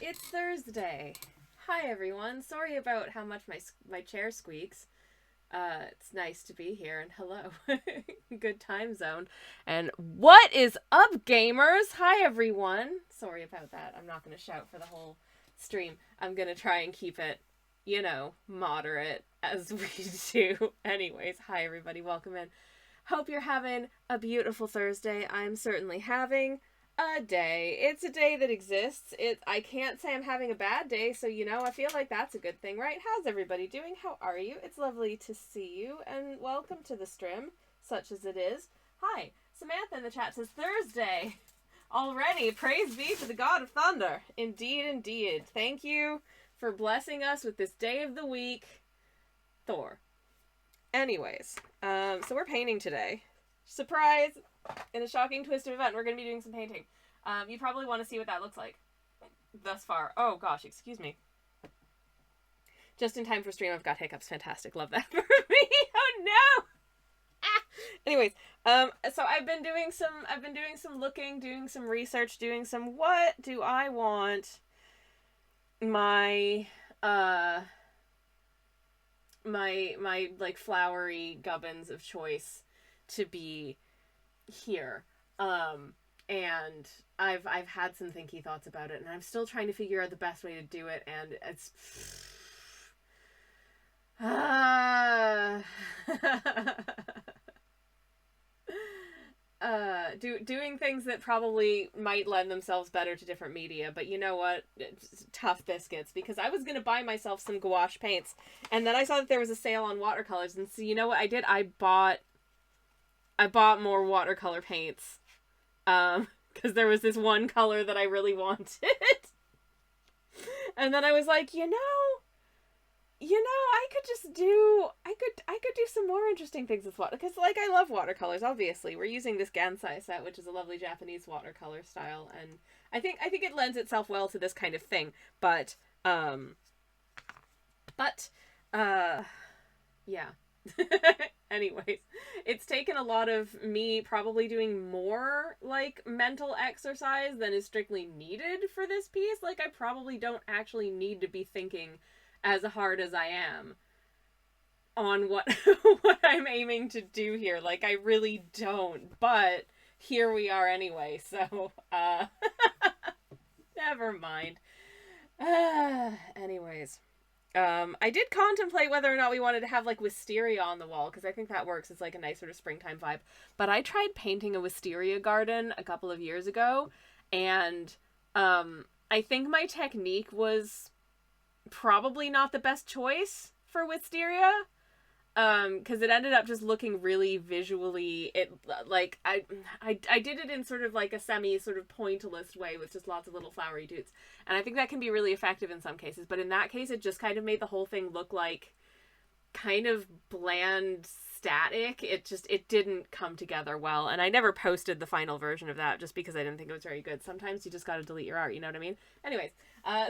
It's Thursday. Hi everyone. Sorry about how much my chair squeaks. It's nice to be here, and hello. Good time zone. And what is up, gamers? Hi everyone. Sorry about that. I'm not going to shout for the whole stream. I'm going to try and keep it, moderate as we do. Anyways, hi everybody. Welcome in. Hope you're having a beautiful Thursday. I'm certainly having a day. It's a day that exists. I can't say I'm having a bad day, so I feel like that's a good thing, right? How's everybody doing? How are you? It's lovely to see you, and welcome to the stream, such as it is. Hi, Samantha in the chat says Thursday already. Praise be to the God of Thunder. Indeed, indeed. Thank you for blessing us with this day of the week, Thor. Anyways, so we're painting today. Surprise! In a shocking twist of event, we're going to be doing some painting. You probably want to see what that looks like thus far. Oh gosh, excuse me. Just in time for stream, I've got hiccups. Fantastic. Love that for me. Oh no! Anyways, so I've been doing some looking, doing some research, doing some what do I want my my like flowery gubbins of choice to be here. And I've had some thinky thoughts about it, and I'm still trying to figure out the best way to do it, and it's doing things that probably might lend themselves better to different media, but you know what? It's tough biscuits, because I was gonna buy myself some gouache paints, and then I saw that there was a sale on watercolors, and so you know what I did? I bought more watercolor paints, because there was this one color that I really wanted. And then I was like, I could do some more interesting things with water, because I love watercolors. Obviously, we're using this Gansai set, which is a lovely Japanese watercolor style, and I think it lends itself well to this kind of thing. But yeah. Anyways, it's taken a lot of me probably doing more mental exercise than is strictly needed for this piece. I probably don't actually need to be thinking as hard as I am on what what I'm aiming to do here. I really don't, but here we are anyway, so never mind. Anyways, I did contemplate whether or not we wanted to have wisteria on the wall, because I think that works. It's a nice sort of springtime vibe. But I tried painting a wisteria garden a couple of years ago, and I think my technique was probably not the best choice for wisteria, because it ended up just looking really visually, I did it in sort of a semi sort of pointillist way with just lots of little flowery doots, and I think that can be really effective in some cases, but in that case it just kind of made the whole thing look kind of bland, static. It didn't come together well, and I never posted the final version of that just because I didn't think it was very good. Sometimes you just gotta delete your art, you know what I mean? Anyways,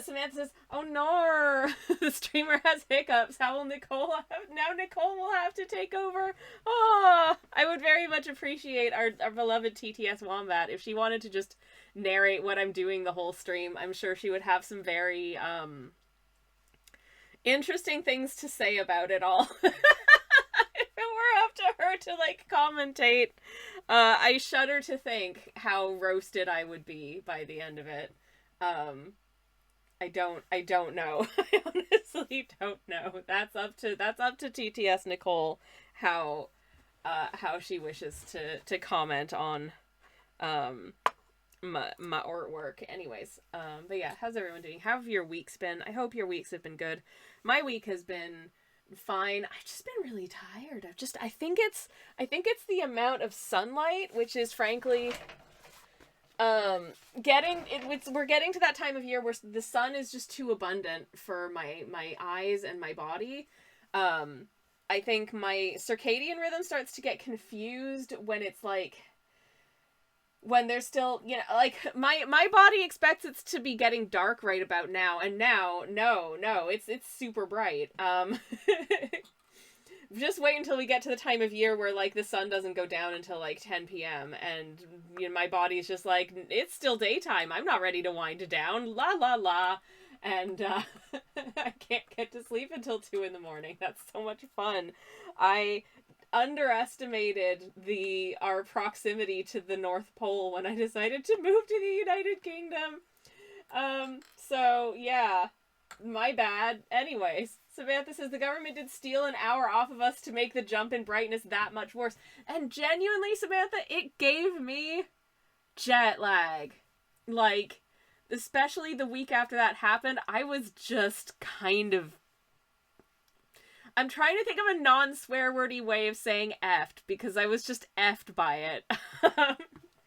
Samantha says, oh no, the streamer has hiccups. How will Nicole now Nicole will have to take over. Oh, I would very much appreciate our beloved TTS Wombat if she wanted to just narrate what I'm doing the whole stream. I'm sure she would have some very interesting things to say about it all. If it were up to her to commentate, I shudder to think how roasted I would be by the end of it. I don't know. I honestly don't know. That's up to TTS Nicole how she wishes to comment on my artwork. Anyways, but yeah, how's everyone doing? How have your weeks been? I hope your weeks have been good. My week has been fine. I've just been really tired. I think it's the amount of sunlight, which is frankly we're getting to that time of year where the sun is just too abundant for my eyes and my body. I think my circadian rhythm starts to get confused when it's when there's still, my body expects it to be getting dark right about now, and now, no, it's super bright. just wait until we get to the time of year where, like, the sun doesn't go down until, like, 10 p.m. And, you know, my body's just like, it's still daytime. I'm not ready to wind down. La, la, la. And, I can't get to sleep until 2 in the morning. That's so much fun. I underestimated our proximity to the North Pole when I decided to move to the United Kingdom. So, yeah. My bad. Anyways, Samantha says the government did steal an hour off of us to make the jump in brightness that much worse. And genuinely, Samantha, it gave me jet lag. Like, especially the week after that happened, I was just kind of... I'm trying to think of a non-swear-wordy way of saying effed, because I was just effed by it.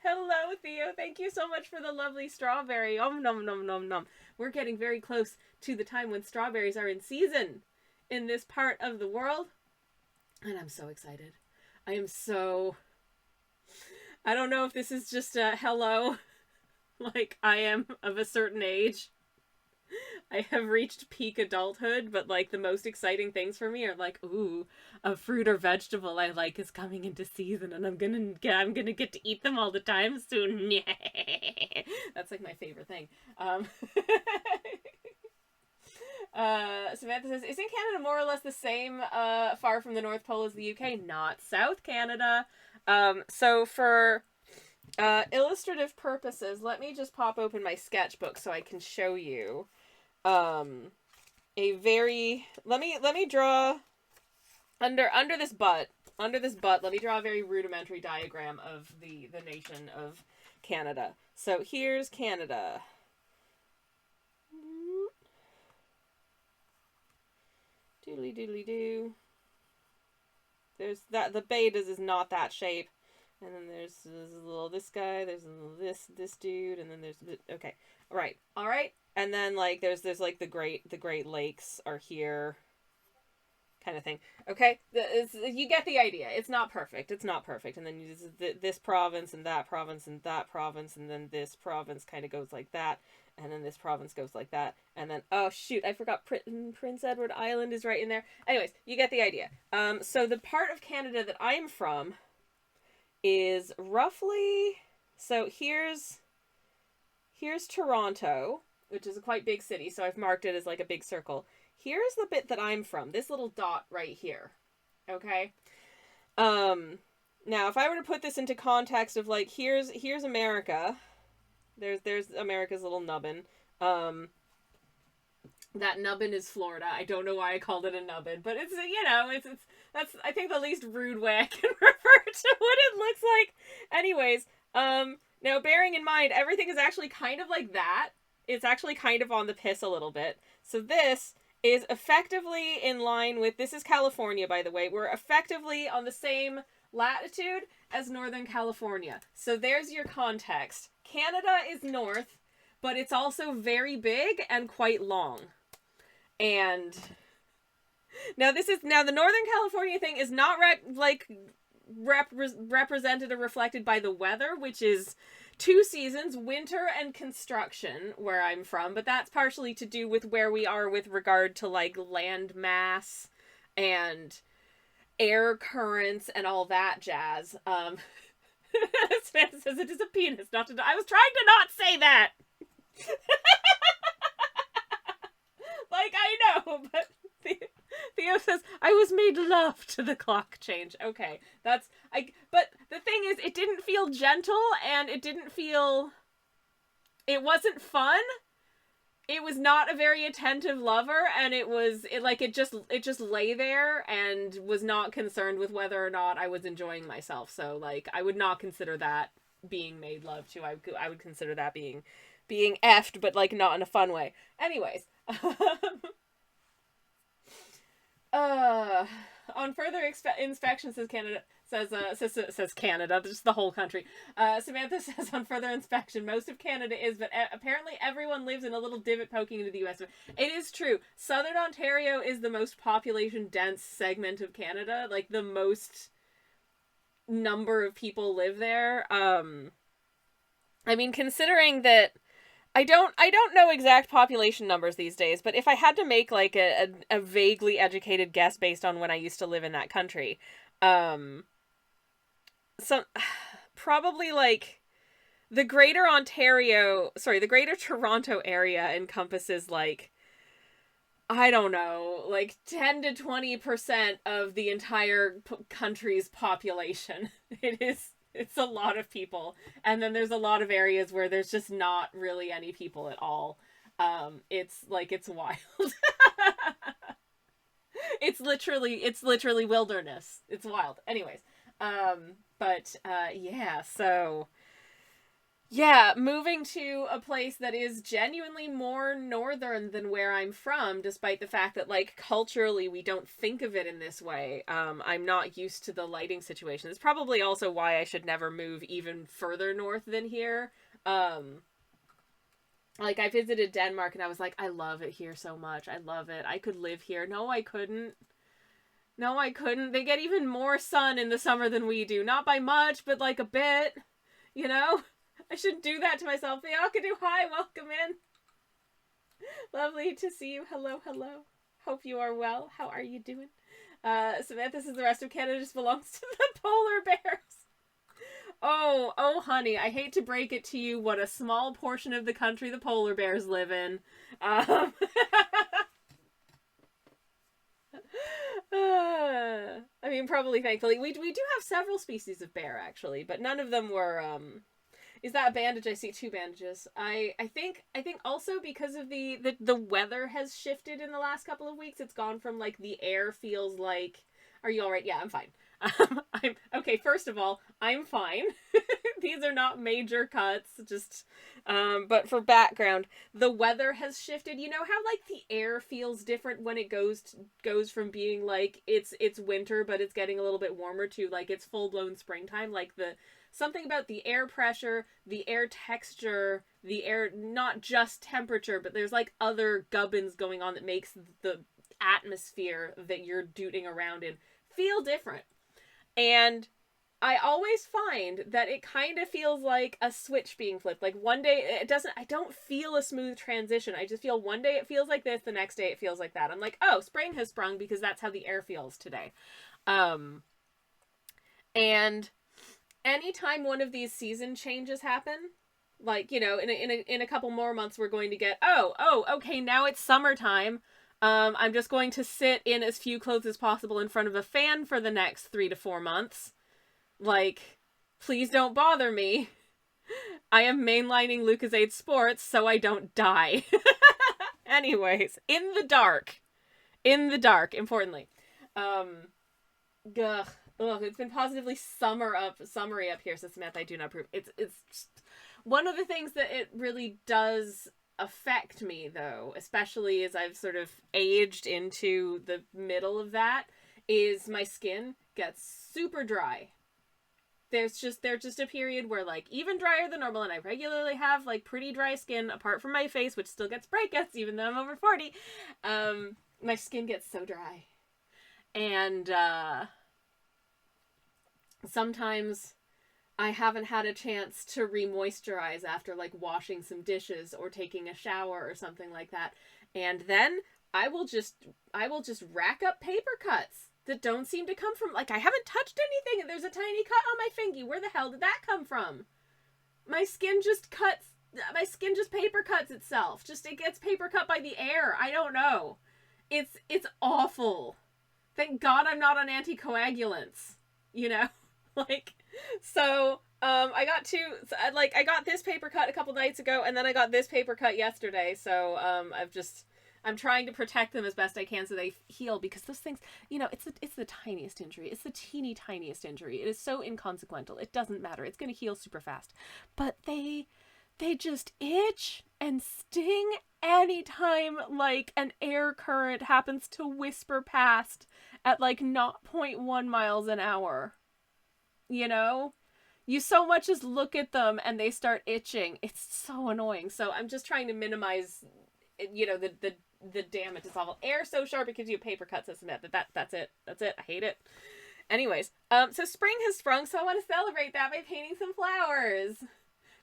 Hello, Theo. Thank you so much for the lovely strawberry. Nom nom nom nom nom. We're getting very close to the time when strawberries are in season in this part of the world. And I'm so excited. I am so... I don't know if this is just a hello. Like, I am of a certain age. I have reached peak adulthood, but, like, the most exciting things for me are, like, ooh, a fruit or vegetable I like is coming into season, and I'm gonna get to eat them all the time soon. That's, like, my favorite thing. Samantha says, isn't Canada more or less the same, far from the North Pole as the UK? Not South Canada. So for, illustrative purposes, let me just pop open my sketchbook so I can show you. Let me draw under this butt, let me draw a very rudimentary diagram of the nation of Canada. So here's Canada. Doodly doodly doo. There's that, the betas is not that shape. And then there's a little this guy, there's a little this dude, and then there's, okay. All right. And then, like, there's like the Great Lakes are here, kind of thing. Okay, you get the idea. It's not perfect. And then you just, this province and that province and that province, and then this province kind of goes like that, and then this province goes like that, and then, oh shoot, I forgot Prince Edward Island is right in there. Anyways, you get the idea. So the part of Canada that I'm from is roughly, so here's Toronto, which is a quite big city, so I've marked it as like a big circle. Here's the bit that I'm from, this little dot right here. Okay? Now, if I were to put this into context of, like, here's America. There's America's little nubbin. That nubbin is Florida. I don't know why I called it a nubbin, but it's, you know, that's, I think, the least rude way I can refer to what it looks like. Anyways, now, bearing in mind, everything is actually kind of like that. It's actually kind of on the piss a little bit. So this is effectively in line with, this is California, by the way. We're effectively on the same latitude as Northern California. So there's your context. Canada is north, but it's also very big and quite long. And now the Northern California thing is not represented or reflected by the weather, which is 2 seasons, winter and construction, where I'm from, but that's partially to do with where we are with regard to, like, land mass and air currents and all that jazz. Samantha says it is a penis, not to... I was trying to not say that! Like, I know, but Theo says, I was made love to the clock change. Okay, but the thing is, it didn't feel gentle, and it wasn't fun. It was not a very attentive lover, and it just lay there and was not concerned with whether or not I was enjoying myself. So, like, I would not consider that being made love to. I would consider that being effed, but, like, not in a fun way. Anyways, on further inspection, says Canada, says Canada, just the whole country. Samantha says, on further inspection, most of Canada is, but apparently everyone lives in a little divot poking into the US. It is true. Southern Ontario is the most population dense segment of Canada. Like, the most number of people live there. I mean, considering that I don't know exact population numbers these days, but if I had to make like a vaguely educated guess based on when I used to live in that country, um some probably like the greater Toronto area encompasses like I don't know, like 10 to 20% of the entire country's population. It's a lot of people. And then there's a lot of areas where there's just not really any people at all. It's wild. It's literally wilderness. It's wild. Anyways, yeah, so yeah, moving to a place that is genuinely more northern than where I'm from, despite the fact that, like, culturally we don't think of it in this way. I'm not used to the lighting situation. It's probably also why I should never move even further north than here. Um, like, I visited Denmark and I was like, I love it here so much. I love it. I could live here. No, I couldn't. No, I couldn't. They get even more sun in the summer than we do. Not by much, but like a bit, you know? I shouldn't do that to myself. Yakadu, hi, welcome in. Lovely to see you. Hello, hello. Hope you are well. How are you doing? Samantha says the rest of Canada just belongs to the polar bears. Oh, honey, I hate to break it to you what a small portion of the country the polar bears live in. I mean, probably thankfully. We do have several species of bear, actually, but none of them were, Is that a bandage? I see two bandages. I think also because of the weather has shifted in the last couple of weeks. It's gone from like the air feels like. Are you all right? Yeah, I'm fine. I'm okay. First of all, I'm fine. These are not major cuts. Just, but for background, the weather has shifted. You know how like the air feels different when it goes from being like it's winter, but it's getting a little bit warmer to like it's full blown springtime. Like the something about the air pressure, the air texture, the air, not just temperature, but there's like other gubbins going on that makes the atmosphere that you're duding around in feel different. And I always find that it kind of feels like a switch being flipped. Like one day I don't feel a smooth transition. I just feel one day it feels like this, the next day it feels like that. I'm like, oh, spring has sprung because that's how the air feels today. And anytime one of these season changes happen, like, you know, in a couple more months, we're going to get, okay, now it's summertime. I'm just going to sit in as few clothes as possible in front of a fan for the next 3 to 4 months. Like, please don't bother me. I am mainlining Lucozade Sports so I don't die. Anyways, in the dark, importantly. Ugh. Ugh, it's been positively summery up here, says Samantha. I do not approve. It's just one of the things that it really does affect me, though, especially as I've sort of aged into the middle of that, is my skin gets super dry. There's just a period where like even drier than normal, and I regularly have like pretty dry skin apart from my face, which still gets breakouts even though I'm over 40. My skin gets so dry, and sometimes I haven't had a chance to re-moisturize after like washing some dishes or taking a shower or something like that. And then I will just rack up paper cuts that don't seem to come from, like, I haven't touched anything and there's a tiny cut on my fingy. Where the hell did that come from? My skin just paper cuts itself. Just it gets paper cut by the air. I don't know. It's awful. Thank God I'm not on anticoagulants. You know? Like, so, I got this paper cut a couple nights ago, and then I got this paper cut yesterday, so, I'm trying to protect them as best I can so they heal, because those things, you know, it's the tiniest injury. It's the teeny tiniest injury. It is so inconsequential. It doesn't matter. It's gonna heal super fast. But they just itch and sting anytime, like, an air current happens to whisper past at, like, 0.1 miles an hour. You know? You so much as look at them and they start itching. It's so annoying. So I'm just trying to minimize, you know, the damage. It's awful. Air so sharp it gives you a paper cut, says Samantha. That's it. That's it. I hate it. Anyways, so spring has sprung, so I want to celebrate that by painting some flowers.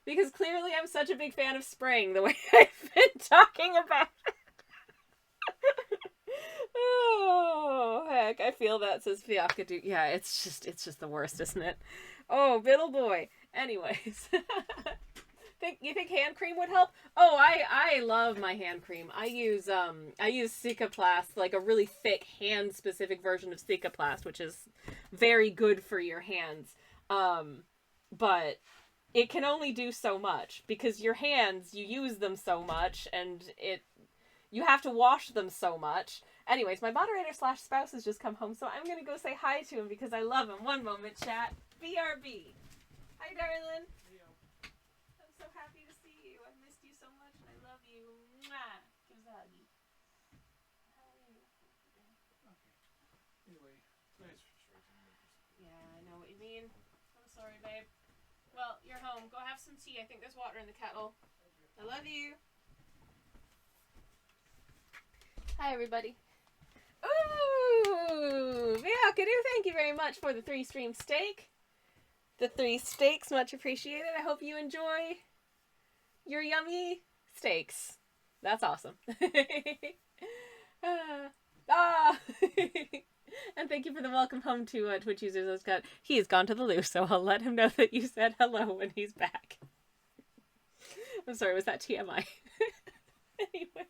Because clearly I'm such a big fan of spring, the way I've been talking about it. Oh, heck, I feel that, says Fiakadu. Yeah, it's just the worst, isn't it? Oh, Biddle boy. Anyways. You think hand cream would help? Oh, I love my hand cream. I use Cicaplast, like a really thick hand specific version of Cicaplast, which is very good for your hands. But it can only do so much because your hands, you use them so much and you have to wash them so much. Anyways, my moderator slash spouse has just come home, so I'm gonna go say hi to him because I love him. One moment, chat. BRB. Hi, darling. I'm so happy to see you. I've missed you so much and I love you. Mwah. Give us a huggy. How are you? Okay. Anyway, today's frustrating. Yeah, I know what you mean. I'm sorry, babe. Well, you're home. Go have some tea. I think there's water in the kettle. I love you. Hi, everybody. Ooh! Vyakadu, thank you very much for the 3-stream steak. The 3 steaks, much appreciated. I hope you enjoy your yummy steaks. That's awesome. And thank you for the welcome home to Twitch users. He has gone to the loo, so I'll let him know that you said hello when he's back. I'm sorry, was that TMI? Anyways.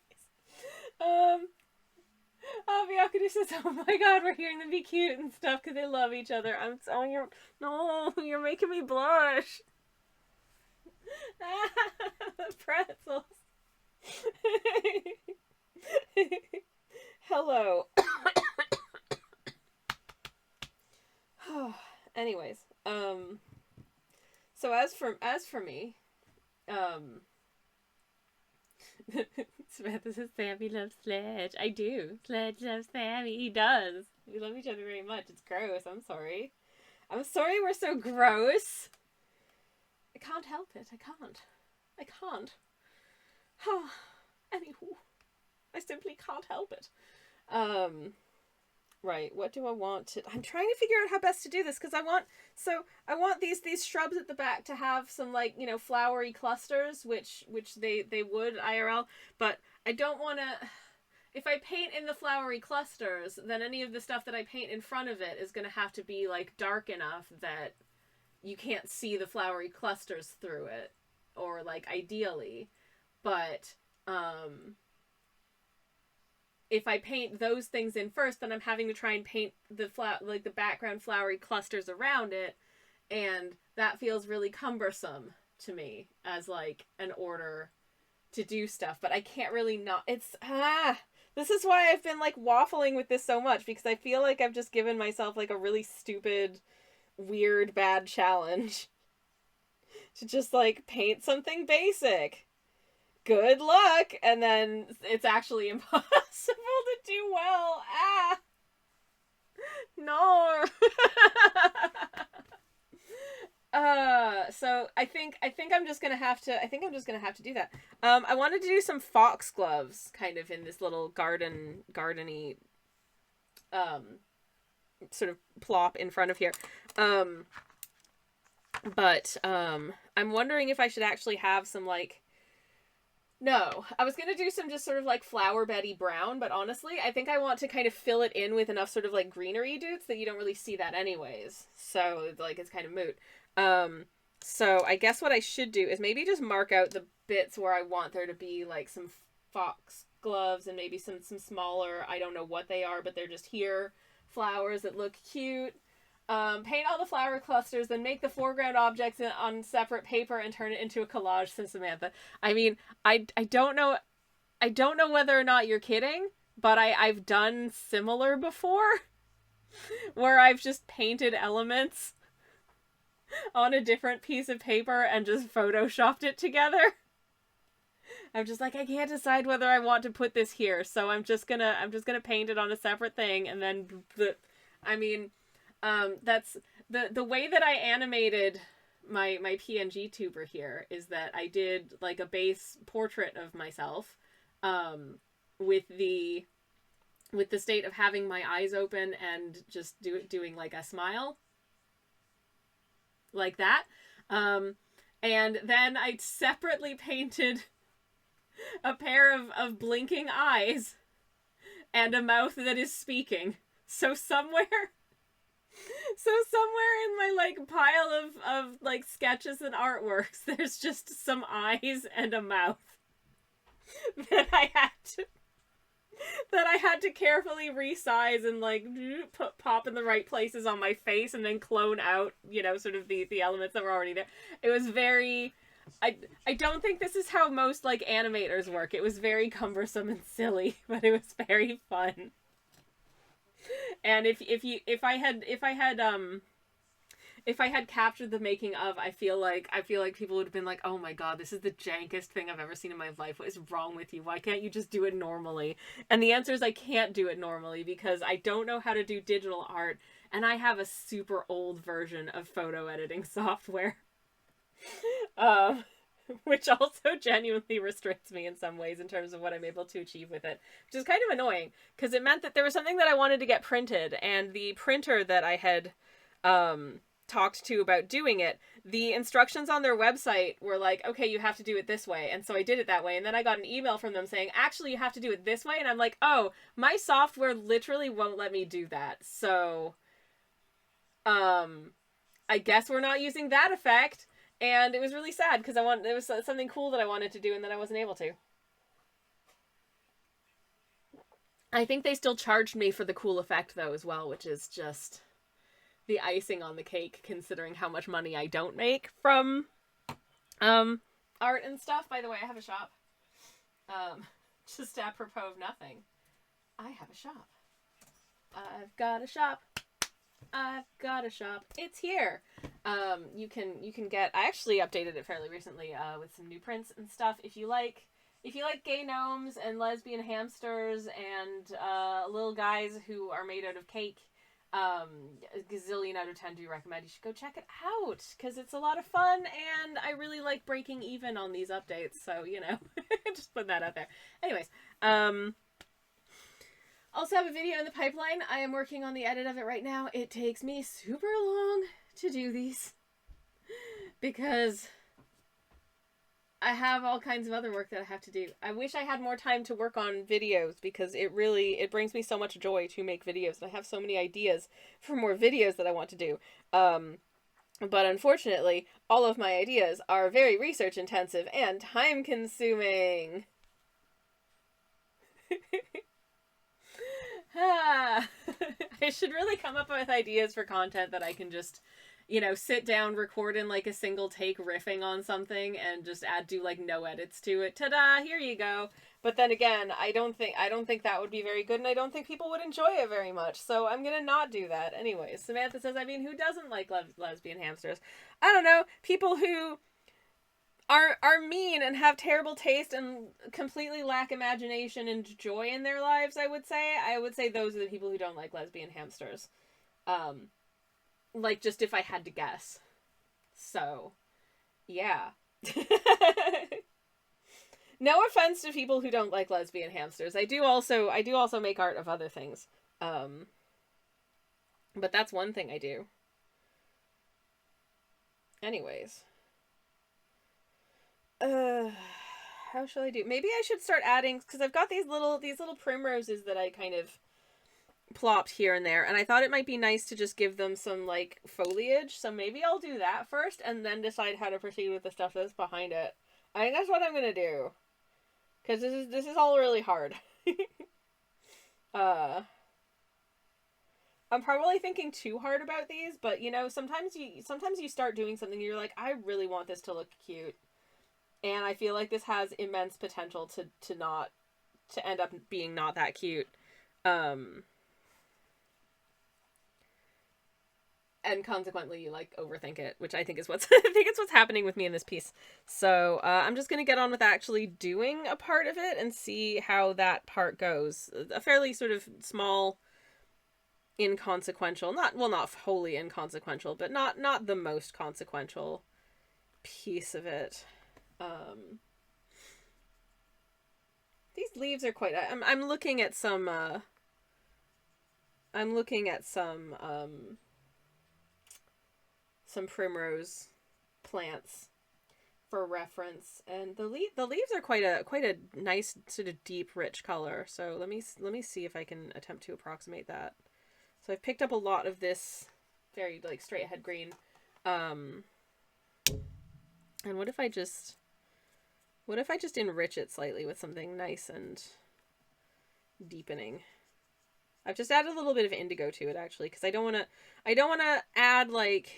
Vyakadu says, oh my god, we're hearing them be cute and stuff because they love each other. You're making me blush. Pretzels. Hello. Anyways, so as for me, Samantha says Sammy loves Sledge. I do. Sledge loves Sammy. He does. We love each other very much. It's gross. I'm sorry. I'm sorry we're so gross. I can't help it. I can't. Anywho. I simply can't help it. Right, what do I want to... I'm trying to figure out how best to do this, because I want these shrubs at the back to have some, like, you know, flowery clusters, which they would IRL, but I don't want to... If I paint in the flowery clusters, then any of the stuff that I paint in front of it is going to have to be, like, dark enough that you can't see the flowery clusters through it, or, like, ideally, but, if I paint those things in first, then I'm having to try and paint the the background flowery clusters around it, and that feels really cumbersome to me as like an order to do stuff. But I can't really not. This is why I've been like waffling with this so much, because I feel like I've just given myself like a really stupid, weird, bad challenge to just like paint something basic. Good luck, and then it's actually impossible to do well. No. So I think I'm just gonna have to do that. I wanted to do some foxgloves kind of in this little gardeny sort of plop in front of here. But I'm wondering if I should actually have some like... No, I was going to do some just sort of like flower beddy brown, but honestly, I think I want to kind of fill it in with enough sort of like greenery dudes that you don't really see that anyways. So like it's kind of moot. So I guess what I should do is maybe just mark out the bits where I want there to be like some foxgloves and maybe some smaller, I don't know what they are, but they're just here, flowers that look cute. Paint all the flower clusters, then make the foreground objects on separate paper and turn it into a collage, says Samantha. I mean, I don't know whether or not you're kidding, but I've done similar before, where I've just painted elements on a different piece of paper and just photoshopped it together. I'm just like, I can't decide whether I want to put this here, so I'm just gonna paint it on a separate thing, and then that's the way that I animated my PNG tuber here is that I did like a base portrait of myself, with the state of having my eyes open and just doing like a smile like that. And then I separately painted a pair of blinking eyes and a mouth that is speaking. So somewhere in my like pile of like sketches and artworks, there's just some eyes and a mouth that I had to carefully resize and like pop in the right places on my face and then clone out, you know, sort of the elements that were already there. It was very I don't think this is how most like animators work. It was very cumbersome and silly, but it was very fun. And if I had captured the making of, I feel like people would have been like, "Oh my god, this is the jankest thing I've ever seen in my life. What is wrong with you? Why can't you just do it normally?" And the answer is I can't do it normally because I don't know how to do digital art, and I have a super old version of photo editing software. um which also genuinely restricts me in some ways in terms of what I'm able to achieve with it, which is kind of annoying because it meant that there was something that I wanted to get printed, and the printer that I had talked to about doing it, the instructions on their website were like, okay, you have to do it this way. And so I did it that way. And then I got an email from them saying, actually, you have to do it this way. And I'm like, oh, my software literally won't let me do that. So, I guess we're not using that effect. And it was really sad because it was something cool that I wanted to do and then I wasn't able to. I think they still charged me for the cool effect though as well, which is just the icing on the cake considering how much money I don't make from art and stuff. By the way, I have a shop. Just apropos of nothing, I have a shop. I've got a shop. I've got a shop. It's here. You can get. I actually updated it fairly recently with some new prints and stuff. If you like gay gnomes and lesbian hamsters and little guys who are made out of cake, a gazillion out of 10 do recommend you should go check it out because it's a lot of fun and I really like breaking even on these updates, so you know, just put that out there. Anyways, also have a video in the pipeline. I am working on the edit of it right now. It takes me super long to do these because I have all kinds of other work that I have to do. I wish I had more time to work on videos because it brings me so much joy to make videos. And I have so many ideas for more videos that I want to do. But unfortunately, all of my ideas are very research intensive and time consuming. I should really come up with ideas for content that I can just, you know, sit down, record in like a single take riffing on something and just do like no edits to it. Ta-da, here you go. But then again, I don't think that would be very good and I don't think people would enjoy it very much. So I'm going to not do that. Anyways, Samantha says, I mean, who doesn't like lesbian hamsters? I don't know. People who are mean and have terrible taste and completely lack imagination and joy in their lives, I would say those are the people who don't like lesbian hamsters. Like, just if I had to guess. So, yeah. No offense to people who don't like lesbian hamsters. I do also make art of other things. But that's one thing I do. Anyways. How shall I do? Maybe I should start adding, because I've got these little primroses that I kind of plopped here and there, and I thought it might be nice to just give them some like foliage. So maybe I'll do that first, and then decide how to proceed with the stuff that's behind it. I think that's what I'm gonna do, because this is all really hard. I'm probably thinking too hard about these, but you know, sometimes you start doing something and you're like, I really want this to look cute. And I feel like this has immense potential to end up being not that cute. And consequently you like overthink it, which I think is what's what's happening with me in this piece. So I'm just gonna get on with actually doing a part of it and see how that part goes. A fairly sort of small, inconsequential, not wholly inconsequential, but not the most consequential piece of it. These leaves are quite. I'm looking at some. Some primrose plants, for reference. And the leaves are quite a nice sort of deep, rich color. So let me see if I can attempt to approximate that. So I've picked up a lot of this very like straight ahead green. And what if I just enrich it slightly with something nice and deepening? I've just added a little bit of indigo to it actually, because I don't want to add like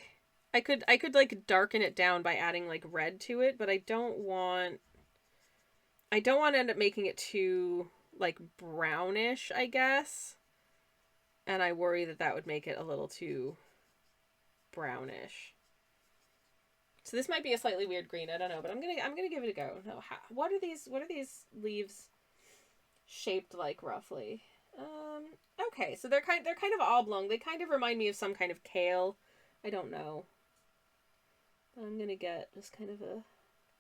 I could like darken it down by adding like red to it, but I don't want to end up making it too like brownish, I guess. And I worry that that would make it a little too brownish. So this might be a slightly weird green. I don't know, but I'm gonna give it a go. No, what are these leaves shaped like roughly? Okay, so they're kind of oblong. They kind of remind me of some kind of kale. I don't know. I'm gonna get just kind of a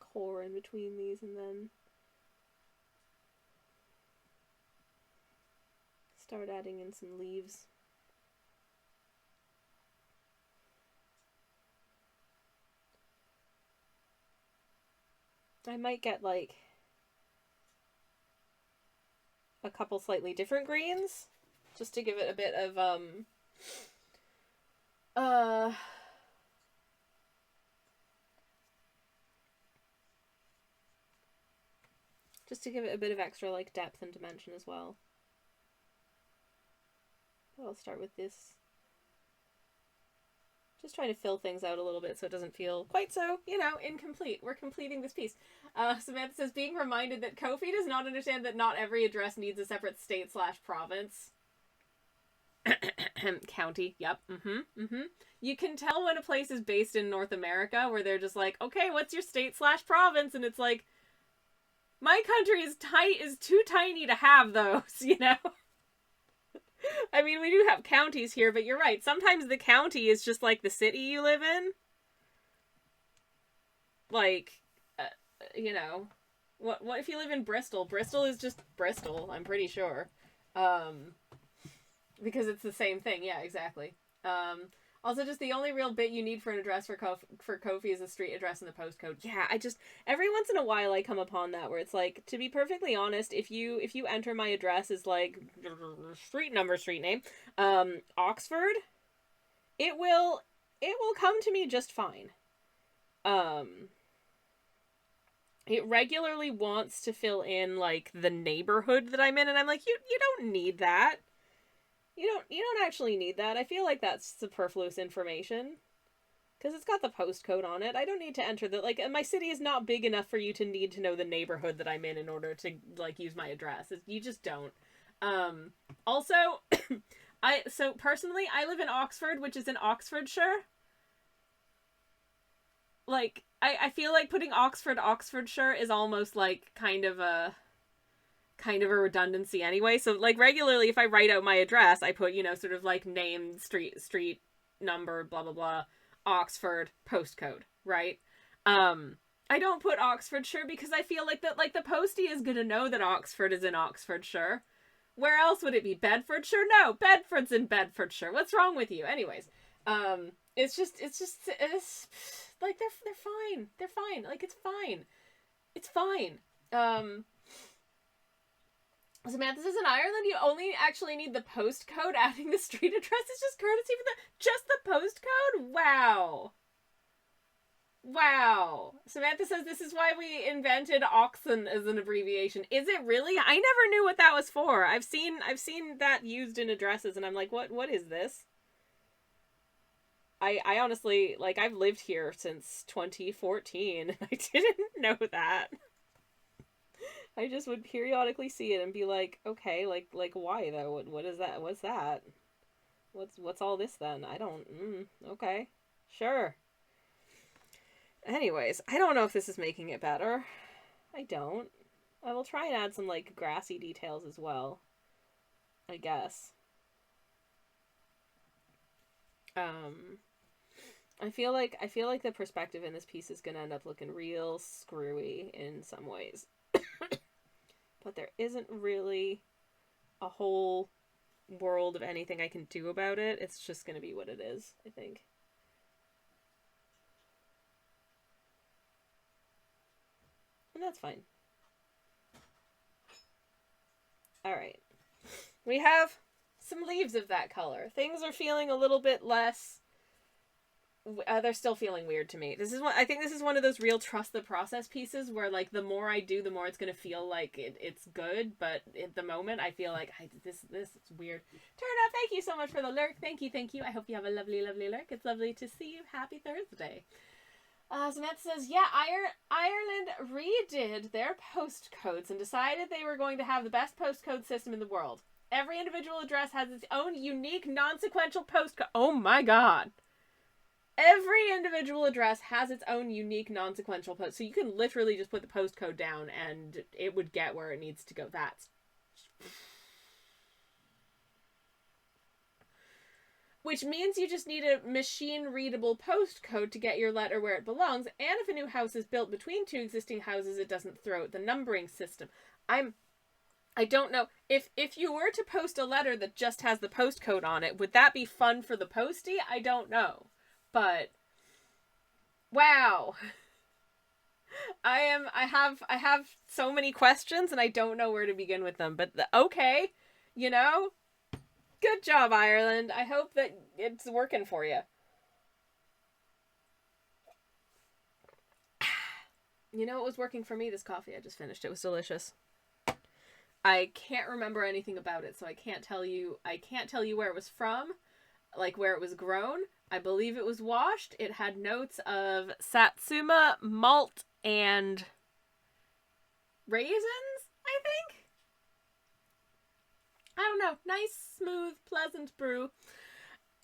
core in between these, and then start adding in some leaves. I might get like a couple slightly different greens just to give it a bit of just to give it a bit of extra like depth and dimension as well. I'll start with this. Just trying to fill things out a little bit so it doesn't feel quite so, incomplete. We're completing this piece. Samantha says, being reminded that Kofi does not understand that not every address needs a separate state/province. County, yep. You can tell when a place is based in North America where they're just like, okay, what's your state/province? And it's like, my country is too tiny to have those, I mean, we do have counties here, but you're right. Sometimes the county is just like the city you live in. Like, what if you live in Bristol? Bristol is just Bristol, I'm pretty sure. Because it's the same thing. Yeah, exactly. Also, just the only real bit you need for an address for Kofi is a street address and the postcode. Yeah, every once in a while I come upon that where it's like, to be perfectly honest, if you enter my address as like street number, street name, Oxford, it will come to me just fine. It regularly wants to fill in like the neighborhood that I'm in, and I'm like, you don't need that. You don't actually need that. I feel like that's superfluous information. Because it's got the postcode on it. I don't need to enter the, like, my city is not big enough for you to need to know the neighborhood that I'm in order to, like, use my address. You just don't. Also, personally, I live in Oxford, which is in Oxfordshire. Like, I feel like putting Oxfordshire is almost, like, kind of a redundancy anyway. So like regularly if I write out my address, I put, sort of like name, street number, blah blah blah, Oxford, postcode, right? I don't put Oxfordshire because I feel like the postie is gonna know that Oxford is in Oxfordshire. Where else would it be? Bedfordshire? No, Bedford's in Bedfordshire. What's wrong with you? Anyways, it's like they're fine. They're fine. Like it's fine. It's fine. Samantha says in Ireland you only actually need the postcode. Adding the street address is just courtesy for just the postcode? Wow. Samantha says this is why we invented Oxen as an abbreviation. Is it really? I never knew what that was for. I've seen that used in addresses and I'm like, what is this? I honestly, like, I've lived here since 2014 and I didn't know that. I just would periodically see it and be like, okay, like why though? What is that? What's that? What's all this then? I don't. Okay, sure. Anyways, I don't know if this is making it better. I don't. I will try and add some like grassy details as well. I guess. I feel like the perspective in this piece is gonna end up looking real screwy in some ways. But there isn't really a whole world of anything I can do about it. It's just going to be what it is, I think. And that's fine. Alright. We have some leaves of that color. Things are feeling a little bit less... they're still feeling weird to me. I think this is one of those real trust the process pieces where, like, the more I do, the more it's going to feel like it's good. But at the moment, I feel like this is weird. Turner, thank you so much for the lurk. Thank you. I hope you have a lovely, lovely lurk. It's lovely to see you. Happy Thursday. Samantha says, yeah, Ireland redid their postcodes and decided they were going to have the best postcode system in the world. Every individual address has its own unique, non-sequential postcode. Oh my god. Every individual address has its own unique non-sequential post. So you can literally just put the postcode down and it would get where it needs to go. That's... Which means you just need a machine-readable postcode to get your letter where it belongs. And if a new house is built between two existing houses, it doesn't throw out the numbering system. I don't know. If you were to post a letter that just has the postcode on it, would that be fun for the postie? I don't know. But wow. I have so many questions and I don't know where to begin with them. But okay, you know, good job, Ireland. I hope that it's working for you. You know, it was working for me, this coffee I just finished. It was delicious. I can't remember anything about it, so I can't tell you where it was from, like where it was grown. I believe it was washed. It had notes of satsuma, malt, and raisins, I think? I don't know. Nice, smooth, pleasant brew.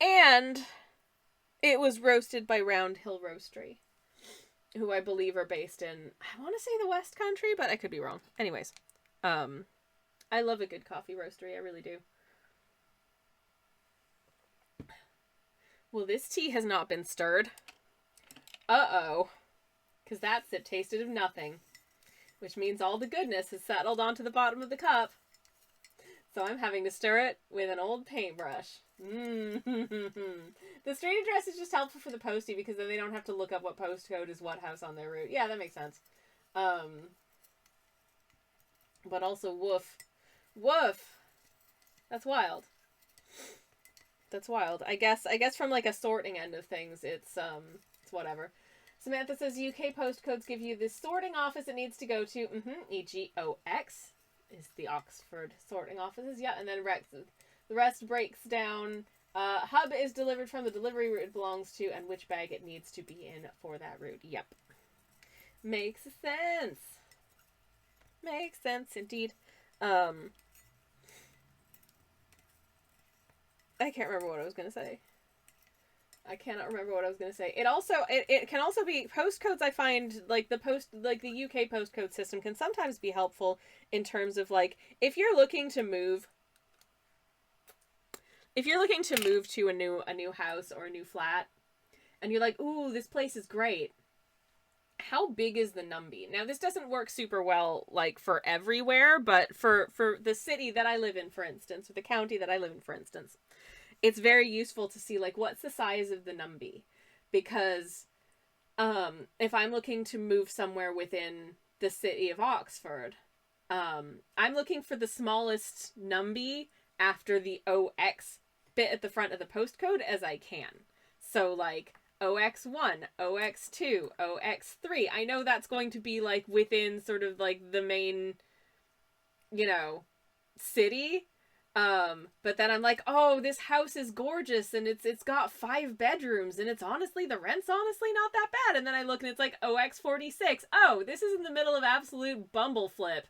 And it was roasted by Round Hill Roastery, who I believe are based in, I want to say the West Country, but I could be wrong. Anyways, I love a good coffee roastery. I really do. Well, this tea has not been stirred. Uh-oh. Because that sip tasted of nothing. Which means all the goodness has settled onto the bottom of the cup. So I'm having to stir it with an old paintbrush. The street address is just helpful for the postie because then they don't have to look up what postcode is what house on their route. Yeah, that makes sense. But also, woof. Woof! That's wild. That's wild. I guess from like a sorting end of things, it's whatever. Samantha says UK postcodes give you the sorting office it needs to go to. E.g. OX is the Oxford sorting offices. Yeah, and then the rest breaks down. Hub is delivered from the delivery route it belongs to and which bag it needs to be in for that route. Yep. Makes sense. Makes sense indeed. I can't remember what I was going to say. I cannot remember what I was going to say. It can also be postcodes. I find like the UK postcode system can sometimes be helpful in terms of like if you're looking to move to a new house or a new flat and you're like, "Ooh, this place is great." How big is the numby? Now, this doesn't work super well, like, for everywhere, but for the city that I live in, for instance, or the county that I live in, for instance, it's very useful to see, like, what's the size of the numby? Because if I'm looking to move somewhere within the city of Oxford, I'm looking for the smallest numby after the OX bit at the front of the postcode as I can. So, like, OX1, OX2, OX3. I know that's going to be, like, within sort of, like, the main, you know, city. But then I'm like, oh, this house is gorgeous and it's got 5 bedrooms and the rent's honestly not that bad. And then I look and it's like OX46. Oh, this is in the middle of absolute bumbleflip.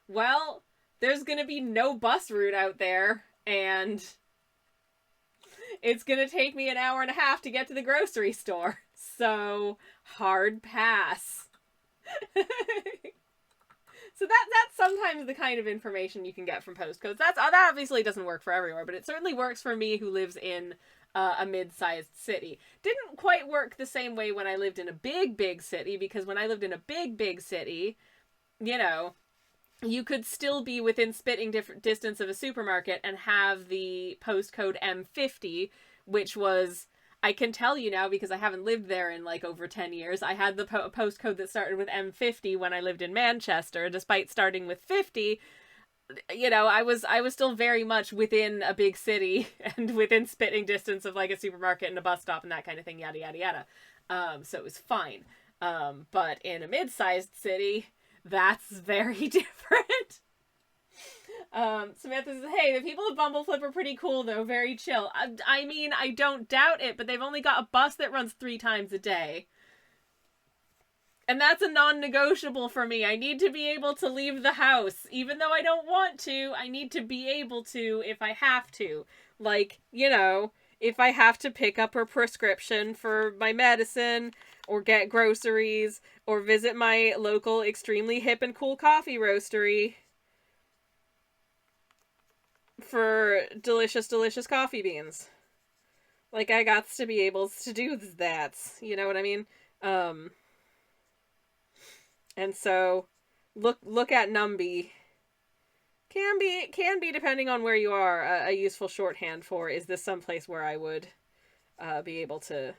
Well, there's gonna be no bus route out there and it's gonna take me an hour and a half to get to the grocery store. So, hard pass. So that's sometimes the kind of information you can get from postcodes. That obviously doesn't work for everywhere, but it certainly works for me who lives in a mid-sized city. Didn't quite work the same way when I lived in a big city, because when I lived in a big city, you know, you could still be within spitting distance of a supermarket and have the postcode M50, which was I can tell you now because I haven't lived there in like over 10 years. I had the postcode that started with M50 when I lived in Manchester. Despite starting with 50, you know, I was still very much within a big city and within spitting distance of like a supermarket and a bus stop and that kind of thing, yada yada yada. So it was fine. But in a mid-sized city, that's very different. Samantha says, hey, the people of Bumbleflip are pretty cool, though. Very chill. I mean, I don't doubt it, but they've only got a bus that runs 3 times a day. And that's a non-negotiable for me. I need to be able to leave the house. Even though I don't want to, I need to be able to if I have to. Like, you know, if I have to pick up a prescription for my medicine, or get groceries, or visit my local extremely hip and cool coffee roastery for delicious, delicious coffee beans. Like, I got to be able to do that. You know what I mean? And so, look at Numby. Can be depending on where you are, a useful shorthand for, is this someplace where I would be able to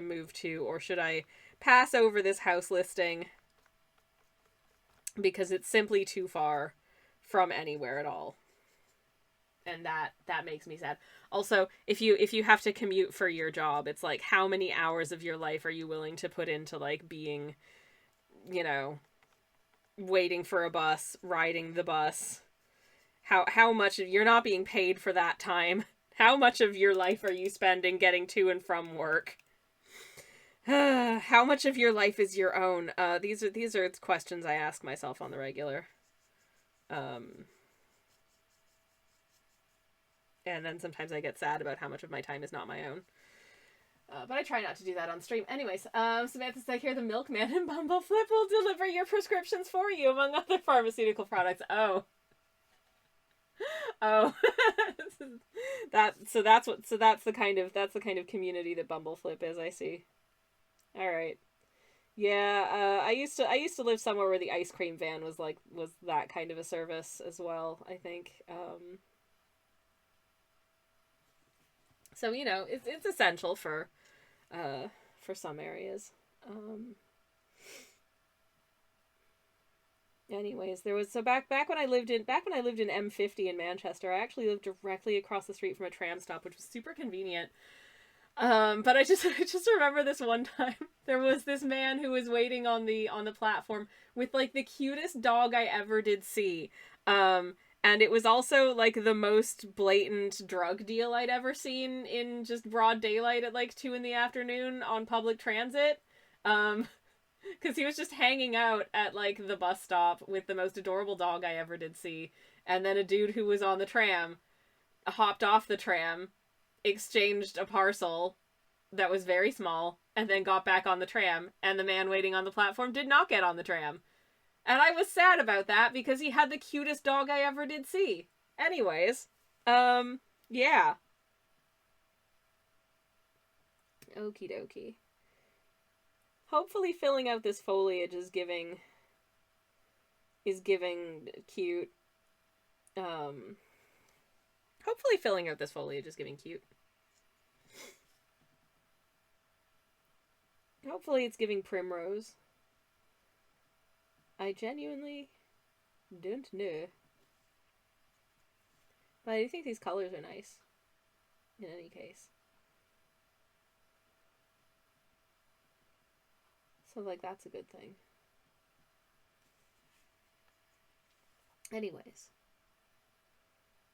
move to, or should I pass over this house listing because it's simply too far from anywhere at all? And that makes me sad. Also, if you have to commute for your job, it's like, how many hours of your life are you willing to put into like being, you know, waiting for a bus, riding the bus? How much of, you're not being paid for that time. How much of your life are you spending getting to and from work? How much of your life is your own? These are questions I ask myself on the regular. And then sometimes I get sad about how much of my time is not my own. But I try not to do that on stream. Anyways, Samantha said here the milkman in Bumbleflip will deliver your prescriptions for you, among other pharmaceutical products. Oh. Oh. that's the kind of community that Bumbleflip is, I see. Alright. Yeah, I used to live somewhere where the ice cream van was that kind of a service as well, I think. So, you know, it's essential for some areas. Anyways, there was, so back when I lived in M50 in Manchester, I actually lived directly across the street from a tram stop, which was super convenient. But I just remember this one time there was this man who was waiting on the platform with like the cutest dog I ever did see. And it was also like the most blatant drug deal I'd ever seen in just broad daylight at like 2 p.m. on public transit. Because he was just hanging out at like the bus stop with the most adorable dog I ever did see. And then a dude who was on the tram hopped off the tram, exchanged a parcel that was very small, and then got back on the tram. And the man waiting on the platform did not get on the tram. And I was sad about that because he had the cutest dog I ever did see. Anyways, yeah. Okie dokie. Hopefully filling out this foliage is giving cute. Hopefully filling out this foliage is giving cute. Hopefully it's giving primrose. I genuinely don't know. But I think these colors are nice. In any case. So, like, that's a good thing. Anyways.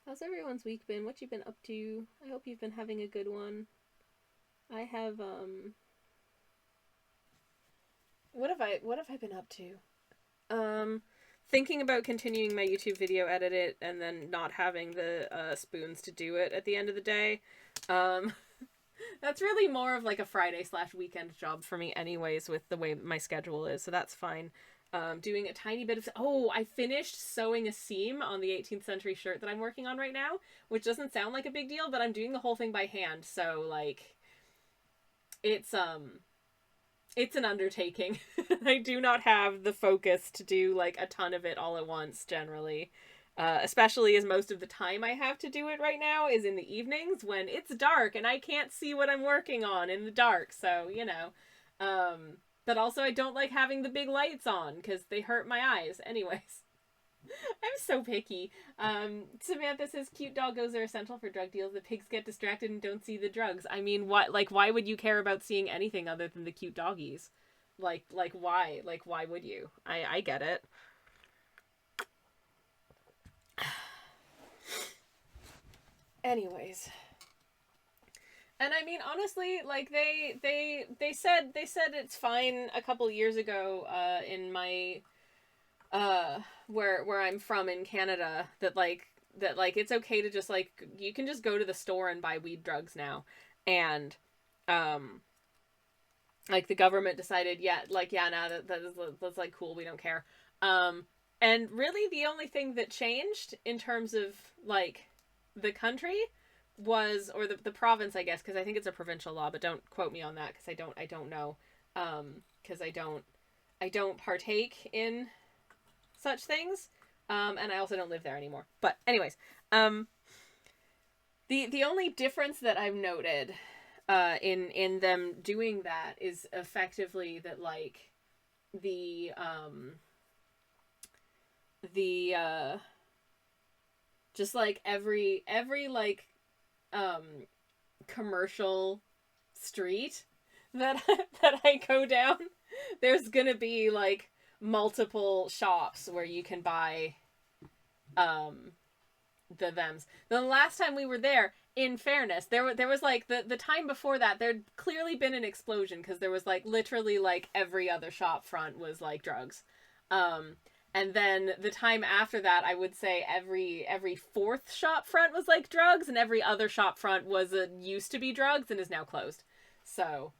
How's everyone's week been? What you been up to? I hope you've been having a good one. I have, What have I been up to? Thinking about continuing my YouTube video edit and then not having the spoons to do it at the end of the day. That's really more of like a Friday/weekend job for me anyways with the way my schedule is, so that's fine. Doing a tiny bit of... Oh, I finished sewing a seam on the 18th century shirt that I'm working on right now, which doesn't sound like a big deal, but I'm doing the whole thing by hand, so like it's an undertaking. I do not have the focus to do like a ton of it all at once generally. Especially as most of the time I have to do it right now is in the evenings when it's dark and I can't see what I'm working on in the dark. So, you know. But also I don't like having the big lights on because they hurt my eyes. Anyways. I'm so picky. Samantha says cute doggos are essential for drug deals. The pigs get distracted and don't see the drugs. I mean, what? Like, why would you care about seeing anything other than the cute doggies? Why? Like, why would you? I get it. Anyways, and I mean, honestly, like they said it's fine a couple years ago. In my where I'm from in Canada, that like it's okay to just like you can just go to the store and buy weed drugs now, and like the government decided no, that's like cool, we don't care. And really the only thing that changed in terms of like the country was, or the province, I guess, because I think it's a provincial law, but don't quote me on that because I don't know, because I don't partake in such things, and I also don't live there anymore. But anyways, the only difference that I've noted in them doing that is effectively that like the just like every like commercial street that that I go down, there's gonna be like multiple shops where you can buy the thems. The last time we were there, in fairness, there was like the time before that, there'd clearly been an explosion because there was like literally like every other shop front was like drugs. And then the time after that, I would say every fourth shop front was like drugs, and every other shop front was used to be drugs and is now closed. So,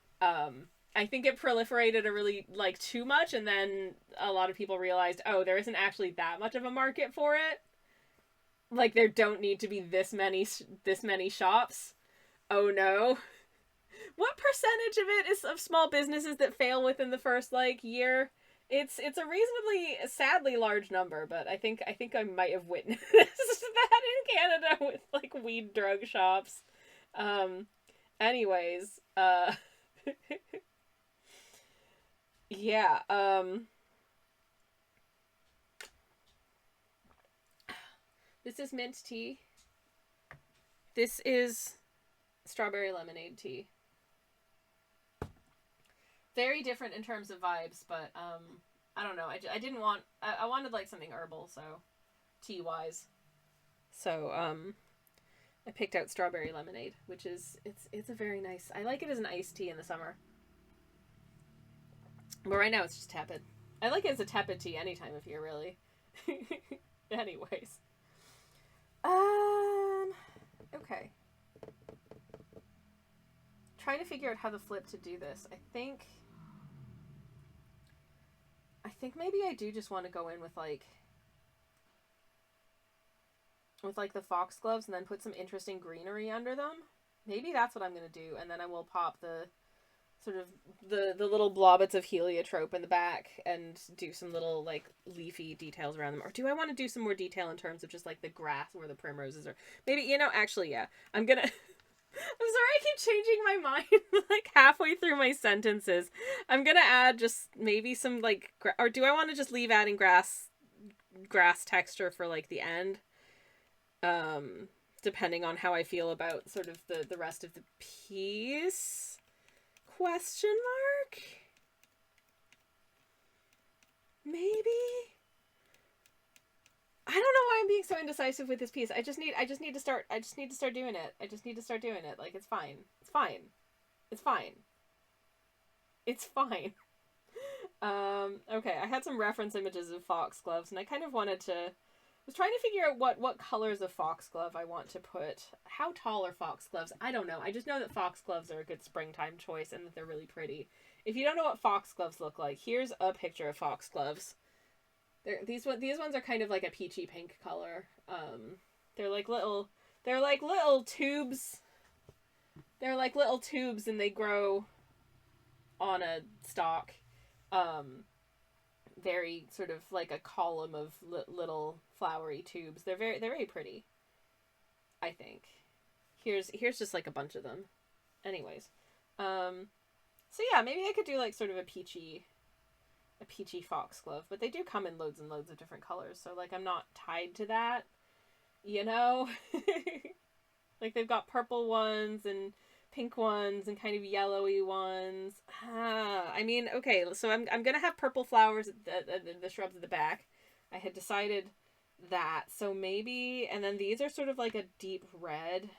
I think it proliferated a really like too much, and then a lot of people realized, oh, there isn't actually that much of a market for it. Like there don't need to be this many shops. Oh no. What percentage of it is of small businesses that fail within the first like year? It's a reasonably sadly large number, but I think I might have witnessed that in Canada with like weed drug shops. Anyways, yeah, this is mint tea. This is strawberry lemonade tea. Very different in terms of vibes, but I don't know. I didn't want I wanted like something herbal, so tea wise. So I picked out strawberry lemonade, which is it's a very nice. I like it as an iced tea in the summer. But right now it's just tepid. I like it as a tepid tea any time of year, really. Anyways. Okay. Trying to figure out how to flip to do this. I think maybe I do just want to go in with like the foxgloves and then put some interesting greenery under them. Maybe that's what I'm going to do, and then I will pop the sort of the little blobbits of heliotrope in the back and do some little like leafy details around them. Or do I want to do some more detail in terms of just like the grass where the primroses are? Maybe, you know, actually, yeah. I'm gonna I'm sorry I keep changing my mind like halfway through my sentences. I'm gonna add just maybe some like or do I want to just leave adding grass texture for like the end? Depending on how I feel about sort of the rest of the piece. Question mark? Maybe? I don't know why I'm being so indecisive with this piece. I just need to start doing it. I just need to start doing it. Like it's fine. It's fine. It's fine. It's fine. Okay, I had some reference images of foxgloves, and I kind of wanted to was trying to figure out what colors of foxglove I want to put. How tall are foxgloves? I don't know. I just know that foxgloves are a good springtime choice and that they're really pretty. If you don't know what foxgloves look like, here's a picture of foxgloves. These ones are kind of like a peachy pink color. They're like little tubes. They're like little tubes, and they grow on a stalk. Very sort of like a column of little flowery tubes. They're very pretty, I think. Here's just like a bunch of them. Anyways. So yeah, maybe I could do like sort of a peachy foxglove, but they do come in loads and loads of different colors, so like I'm not tied to that, you know? Like they've got purple ones and pink ones and kind of yellowy ones. I mean, okay, so I'm gonna have purple flowers at the shrubs at the back. I had decided that, so maybe, and then these are sort of like a deep red.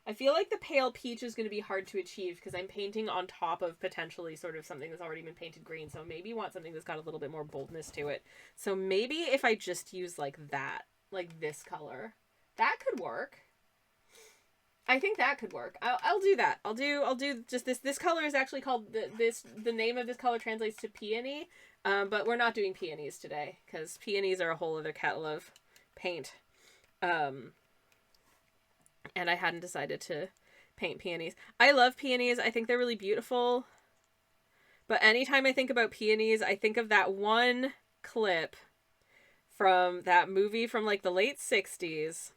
I feel like the pale peach is going to be hard to achieve because I'm painting on top of potentially sort of something that's already been painted green. So maybe you want something that's got a little bit more boldness to it. So maybe if I just use like that, like this color, that could work. I think that could work. I'll do that. I'll do just this. This color is actually called the name of this color translates to peony, but we're not doing peonies today because peonies are a whole other kettle of paint. And I hadn't decided to paint peonies. I love peonies. I think they're really beautiful. But anytime I think about peonies, I think of that one clip from that movie from like the late 60s.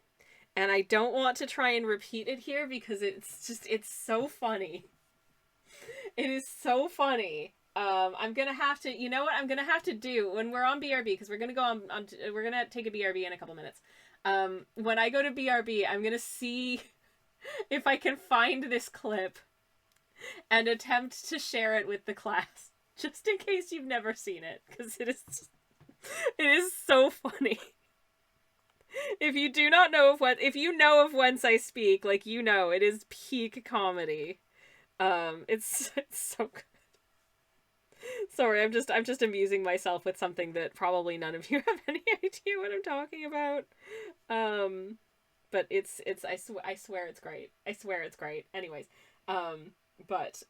And I don't want to try and repeat it here because it's so funny. It is so funny. I'm gonna have to, you know what I'm gonna have to do when we're on BRB, because we're gonna go on we're gonna take a BRB in a couple minutes. When I go to BRB, I'm gonna see if I can find this clip and attempt to share it with the class, just in case you've never seen it, because it is so funny. If you do not know if you know of whence I speak, like, you know, it is peak comedy. It's so good. Sorry, I'm just amusing myself with something that probably none of you have any idea what I'm talking about. But I swear it's great. I swear it's great. Anyways, but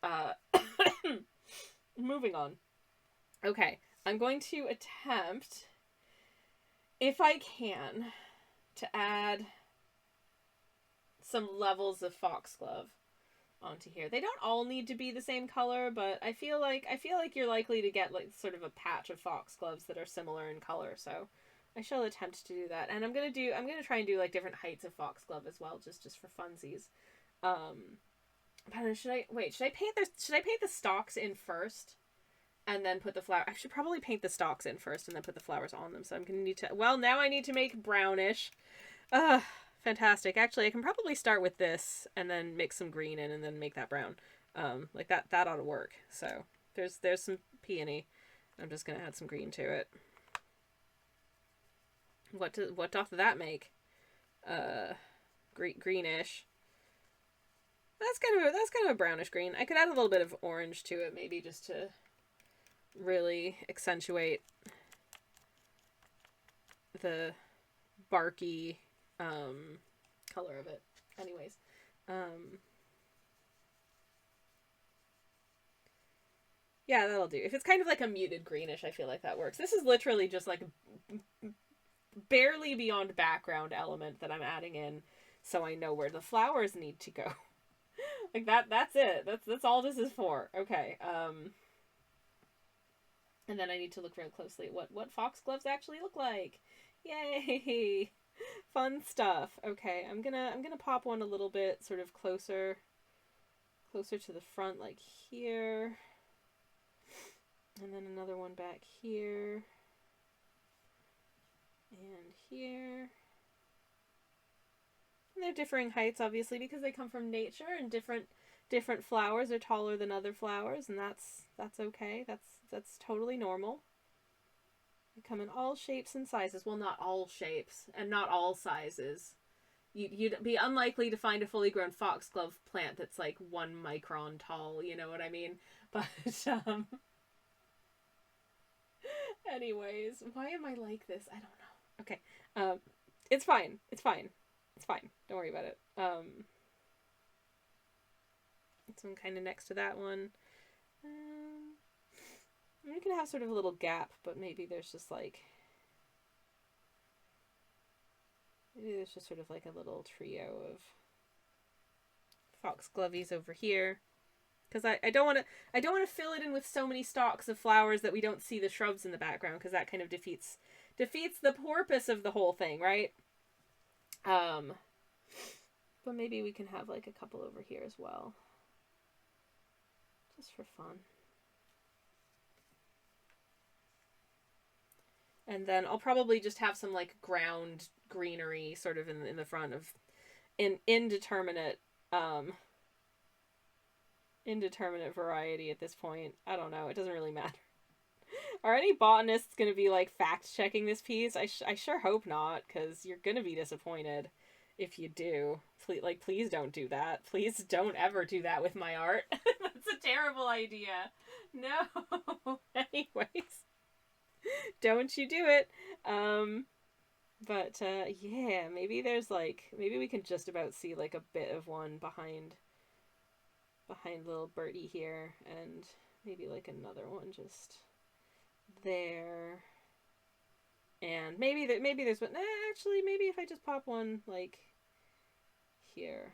moving on. Okay, I'm going to attempt, if I can, to add some levels of foxglove onto here. They don't all need to be the same color, but I feel like you're likely to get like sort of a patch of foxgloves that are similar in color, so I shall attempt to do that. And I'm gonna try and do like different heights of foxglove as well, just for funsies. But should I paint the stalks in first and then put the flower? I should probably paint the stalks in first and then put the flowers on them. So I'm gonna need to, well, now I need to make brownish. Fantastic. Actually, I can probably start with this and then mix some green in and then make that brown. Like that ought to work. So there's some peony. I'm just gonna add some green to it. What doth that make? Greenish. That's kind of a brownish green. I could add a little bit of orange to it, maybe, just to really accentuate the barky color of it. Anyways, yeah, that'll do. If it's kind of like a muted greenish, I feel like that works. This is literally just like barely beyond background element that I'm adding in, so I know where the flowers need to go. Like that's it. That's all this is for. Okay. And then I need to look real closely at what foxgloves actually look like. Yay! Fun stuff. Okay, I'm gonna pop one a little bit sort of closer to the front, like here. And then another one back here. And here. And they're differing heights, obviously, because they come from nature, and different flowers are taller than other flowers, and that's okay. That's totally normal. They come in all shapes and sizes. Well, not all shapes and not all sizes. You'd be unlikely to find a fully grown foxglove plant that's like 1 micron tall, you know what I mean? But anyways, why am I like this? I don't know. Okay. It's fine. It's fine. It's fine. Don't worry about it. This one kind of next to that one. You can have sort of a little gap, but maybe there's just sort of like a little trio of foxglovies over here, because I don't want to fill it in with so many stalks of flowers that we don't see the shrubs in the background, because that kind of defeats defeats the purpose of the whole thing, right? But maybe we can have like a couple over here as well. Just for fun. And then I'll probably just have some like ground greenery sort of in the front of indeterminate variety at this point. I don't know. It doesn't really matter. Are any botanists going to be like fact checking this piece? I sure hope not, because you're going to be disappointed if you do. Please don't do that. Please don't ever do that with my art. That's a terrible idea. No. Anyways, don't you do it. But yeah, maybe we can just about see like a bit of one behind little Bertie here, and maybe like another one just there. And maybe there's one. Actually, maybe if I just pop one like here.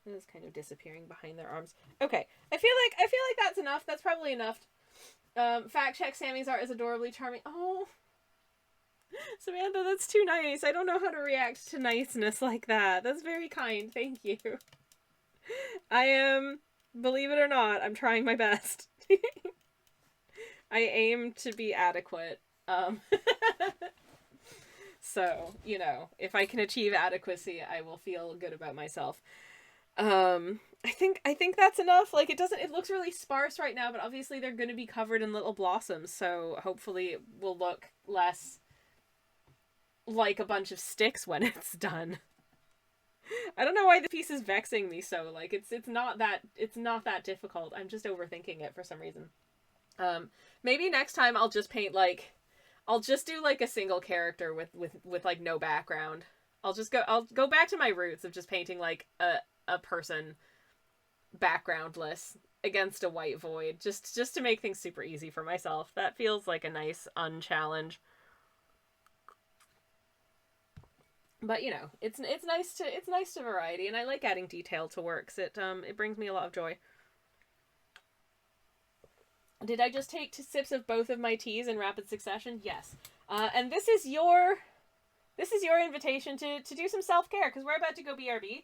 It is kind of disappearing behind their arms. Okay, I feel like that's enough. That's probably enough. Fact check, Sammy's art is adorably charming. Oh, Samantha, that's too nice. I don't know how to react to niceness like that. That's very kind. Thank you. I am, believe it or not, I'm trying my best. I aim to be adequate. So, you know, if I can achieve adequacy, I will feel good about myself. I think that's enough. Like, it looks really sparse right now, but obviously they're going to be covered in little blossoms, so hopefully it will look less like a bunch of sticks when it's done. I don't know why the piece is vexing me so. Like, it's not that difficult. I'm just overthinking it for some reason. Maybe next time I'll just paint I'll just do like a single character with like no background. I'll go back to my roots of just painting like a person backgroundless against a white void, just to make things super easy for myself. That feels like a nice unchallenge. But you know, it's nice to variety, and I like adding detail to works. It brings me a lot of joy. Did I just take 2 sips of both of my teas in rapid succession? Yes. And this is your invitation to do some self-care, because we're about to go BRB.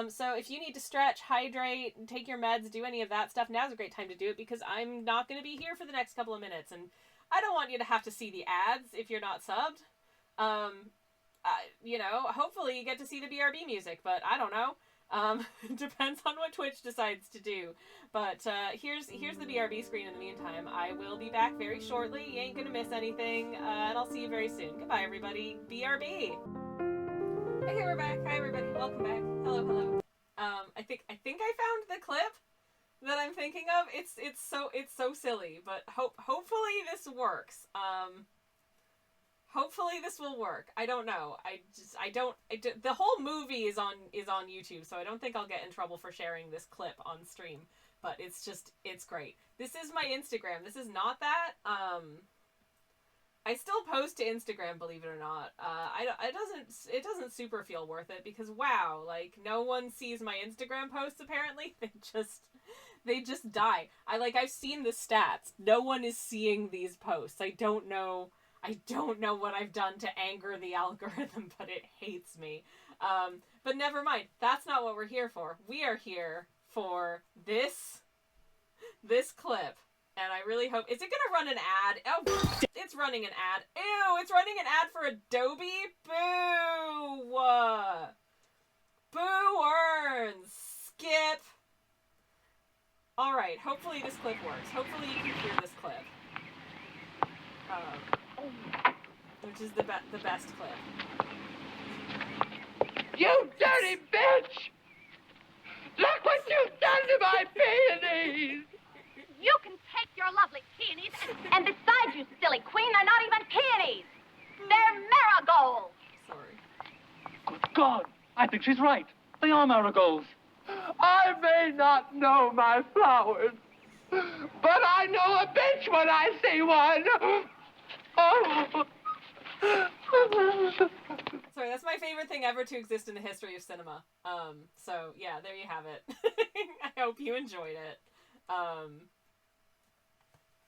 So if you need to stretch, hydrate, take your meds, do any of that stuff, now's a great time to do it, because I'm not going to be here for the next couple of minutes, and I don't want you to have to see the ads if you're not subbed. You know, hopefully you get to see the BRB music, but I don't know. Depends on what Twitch decides to do. But here's the BRB screen in the meantime. I will be back very shortly. You ain't gonna miss anything, and I'll see you very soon. Goodbye, everybody. BRB. Okay, we're back. Hi, everybody. Welcome back. Hello. I think I found the clip that I'm thinking of. It's so silly, but hopefully this works. Hopefully this will work. I don't know. The whole movie is on YouTube, so I don't think I'll get in trouble for sharing this clip on stream. But it's great. This is my Instagram. This is not that. I still post to Instagram, believe it or not. It doesn't super feel worth it, because wow, like no one sees my Instagram posts apparently. They just die. I've seen the stats. No one is seeing these posts. I don't know what I've done to anger the algorithm, but it hates me. But never mind. That's not what we're here for. We are here for this clip. And I really hope... Is it going to run an ad? Oh, it's running an ad. Ew, it's running an ad for Adobe? Boo! Boo earns. Skip. Alright, hopefully this clip works. Hopefully you can hear this clip. Which is the best clip. You dirty bitch! Look what you've done to my peonies! You can take your lovely peonies, and besides, you silly queen, they're not even peonies. They're marigolds. Sorry. Good God, I think she's right. They are marigolds. I may not know my flowers, but I know a bitch when I see one. Oh. Sorry, that's my favorite thing ever to exist in the history of cinema. So yeah, there you have it. I hope you enjoyed it.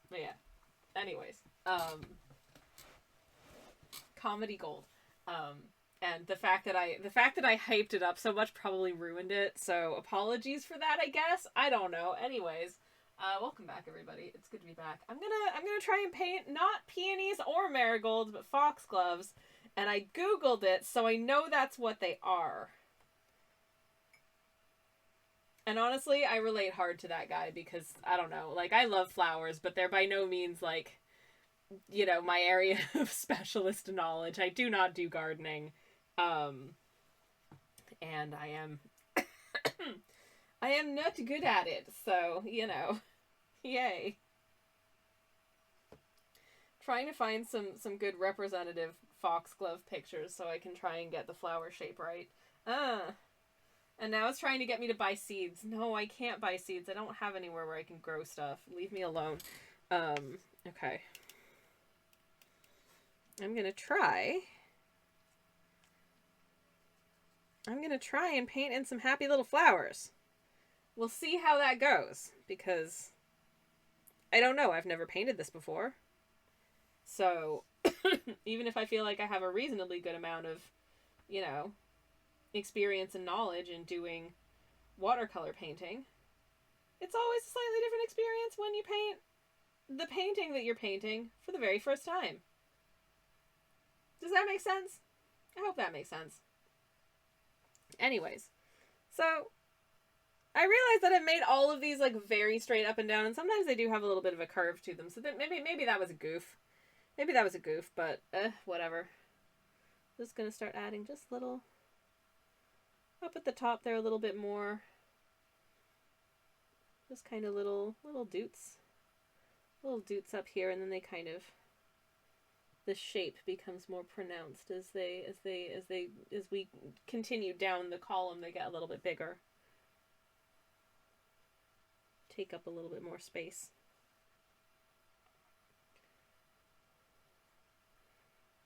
But yeah. Anyways. Comedy gold. And the fact that I hyped it up so much probably ruined it. So apologies for that, I guess. I don't know. Anyways, welcome back, everybody. It's good to be back. I'm gonna try and paint not peonies or marigolds, but foxgloves. And I googled it, so I know that's what they are. And honestly, I relate hard to that guy because, I don't know, like, I love flowers, but they're by no means, like, you know, my area of specialist knowledge. I do not do gardening. And I am... I am not good at it, so, you know, yay. Trying to find some good representative foxglove pictures so I can try and get the flower shape right. And now it's trying to get me to buy seeds. No, I can't buy seeds. I don't have anywhere where I can grow stuff. Leave me alone. Okay. I'm gonna try and paint in some happy little flowers. We'll see how that goes, because I don't know. I've never painted this before. So, even if I feel like I have a reasonably good amount of, you know, experience and knowledge in doing watercolor painting, it's always a slightly different experience when you paint the painting that you're painting for the very first time. Does that make sense? I hope that makes sense. Anyways, so I realized that I've made all of these like very straight up and down, and sometimes they do have a little bit of a curve to them, so that maybe that was a goof. Maybe that was a goof, but whatever. Just gonna start adding just little up at the top there a little bit more. Just kind of little doots. Little doots up here, and then they kind of, the shape becomes more pronounced as we continue down the column. They get a little bit bigger. Take up a little bit more space.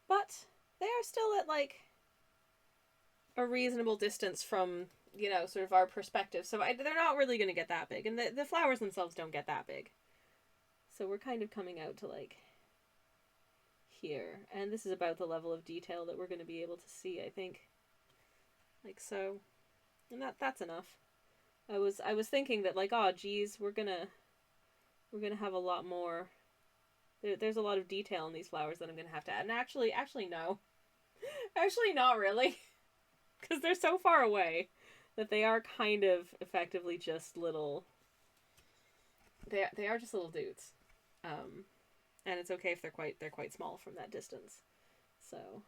But they are still at like a reasonable distance from, you know, sort of our perspective. So they're not really going to get that big. And the flowers themselves don't get that big. So we're kind of coming out to like here. And this is about the level of detail that we're going to be able to see, I think. Like so. And that's enough. I was thinking that like, oh geez, we're gonna have a lot more. There's a lot of detail in these flowers that I'm gonna have to add. And actually no. Actually not really. Because they're so far away that they are kind of effectively just little... They are just little dudes. And it's okay if they're quite small from that distance. So...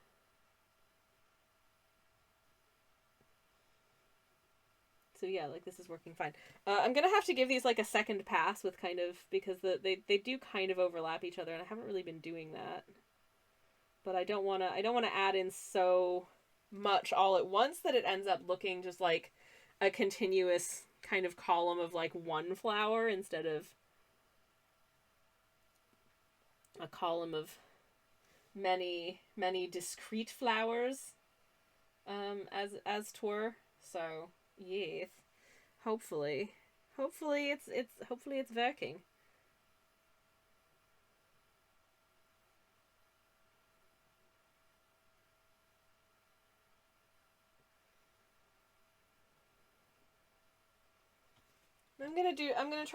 So yeah, like this is working fine. I'm gonna have to give these like a second pass with kind of, because they do kind of overlap each other, and I haven't really been doing that. But I don't wanna add in so much all at once that it ends up looking just like a continuous kind of column of like one flower instead of a column of many discrete flowers, as twere. So yes, hopefully it's working. I'm gonna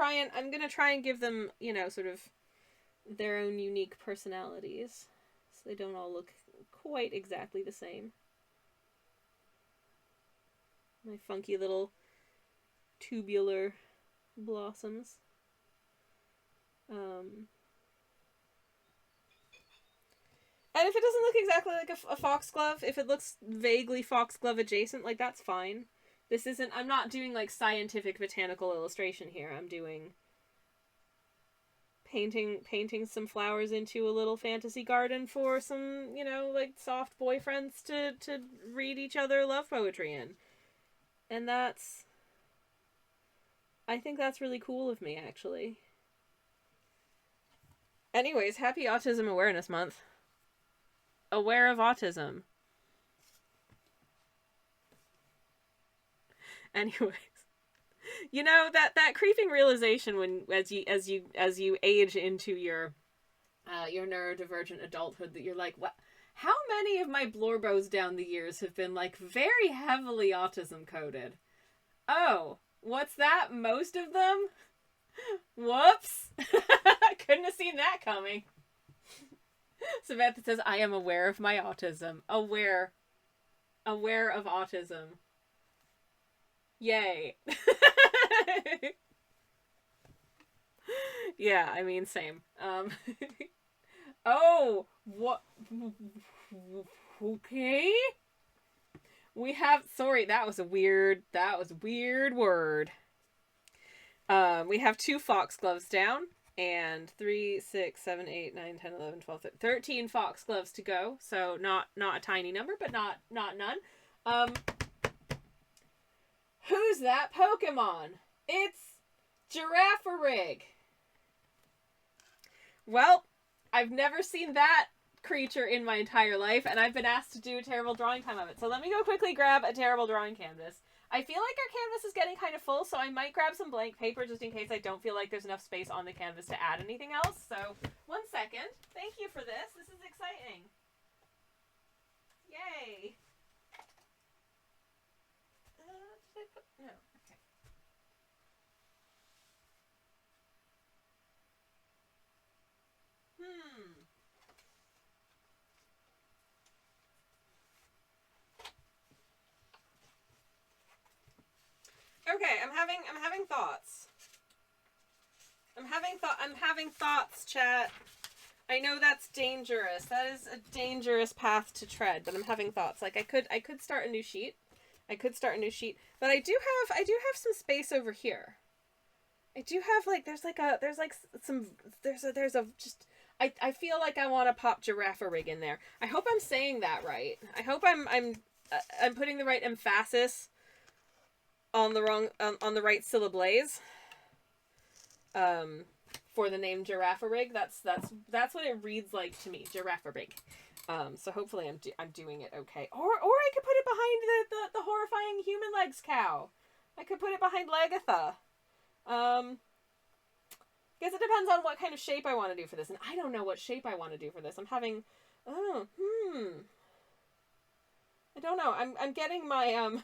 try and give them, you know, sort of their own unique personalities, so they don't all look quite exactly the same. My funky little tubular blossoms. And if it doesn't look exactly like a foxglove, if it looks vaguely foxglove adjacent, like that's fine. This isn't, I'm not doing like scientific botanical illustration here. I'm doing painting some flowers into a little fantasy garden for some, you know, like soft boyfriends to read each other love poetry in. And that's, I think that's really cool of me, actually. Anyways, happy Autism Awareness Month. Aware of autism. Anyways, you know, that creeping realization when as you age into your your neurodivergent adulthood that you're like, what? How many of my blorbos down the years have been like very heavily autism coded? Oh, what's that? Most of them? Whoops. Couldn't have seen that coming. Samantha says, I am aware of my autism. Aware of autism. Yay. Yeah, I mean, same. Oh, what? Okay. We have, sorry, that was a weird word. We have 2 foxgloves down, and 3, 6, 7, 8, 9, 10, 11, 12, 13 foxgloves to go. So not a tiny number, but not none. Who's that Pokemon? It's Girafarig. Well, I've never seen that creature in my entire life, and I've been asked to do a terrible drawing time of it. So let me go quickly grab a terrible drawing canvas. I feel like our canvas is getting kind of full, so I might grab some blank paper just in case I don't feel like there's enough space on the canvas to add anything else. So, 1 second. Thank you for this. This is exciting. Yay. Did I put... No. Okay. Okay, I'm having thoughts. I'm having thoughts, chat. I know that's dangerous. That is a dangerous path to tread, but I'm having thoughts. Like I could start a new sheet. But I do have some space over here. I do have like there's I feel like I want to pop Girafarig in there. I hope I'm saying that right. I hope I'm putting the right emphasis on the right syllables. For the name Girafarig, that's what it reads like to me, Girafarig. So hopefully I'm doing it okay. Or I could put it behind the horrifying human legs cow. I could put it behind Lagatha. Guess it depends on what kind of shape I want to do for this, and I don't know what shape I want to do for this. I'm having, I don't know. I'm getting my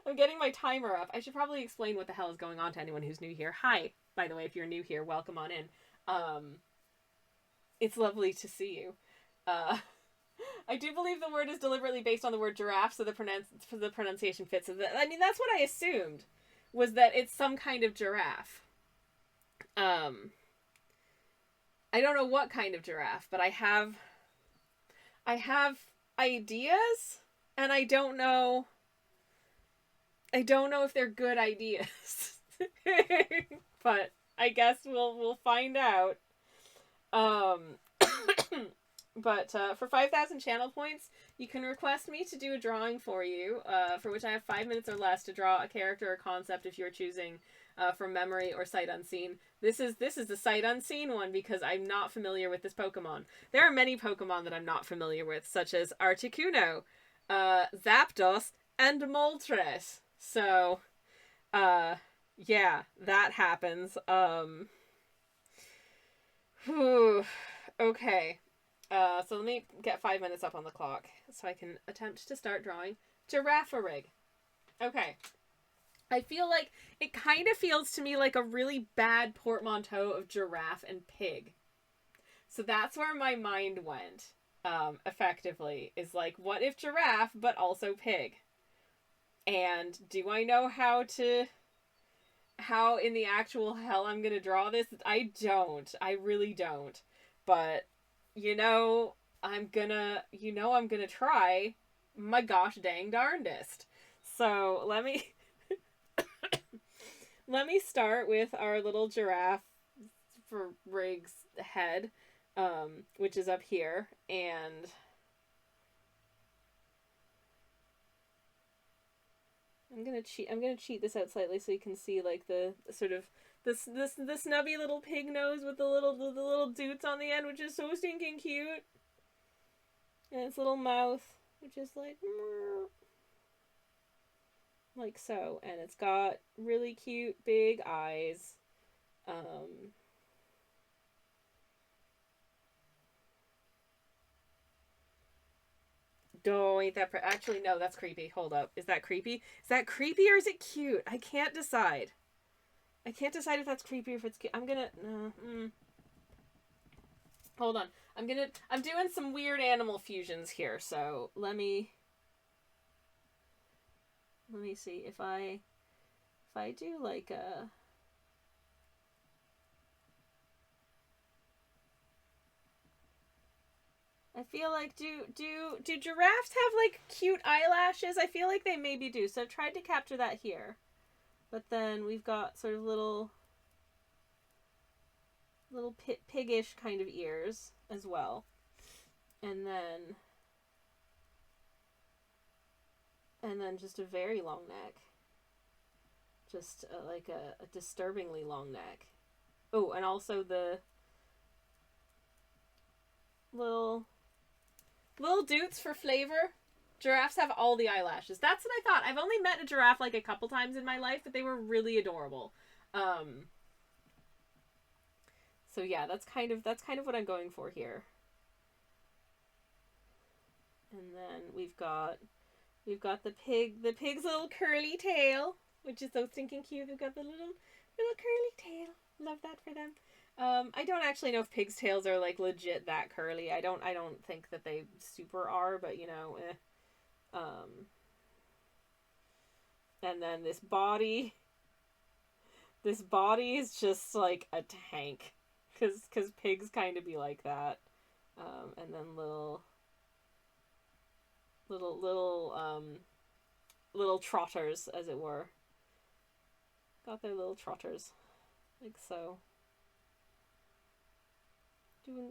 I'm getting my timer up. I should probably explain what the hell is going on to anyone who's new here. Hi, by the way, if you're new here, welcome on in. It's lovely to see you. I do believe the word is deliberately based on the word giraffe, so the pronunciation fits. I mean, that's what I assumed, was that it's some kind of giraffe. I don't know what kind of giraffe, but I have ideas, and I don't know if they're good ideas. But I guess we'll find out. But for 5,000 channel points, you can request me to do a drawing for you, for which I have 5 minutes or less to draw a character or concept if you're choosing from memory or sight unseen. This is the sight unseen one because I'm not familiar with this Pokemon. There are many Pokemon that I'm not familiar with, such as Articuno, Zapdos, and Moltres. So, yeah, that happens. Okay. So let me get 5 minutes up on the clock so I can attempt to start drawing Girafarig. Okay. I feel like it kind of feels to me like a really bad portmanteau of giraffe and pig. So that's where my mind went, effectively, is like, what if giraffe, but also pig? And do I know how in the actual hell I'm gonna draw this? I don't. I really don't. But, I'm gonna try my gosh dang darndest. So, let me start with our little giraffe for Rig's head, which is up here, and I'm gonna cheat this out slightly so you can see like the sort of the snubby little pig nose with the little doots on the end, which is so stinking cute, and its little mouth, which is like so, and it's got really cute big eyes. Oh, ain't that actually, no, that's creepy. Hold up. Is that creepy? Is that creepy or is it cute? I can't decide. I can't decide if that's creepy or if it's cute. I'm gonna... Hold on. I'm doing some weird animal fusions here, so let me see if I do like a... I feel like do giraffes have like cute eyelashes? I feel like they maybe do. So I've tried to capture that here. But then we've got sort of little piggish kind of ears as well. And then just a very long neck. Just like a disturbingly long neck. Oh, and also the little doots for flavor. Giraffes have all the eyelashes. That's what I thought. I've only met a giraffe like a couple times in my life, but they were really adorable. So yeah, that's kind of what I'm going for here. And then we've got the pig's little curly tail, which is so stinking cute. They've got the little curly tail. Love that for them. I don't actually know if pigs' tails are like legit that curly. I don't think that they super are, but you know, and then this body is just like a tank, cause pigs kind of be like that. And then little trotters, as it were. Got their little trotters, like so.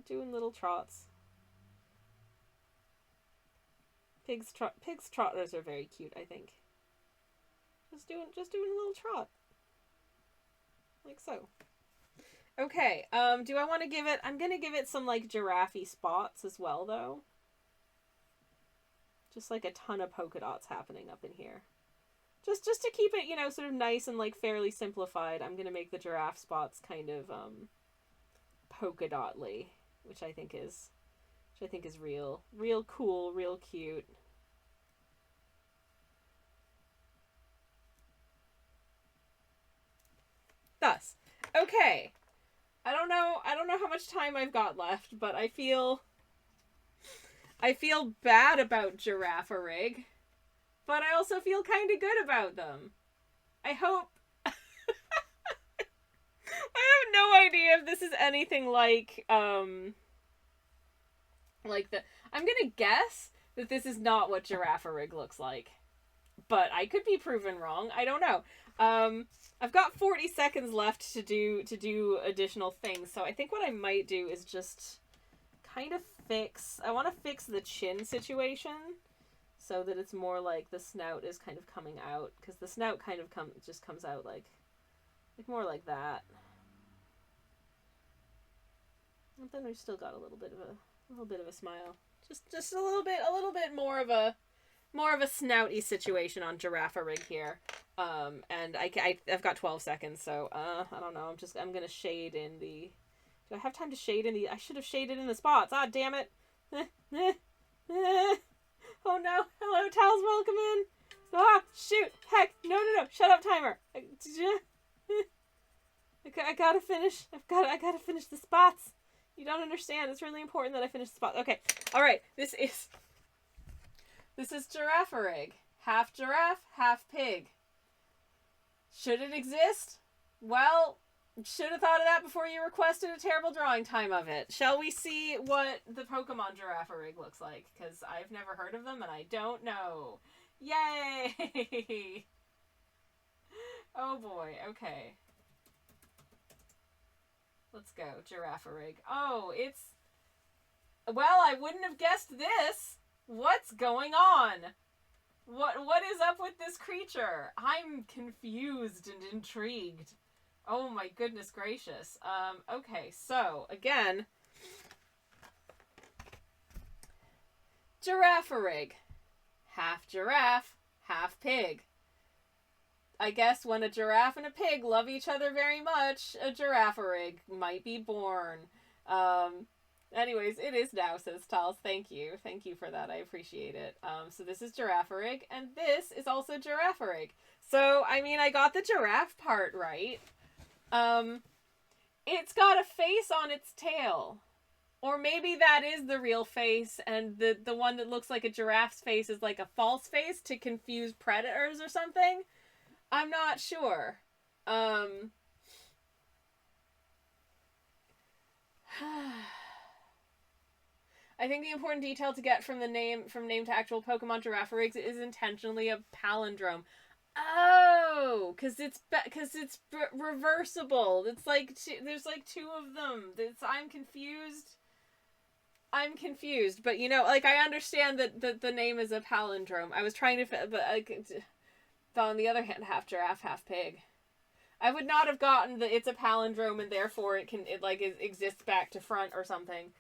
Doing little trots. Pigs trotters are very cute, I think. Just doing a little trot. Like so. Okay, do I want to give it... I'm gonna give it some, like, giraffe-y spots as well, though. Just, like, a ton of polka dots happening up in here. Just to keep it, you know, sort of nice and, like, fairly simplified, I'm gonna make the giraffe spots kind of, polka dotly, which I think is real cool, real cute. Thus, okay. I don't know how much time I've got left, but I feel bad about Giraffe-a-Rig, but I also feel kind of good about them. I hope... I have no idea if this is anything like the... I'm gonna guess that this is not what Giraffe-a-Rig looks like. But I could be proven wrong. I don't know. I've got 40 seconds left to do additional things, so I think what I might do is just kind of I want to fix the chin situation so that it's more like the snout is kind of coming out, because the snout kind of just comes out like more like that. And then we've still got a little bit of a smile. Just a little bit more of a snouty situation on Giraffe-a-Rig here. And I've got 12 seconds, so I don't know. I'm gonna shade in the... Do I have time to shade in the... I should have shaded in the spots. Ah, damn it. Oh no. Hello, Tals, welcome in. Ah, shoot. Heck. No. Shut up, timer. I gotta finish. I gotta finish the spots. You don't understand. It's really important that I finish the spots. Okay. Alright. This is Giraffe-a-Rig. Half giraffe, half pig. Should it exist? Well, should have thought of that before you requested a terrible drawing time of it. Shall we see what the Pokemon Giraffe-a-Rig looks like? Because I've never heard of them and I don't know. Yay! Oh boy, okay. Let's go, Giraffe-a-Rig. Oh, it's... Well, I wouldn't have guessed this! What's going on? What is up with this creature? I'm confused and intrigued. Oh my goodness gracious. Okay, so, again. Giraffe-a-Rig. Half giraffe, half pig. I guess when a giraffe and a pig love each other very much, a Giraffe-a-Rig might be born. Anyways, it is now, says Tals. Thank you. Thank you for that. I appreciate it. So this is Girafarig, and this is also Girafarig. So, I mean, I got the giraffe part right. It's got a face on its tail. Or maybe that is the real face, and the one that looks like a giraffe's face is like a false face to confuse predators or something. I'm not sure. I think the important detail to get from name to actual Pokemon Giraffarigs is intentionally a palindrome. Oh, because it's reversible. It's like there's like two of them. I'm confused, but you know, like I understand that the name is a palindrome. I was trying to, but on the other hand, half giraffe, half pig. I would not have gotten that it's a palindrome and therefore it exists back to front or something.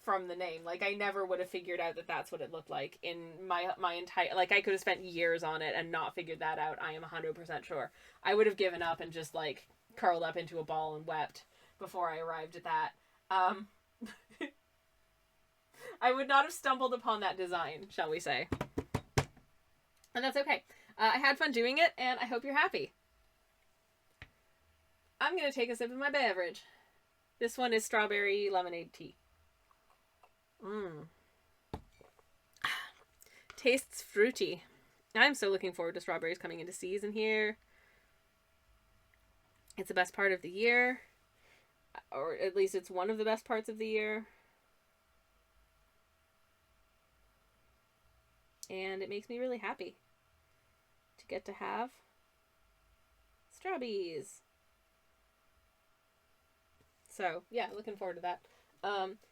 From the name, like I never would have figured out that that's what it looked like in my entire, like I could have spent years on it and not figured that out. I am 100% sure. I would have given up and just like curled up into a ball and wept before I arrived at that. I would not have stumbled upon that design, shall we say. And that's okay. I had fun doing it, and I hope you're happy. I'm going to take a sip of my beverage. This one is strawberry lemonade tea. Tastes fruity. I'm so looking forward to strawberries coming into season here. It's the best part of the year. Or at least it's one of the best parts of the year. And it makes me really happy to get to have strawberries. So, yeah, looking forward to that.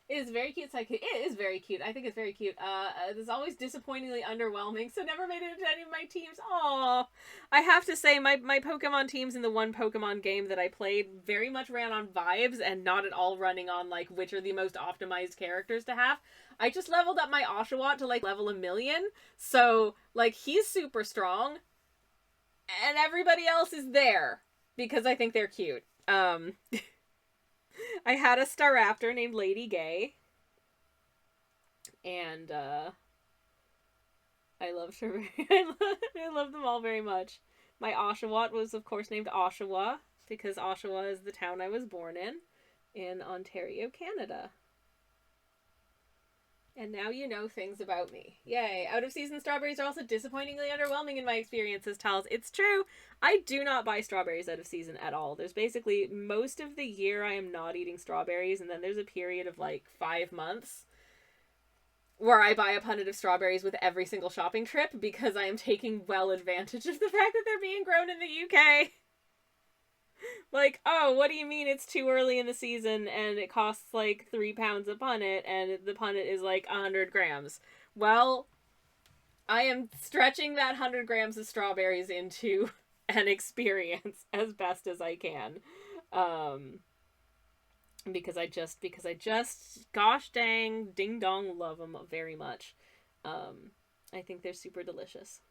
It is very cute sidekick. It is very cute. I think it's very cute. It's always disappointingly underwhelming, so never made it into any of my teams. Aww. I have to say, my Pokemon teams in the one Pokemon game that I played very much ran on vibes and not at all running on, like, which are the most optimized characters to have. I just leveled up my Oshawott to, like, level 1,000,000, so, like, he's super strong, and everybody else is there, because I think they're cute. I had a Staraptor named Lady Gay. And, I loved her I love them all very much. My Oshawott was, of course, named Oshawa, because Oshawa is the town I was born in Ontario, Canada. And now you know things about me. Yay. Out-of-season strawberries are also disappointingly underwhelming in my experience, says Tals. It's true. I do not buy strawberries out of season at all. There's basically, most of the year I am not eating strawberries, and then there's a period of like 5 months where I buy a punnet of strawberries with every single shopping trip because I am taking well advantage of the fact that they're being grown in the UK. Like, oh, what do you mean it's too early in the season and it costs like £3 a punnet and the punnet is like 100 grams? Well, I am stretching that 100 grams of strawberries into an experience as best as I can. Because I just, gosh dang, ding dong, love them very much. I think they're super delicious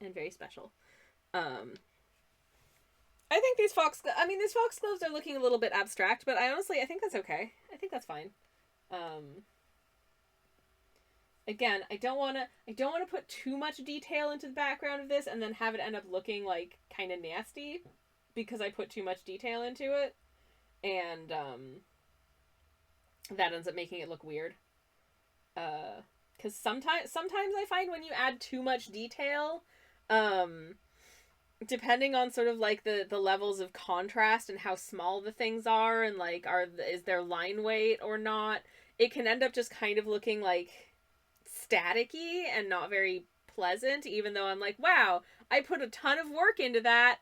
and very special. I think these foxgloves are looking a little bit abstract, but I think that's okay. I think that's fine. Again, I don't want to put too much detail into the background of this and then have it end up looking like kind of nasty because I put too much detail into it, and that ends up making it look weird. Because sometimes I find when you add too much detail, depending on sort of like the levels of contrast and how small the things are and like is there line weight or not, it can end up just kind of looking like staticky and not very pleasant, even though I'm like, wow, I put a ton of work into that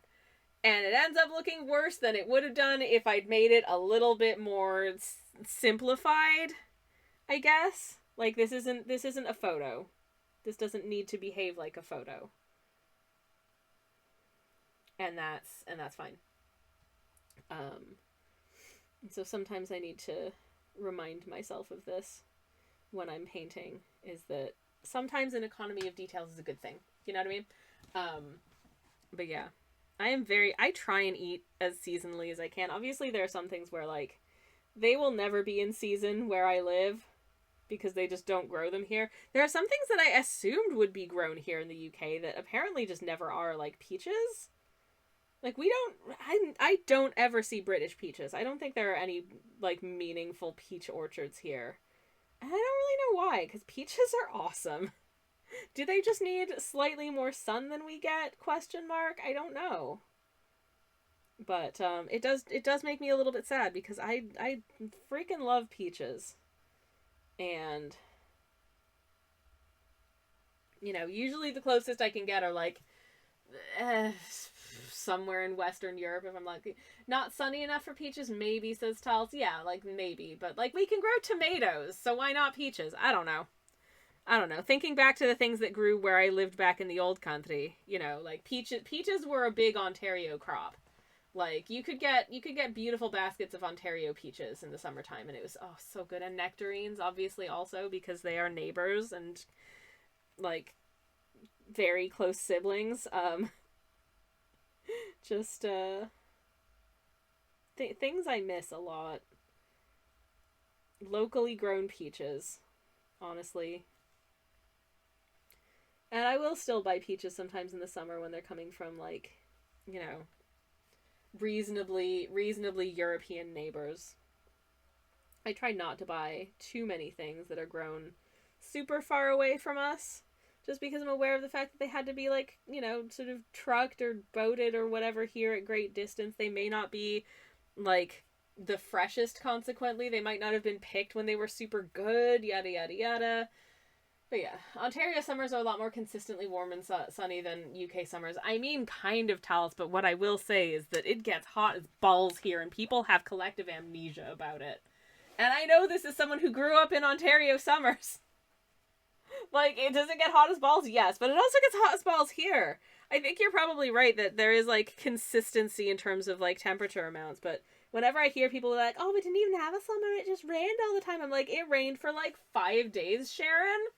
and it ends up looking worse than it would have done if I'd made it a little bit more simplified, I guess. Like, this isn't a photo. This doesn't need to behave like a photo. And that's fine. So sometimes I need to remind myself of this when I'm painting, is that sometimes an economy of details is a good thing. You know what I mean? But yeah, I try and eat as seasonally as I can. Obviously there are some things where like They will never be in season where I live because they just don't grow them here. There are some things that I assumed would be grown here in the UK that apparently just never are, like peaches. Like I don't ever see British peaches. I don't think there are any like meaningful peach orchards here. And I don't really know why, because peaches are awesome. Do they just need slightly more sun than we get? Question mark. I don't know. But it does make me a little bit sad because I freaking love peaches. And usually the closest I can get are like somewhere in Western Europe if I'm lucky. Not sunny enough for peaches, maybe, says Tals. Yeah, like maybe, but like we can grow tomatoes, so why not peaches? I don't know. Thinking back to the things that grew where I lived back in the old country, like peaches were a big Ontario crop. Like you could get beautiful baskets of Ontario peaches in the summertime, and it was so good. And nectarines, obviously, also because they are neighbors and like very close siblings. Just things I miss a lot. Locally grown peaches, honestly. And I will still buy peaches sometimes in the summer when they're coming from like, reasonably European neighbors. I try not to buy too many things that are grown super far away from us, just because I'm aware of the fact that they had to be like, sort of trucked or boated or whatever here at great distance. They may not be like the freshest, consequently. They might not have been picked when they were super good, yada yada yada. But yeah, Ontario summers are a lot more consistently warm and sunny than UK summers. I mean, kind of, Talis, but what I will say is that it gets hot as balls here, and people have collective amnesia about it. And I know this is someone who grew up in Ontario summers. Like, it doesn't get hot as balls, yes, but it also gets hot as balls here. I think you're probably right that there is, like, consistency in terms of, like, temperature amounts, but whenever I hear people like, we didn't even have a summer, it just rained all the time, I'm like, it rained for, like, 5 days, Sharon?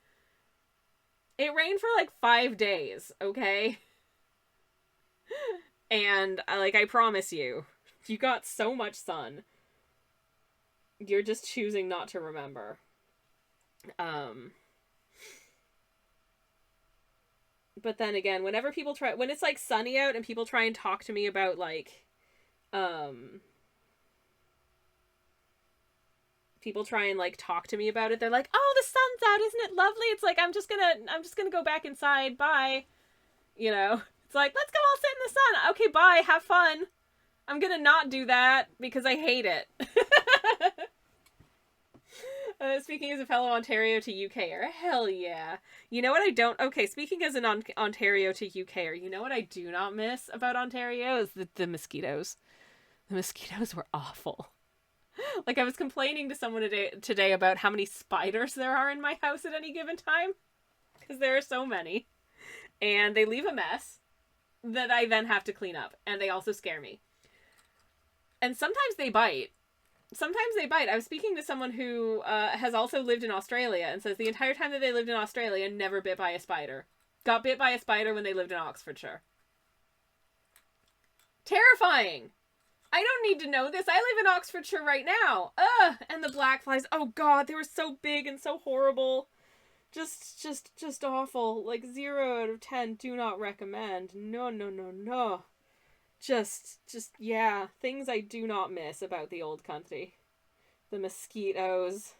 It rained for like 5 days, okay? And I promise you got so much sun. You're just choosing not to remember. But then again, whenever people when it's like sunny out and people try and talk to me about like, people try and like talk to me about it, they're like, oh, the sun's out, isn't it lovely? It's like, I'm just gonna go back inside, bye. It's like, let's go all sit in the sun. Okay, bye, have fun. I'm gonna not do that because I hate it. Speaking as a fellow Ontario to UKer, hell yeah. You know what I don't... Okay, speaking as an Ontario to UKer, you know what I do not miss about Ontario is the mosquitoes. The mosquitoes were awful. Like, I was complaining to someone today about how many spiders there are in my house at any given time. Because there are so many. And they leave a mess that I then have to clean up. And they also scare me. And sometimes they bite. I was speaking to someone who has also lived in Australia and says the entire time that they lived in Australia, never bit by a spider. Got bit by a spider when they lived in Oxfordshire. Terrifying! I don't need to know this. I live in Oxfordshire right now. Ugh! And the black flies. Oh god, they were so big and so horrible. Just awful. Like 0 out of 10. Do not recommend. No. Just, yeah. Things I do not miss about the old country. The mosquitoes.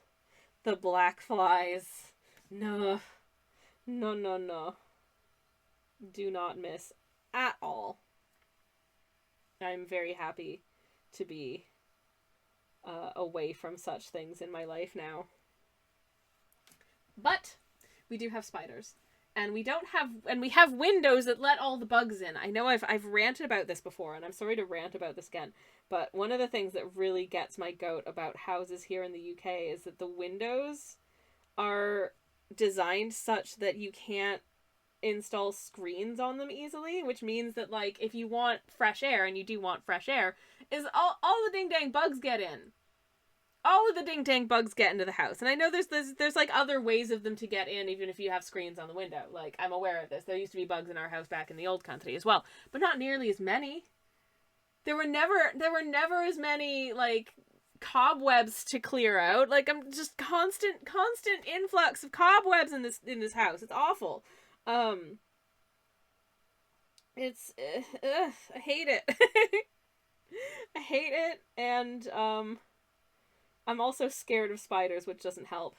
The black flies. No. Do not miss at all. I'm very happy to be away from such things in my life now. But we do have spiders, and we have windows that let all the bugs in. I know I've ranted about this before, and I'm sorry to rant about this again, but one of the things that really gets my goat about houses here in the UK is that the windows are designed such that you can't install screens on them easily, which means that, like, if you want fresh air, and you do want fresh air, is all the ding dang bugs get in. All of the ding dang bugs get into the house. And I know there's like other ways of them to get in, even if you have screens on the window. Like, I'm aware of this. There used to be bugs in our house back in the old country as well, but not nearly as many. There were never as many, like, cobwebs to clear out. Like, I'm just constant influx of cobwebs in this house. It's awful. It's I hate it. I hate it, and I'm also scared of spiders, which doesn't help.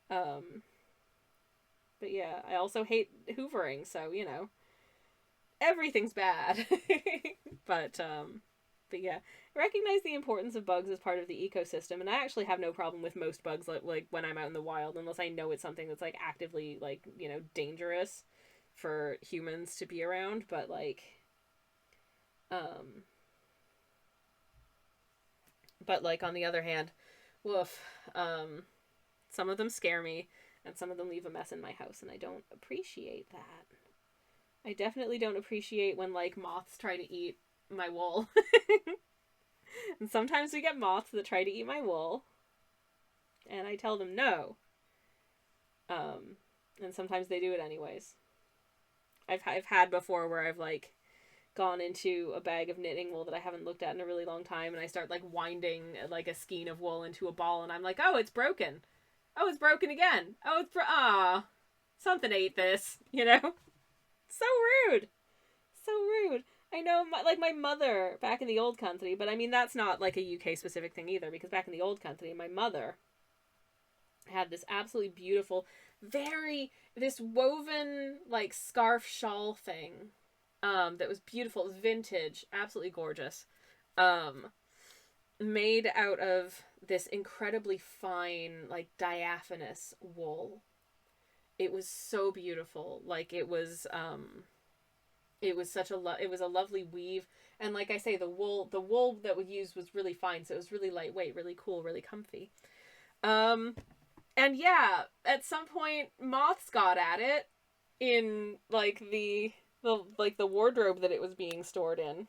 But yeah, I also hate hoovering, so you know, everything's bad. but but yeah, I recognize the importance of bugs as part of the ecosystem, and I actually have no problem with most bugs, like when I'm out in the wild, unless I know it's something that's like actively, like, you know, dangerous for humans to be around. But like, on the other hand, woof, some of them scare me, and some of them leave a mess in my house, and I don't appreciate that. I definitely don't appreciate when, like, moths try to eat my wool. And sometimes we get moths that try to eat my wool, and I tell them no. And sometimes they do it anyways. I've had before where I've, like, gone into a bag of knitting wool that I haven't looked at in a really long time, and I start, like, winding, like, a skein of wool into a ball, and I'm like, oh, it's broken. Oh, it's broken again. Oh, it's something ate this, you know? So rude. So rude. I know, my mother, back in the old country, but I mean, that's not, like, a UK specific thing either, because back in the old country, my mother had this absolutely beautiful, this woven, like, scarf shawl thing, that was beautiful. It was vintage, absolutely gorgeous, made out of this incredibly fine, like, diaphanous wool. It was so beautiful. Like, it was such it was a lovely weave, and like I say, the wool that we used was really fine, so it was really lightweight, really cool, really comfy. And yeah, at some point moths got at it in, like, the wardrobe that it was being stored in.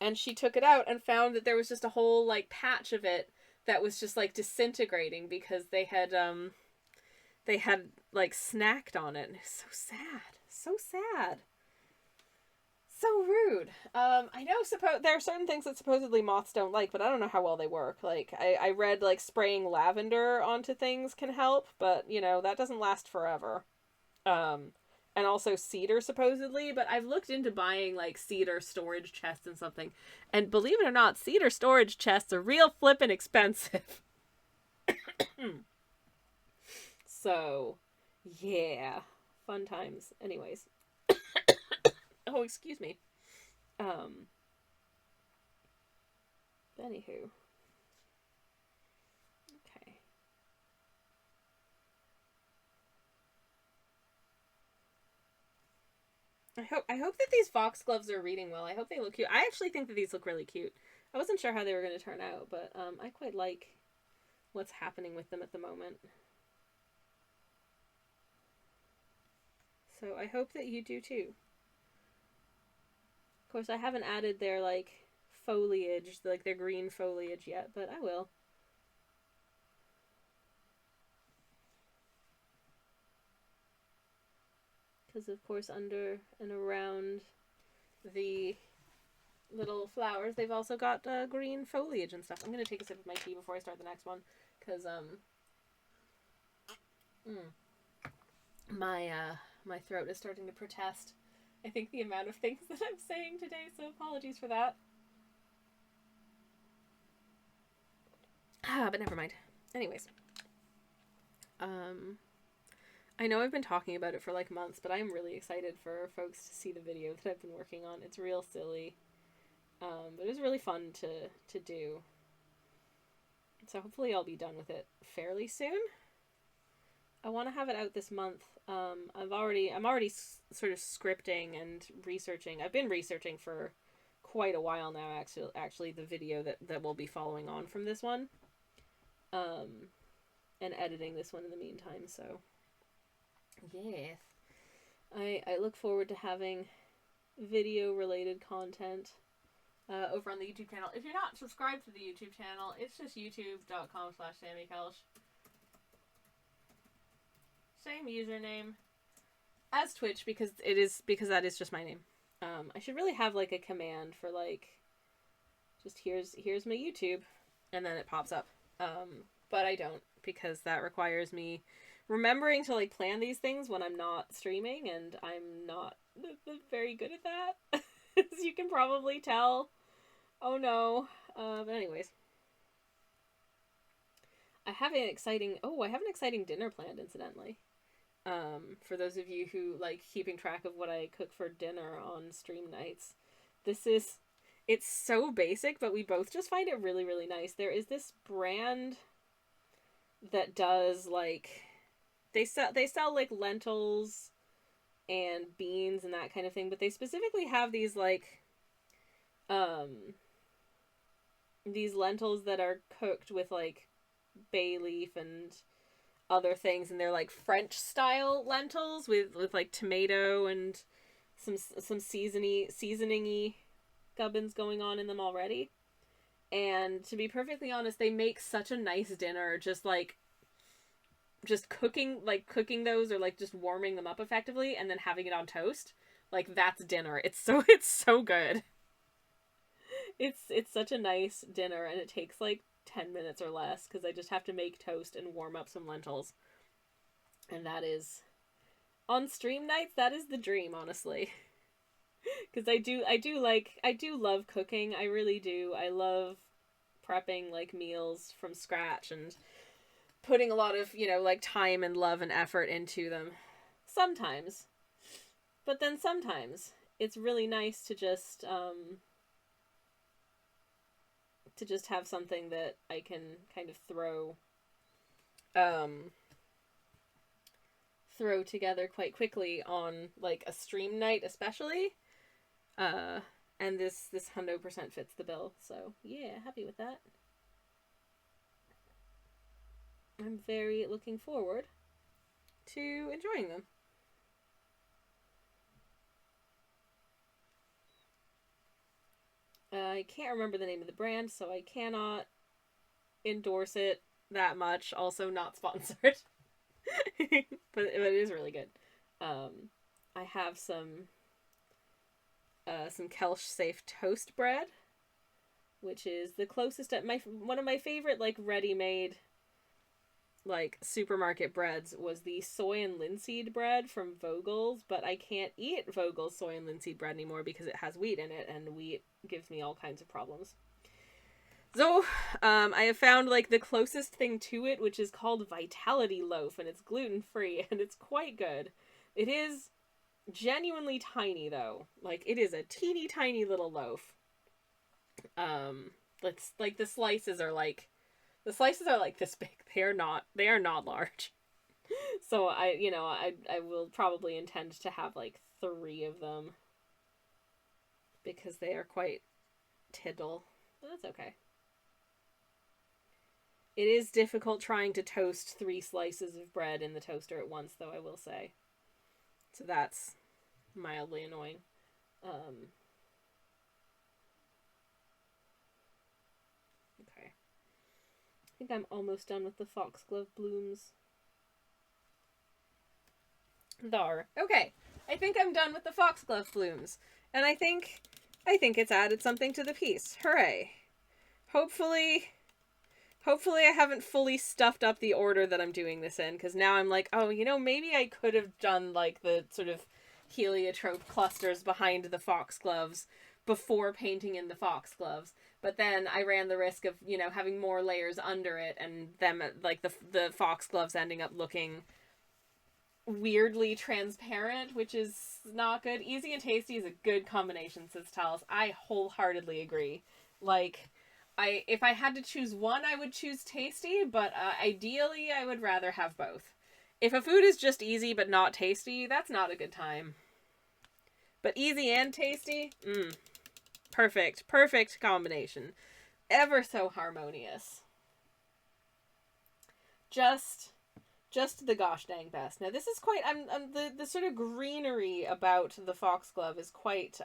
And she took it out and found that there was just a whole, like, patch of it that was just, like, disintegrating because they had like, snacked on it. And it's so sad. So sad. So rude. I know there are certain things that supposedly moths don't like, but I don't know how well they work. Like, I read, like, spraying lavender onto things can help, but, you know, that doesn't last forever. And also cedar, supposedly, but I've looked into buying, like, cedar storage chests and something, and believe it or not, cedar storage chests are real flippin' expensive. So, yeah. Fun times. Anyways. Oh, excuse me. Anywho. Okay. I hope that these foxgloves are reading well. I hope they look cute. I actually think that these look really cute. I wasn't sure how they were going to turn out, but I quite like what's happening with them at the moment. So I hope that you do too. Of course, I haven't added their, like, foliage, like, their green foliage yet, but I will. Because, of course, under and around the little flowers, they've also got green foliage and stuff. I'm going to take a sip of my tea before I start the next one, because my throat is starting to protest, I think, the amount of things that I'm saying today, so apologies for that. But never mind. Anyways. I know I've been talking about it for, like, months, but I'm really excited for folks to see the video that I've been working on. It's real silly. But it was really fun to do. So hopefully I'll be done with it fairly soon. I want to have it out this month. I'm already sort of scripting and researching. I've been researching for quite a while now, actually the video that will be following on from this one. And editing this one in the meantime, so yes. I look forward to having video related content over on the YouTube channel. If you're not subscribed to the YouTube channel, it's just youtube.com/SammyKelch. Same username as Twitch, because that is just my name. I should really have, like, a command for, like, Just here's my YouTube, and then it pops up. But I don't, because that requires me remembering to like plan these things when I'm not streaming, and I'm not very good at that, as you can probably tell. Oh no. But anyways, I have an exciting dinner planned, incidentally. For those of you who like keeping track of what I cook for dinner on stream nights, it's so basic, but we both just find it really, really nice. There is this brand that does like they sell like lentils and beans and that kind of thing, but they specifically have these like these lentils that are cooked with like bay leaf and other things, and they're like French style lentils with like tomato and some seasoning-y gubbins going on in them already. And to be perfectly honest, they make such a nice dinner, just cooking those, or like just warming them up effectively and then having it on toast. Like, that's dinner. It's so good. It's such a nice dinner, and it takes like 10 minutes or less, because I just have to make toast and warm up some lentils. And that is, on stream nights, that is the dream, honestly. Because I do love cooking. I really do. I love prepping like meals from scratch and putting a lot of, like time and love and effort into them. Sometimes. But then sometimes it's really nice to just have something that I can kind of throw together quite quickly on like a stream night, especially. And this 100% fits the bill, so yeah, happy with that. I'm very looking forward to enjoying them. I can't remember the name of the brand, so I cannot endorse it that much. Also, not sponsored. but it is really good. I have some Kelch Safe toast bread, which is the closest one of my favorite like ready-made like supermarket breads was the soy and linseed bread from Vogel's, but I can't eat Vogel's soy and linseed bread anymore because it has wheat in it, and wheat gives me all kinds of problems. So, I have found like the closest thing to it, which is called Vitality Loaf, and it's gluten-free, and it's quite good. It is genuinely tiny, though. Like, it is a teeny tiny little loaf. It's like the slices are like this big. They are not large. So I will probably intend to have like 3 of them, because they are quite tiddle. But that's okay. It is difficult trying to toast 3 slices of bread in the toaster at once, though, I will say. So that's mildly annoying. Okay. I think I'm almost done with the foxglove blooms. There. Okay. I think I'm done with the foxglove blooms. And I think it's added something to the piece. Hooray. Hopefully I haven't fully stuffed up the order that I'm doing this in, because now I'm like, oh, maybe I could have done like the sort of heliotrope clusters behind the foxgloves before painting in the foxgloves. But then I ran the risk of, having more layers under it, and them, like, the foxgloves ending up looking weirdly transparent, which is not good. Easy and tasty is a good combination, says Talis. I wholeheartedly agree. Like, if I had to choose one, I would choose tasty, but ideally I would rather have both. If a food is just easy but not tasty, that's not a good time. But easy and tasty, perfect combination. Ever so harmonious. Just the gosh dang best. Now this is quite, the sort of greenery about the foxglove is quite,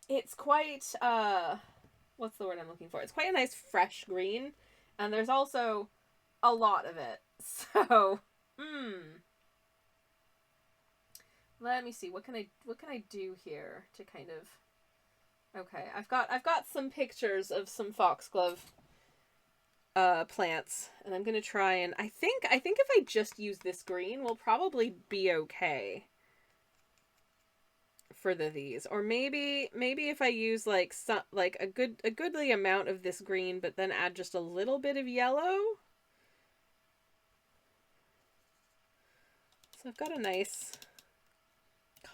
it's quite, what's the word I'm looking for? It's quite a nice fresh green, and there's also a lot of it. So, let me see. What can I do here to kind of Okay, I've got some pictures of some foxglove plants, and I'm gonna try and I think if I just use this green, we'll probably be okay for these. Or maybe if I use like a goodly amount of this green, but then add just a little bit of yellow. So I've got a nice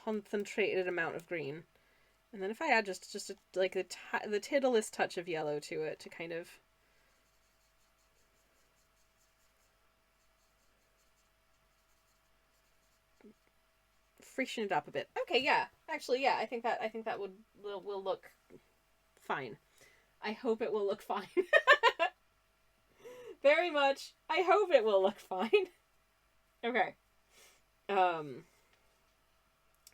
concentrated amount of green. And then if I add just like the tittlest touch of yellow to it to kind of freshen it up a bit. Okay, yeah. Actually, yeah, I think that will look fine. I hope it will look fine. Very much. I hope it will look fine. Okay.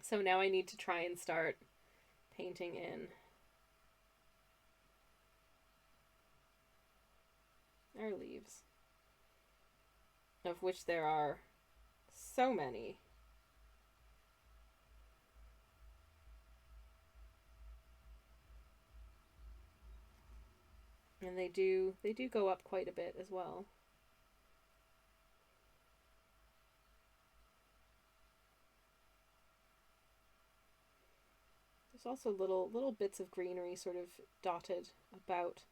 So now I need to try and start painting in our leaves, of which there are so many. And they do go up quite a bit as well. There's also little bits of greenery sort of dotted about,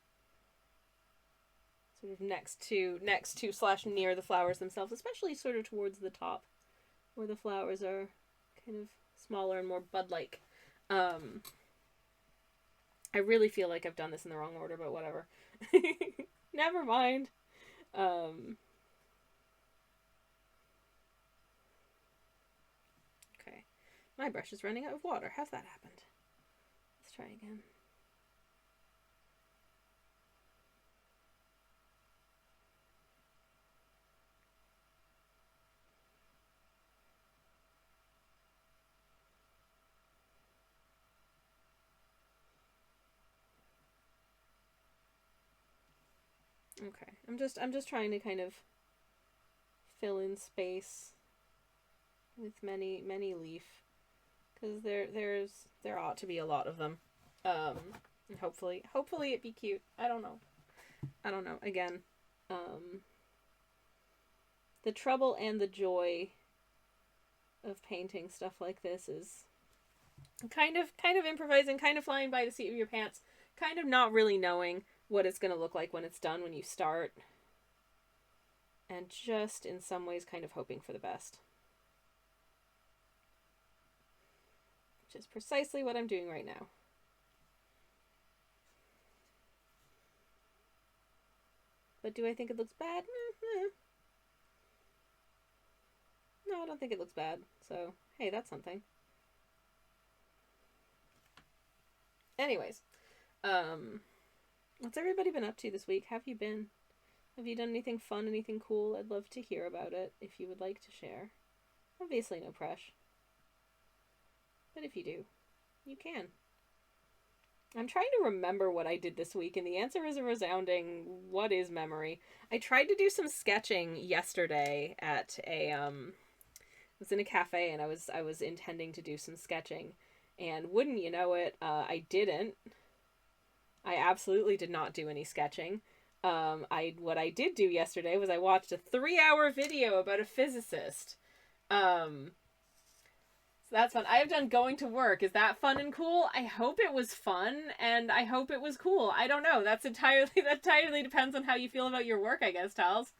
sort of next to / near the flowers themselves, especially sort of towards the top where the flowers are kind of smaller and more bud-like. I really feel like I've done this in the wrong order, but whatever. Never mind. Okay. My brush is running out of water. How's that happened? Let's try again. Okay. I'm just trying to kind of fill in space with many leaf, because there ought to be a lot of them. And hopefully it be cute. I don't know. Again, the trouble and the joy of painting stuff like this is kind of improvising, kind of flying by the seat of your pants, kind of not really knowing what it's going to look like when it's done, when you start, and just in some ways kind of hoping for the best. Which is precisely what I'm doing right now. But do I think it looks bad? No, I don't think it looks bad. So, hey, that's something. Anyways, what's everybody been up to this week? Have you done anything fun, anything cool? I'd love to hear about it if you would like to share. Obviously no pressure. But if you do, you can. I'm trying to remember what I did this week, and the answer is a resounding what is memory. I tried to do some sketching yesterday at I was in a cafe, and I was intending to do some sketching, and wouldn't you know it, I didn't. I absolutely did not do any sketching. What I did do yesterday was I watched a 3-hour video about a physicist. So that's fun. I have done going to work. Is that fun and cool? I hope it was fun, and I hope it was cool. I don't know. That entirely depends on how you feel about your work, I guess, Tals.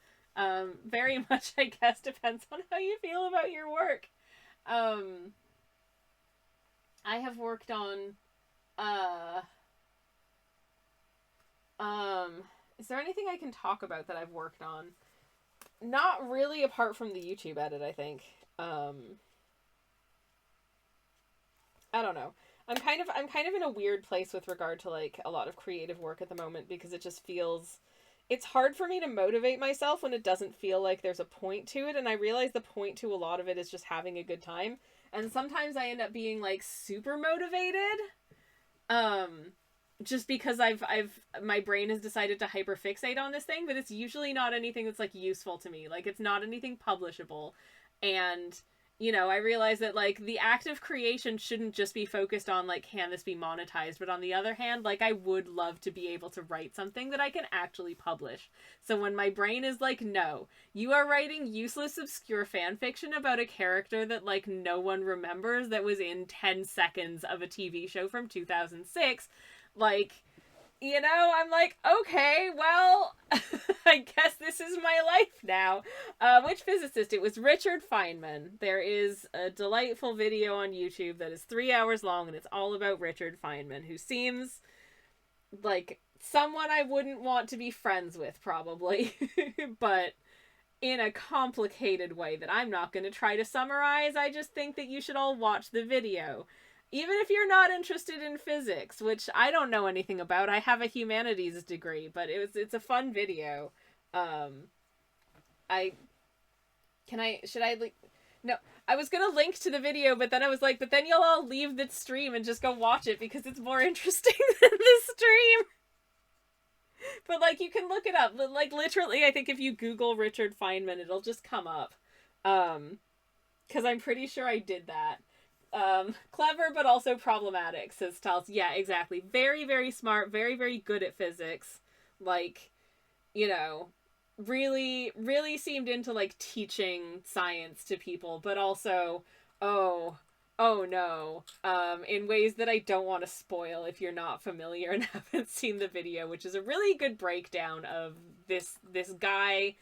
Very much, I guess, depends on how you feel about your work. I have worked on, is there anything I can talk about that I've worked on? Not really, apart from the YouTube edit, I think. I don't know. I'm kind of in a weird place with regard to like a lot of creative work at the moment, because it just feels, it's hard for me to motivate myself when it doesn't feel like there's a point to it, and I realize the point to a lot of it is just having a good time. And sometimes I end up being like super motivated. Just because my brain has decided to hyperfixate on this thing, but it's usually not anything that's like useful to me. Like, it's not anything publishable. And I realize that, like, the act of creation shouldn't just be focused on, like, can this be monetized? But on the other hand, like, I would love to be able to write something that I can actually publish. So when my brain is like, no, you are writing useless, obscure fan fiction about a character that, like, no one remembers that was in 10 seconds of a TV show from 2006, like... I'm like, okay, well, I guess this is my life now. Which physicist? It was Richard Feynman. There is a delightful video on YouTube that is 3 hours long, and it's all about Richard Feynman, who seems like someone I wouldn't want to be friends with, probably, but in a complicated way that I'm not going to try to summarize. I just think that you should all watch the video. Even if you're not interested in physics, which I don't know anything about. I have a humanities degree, but it's a fun video. No, I was gonna link to the video, but then I was like, but then you'll all leave the stream and just go watch it because it's more interesting than the stream. But, like, you can look it up. Like, literally, I think if you Google Richard Feynman, it'll just come up. Because I'm pretty sure I did that. Clever, but also problematic, says Stals. Yeah, exactly. Very, very smart, very, very good at physics. Like, really, really seemed into, like, teaching science to people, but also, oh no, in ways that I don't want to spoil if you're not familiar and haven't seen the video, which is a really good breakdown of this guy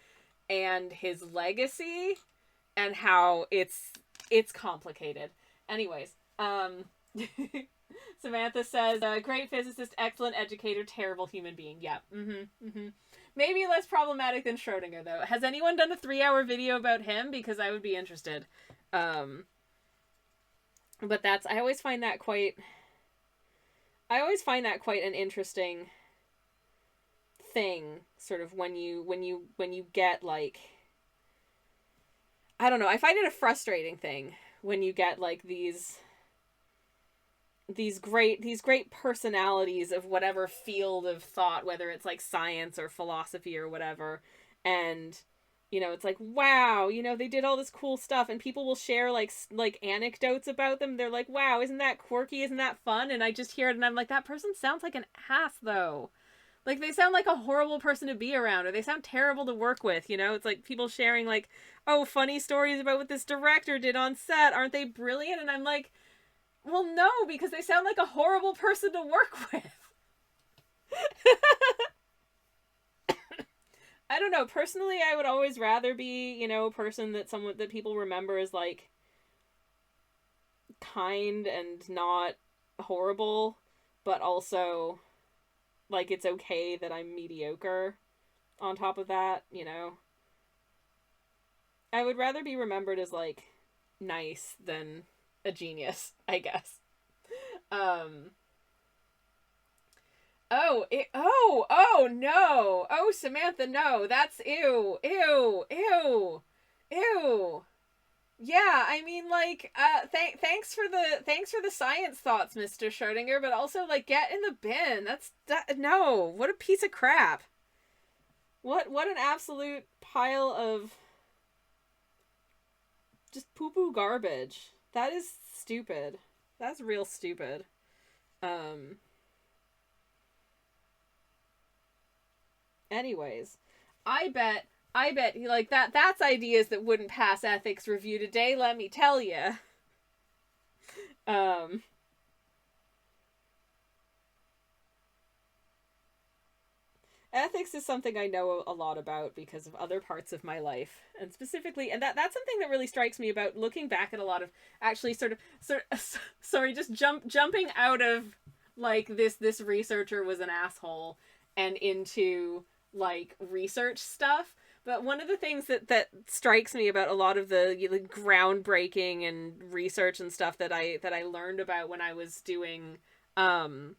and his legacy and how it's complicated. Anyways, Samantha says, great physicist, excellent educator, terrible human being. Yeah. Maybe less problematic than Schrodinger, though. Has anyone done a 3-hour video about him? Because I would be interested. But I always find that quite an interesting thing, sort of, when you get, like, I don't know, I find it a frustrating thing when you get, like, these great personalities of whatever field of thought, whether it's, like, science or philosophy or whatever, and, it's like, wow, they did all this cool stuff, and people will share, like anecdotes about them. They're like, wow, isn't that quirky? Isn't that fun? And I just hear it, and I'm like, that person sounds like an ass, though. Like, they sound like a horrible person to be around, or they sound terrible to work with, It's like people sharing, like, oh, funny stories about what this director did on set. Aren't they brilliant? And I'm like, well, no, because they sound like a horrible person to work with. I don't know. Personally, I would always rather be, a person that people remember as, like, kind and not horrible, but also, like, it's okay that I'm mediocre on top of that, I would rather be remembered as, like, nice than a genius, I guess. Oh, no. Oh, Samantha, no. That's ew. Yeah, I mean, like, thanks for the science thoughts, Mr. Schrodinger, but also, like, get in the bin. No, what a piece of crap. What an absolute pile of just poo-poo garbage. That is stupid. That's real stupid. Anyways, I bet, like, that's ideas that wouldn't pass ethics review today, let me tell you. Ethics is something I know a lot about because of other parts of my life, and specifically, and that's something that really strikes me about looking back at a lot of, actually, sorry, just jumping out of, like, this researcher was an asshole and into, like, research stuff. But one of the things that strikes me about a lot of the, groundbreaking and research and stuff that I learned about when I was doing, because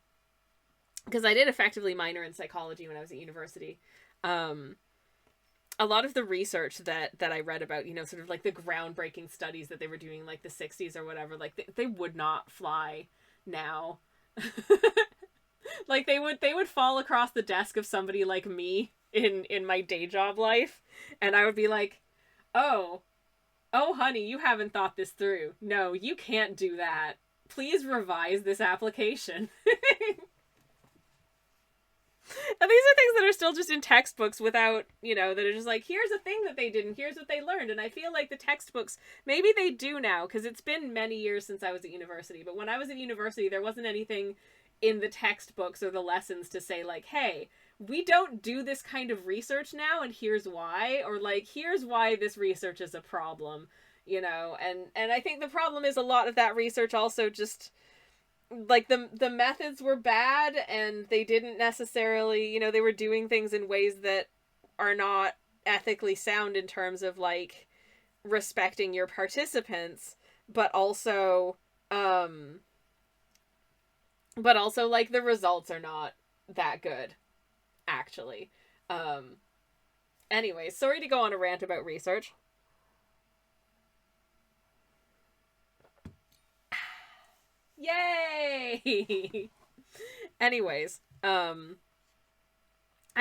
I did effectively minor in psychology when I was at university. A lot of the research that I read about, sort of like the groundbreaking studies that they were doing, like the 60s or whatever, like they would not fly now. Like, they would fall across the desk of somebody like me in my day job life, and I would be like, oh, oh honey, you haven't thought this through. No, you can't do that. Please revise this application. And these are things that are still just in textbooks without, you know, that are just like, here's a thing that they did and here's what they learned. And I feel like the textbooks, maybe they do now, because it's been many years since I was at university. But when I was at university, there wasn't anything in the textbooks or the lessons to say, like, hey, we don't do this kind of research now, and here's why. Or, like, here's why this research is a problem, you know. And I think the problem is a lot of that research also just, like, the methods were bad, and they didn't necessarily, you know, they were doing things in ways that are not ethically sound in terms of, like, respecting your participants, but also like the results are not that good, actually. Anyway, sorry to go on a rant about research. Yay! Anyways, I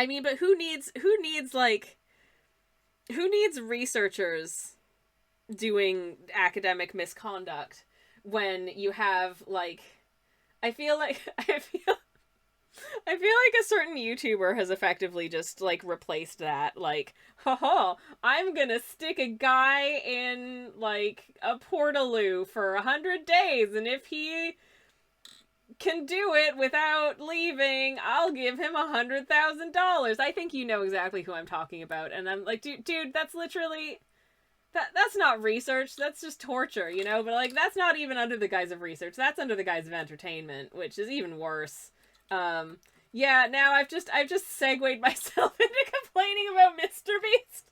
mean, but who needs researchers doing academic misconduct when you have, like, I feel like a certain YouTuber has effectively just, like, replaced that. Like, haha, I'm gonna stick a guy in, like, a portaloo for 100 days, and if he can do it without leaving, I'll give him $100,000. I think you know exactly who I'm talking about. And I'm like, dude, that's literally... That's not research, that's just torture, you know? But, like, that's not even under the guise of research. That's under the guise of entertainment, which is even worse. Yeah, now I've just segued myself into complaining about Mr. Beast.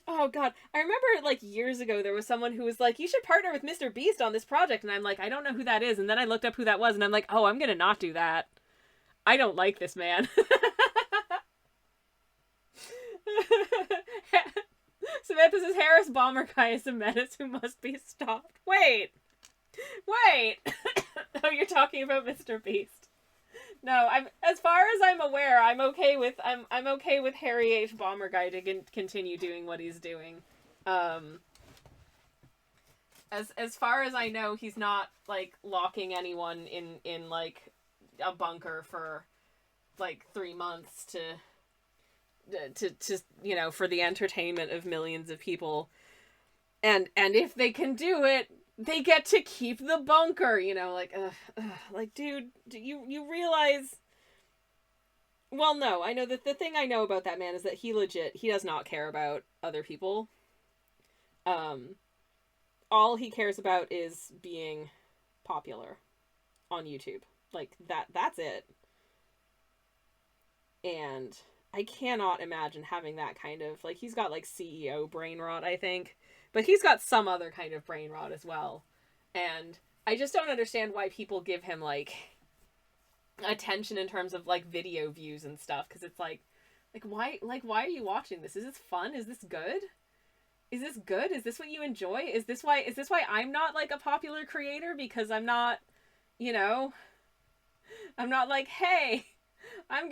Oh god, I remember, like, years ago there was someone who was like, you should partner with Mr. Beast on this project, and I'm like, I don't know who that is, and then I looked up who that was, and I'm like, oh, I'm gonna not do that. I don't like this man. Samantha says Harris Bomber Guy is a menace who must be stopped. Wait. Oh, you're talking about Mr. Beast. No, I'm, as far as I'm aware, I'm okay with Harry H. Bomber Guy to continue doing what he's doing. As far as I know, he's not, like, locking anyone in like a bunker for like 3 months to you know, for the entertainment of millions of people. And if they can do it, they get to keep the bunker, you know, like, like, dude, you realize... Well, no, I know that the thing I know about that man is that he does not care about other people. All he cares about is being popular on YouTube. Like, that's it. And I cannot imagine having that kind of, like, he's got, like, CEO brain rot, I think. But he's got some other kind of brain rot as well. And I just don't understand why people give him, like, attention in terms of, like, video views and stuff. Because it's like, why are you watching this? Is this fun? Is this good? Is this good? Is this what you enjoy? Is this why I'm not, like, a popular creator? Because I'm not, you know, I'm not like, hey, I'm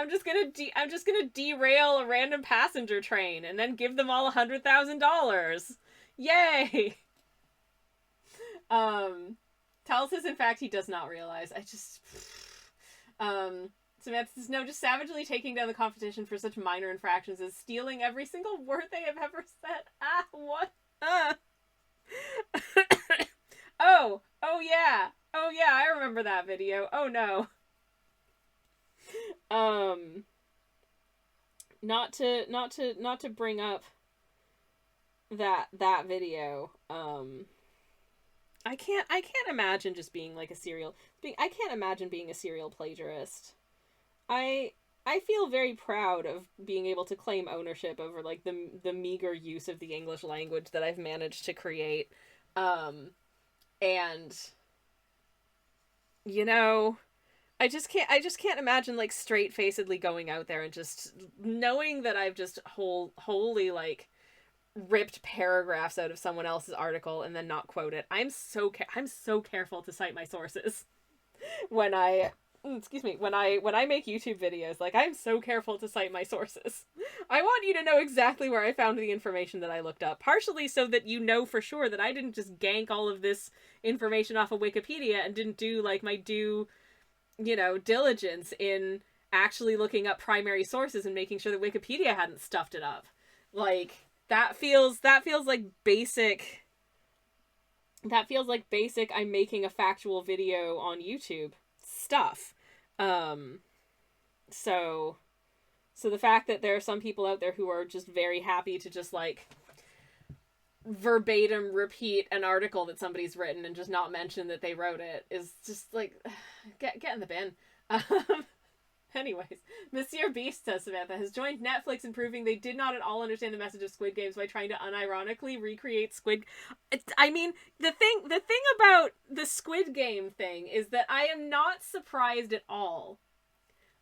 just gonna derail a random passenger train and then give them all $100,000. Yay! Tal says, in fact, he does not realize. Samantha says, no, just savagely taking down the competition for such minor infractions as stealing every single word they have ever said. Ah, what? Oh yeah, I remember that video. Oh no. Not to bring up that video. I can't imagine just being like I can't imagine being a serial plagiarist. I feel very proud of being able to claim ownership over, like, the meager use of the English language that I've managed to create. And, you know, I just can't imagine, like, straight-facedly going out there and just knowing that I've just wholly, like, ripped paragraphs out of someone else's article and then not quote it. I'm so careful to cite my sources when I excuse me, when I make YouTube videos, like, I'm so careful to cite my sources. I want you to know exactly where I found the information that I looked up, partially so that you know for sure that I didn't just gank all of this information off of Wikipedia and didn't do, like, my due, diligence in actually looking up primary sources and making sure that Wikipedia hadn't stuffed it up. Like, that feels like basic... That feels like basic I'm making a factual video on YouTube stuff. So the fact that there are some people out there who are just very happy to just, like, verbatim repeat an article that somebody's written and just not mention that they wrote it is just, like, get in the bin. Anyways, Monsieur Beast, says Samantha, has joined Netflix in proving they did not at all understand the message of Squid Games by trying to unironically recreate Squid... I mean, the thing about the Squid Game thing is that I am not surprised at all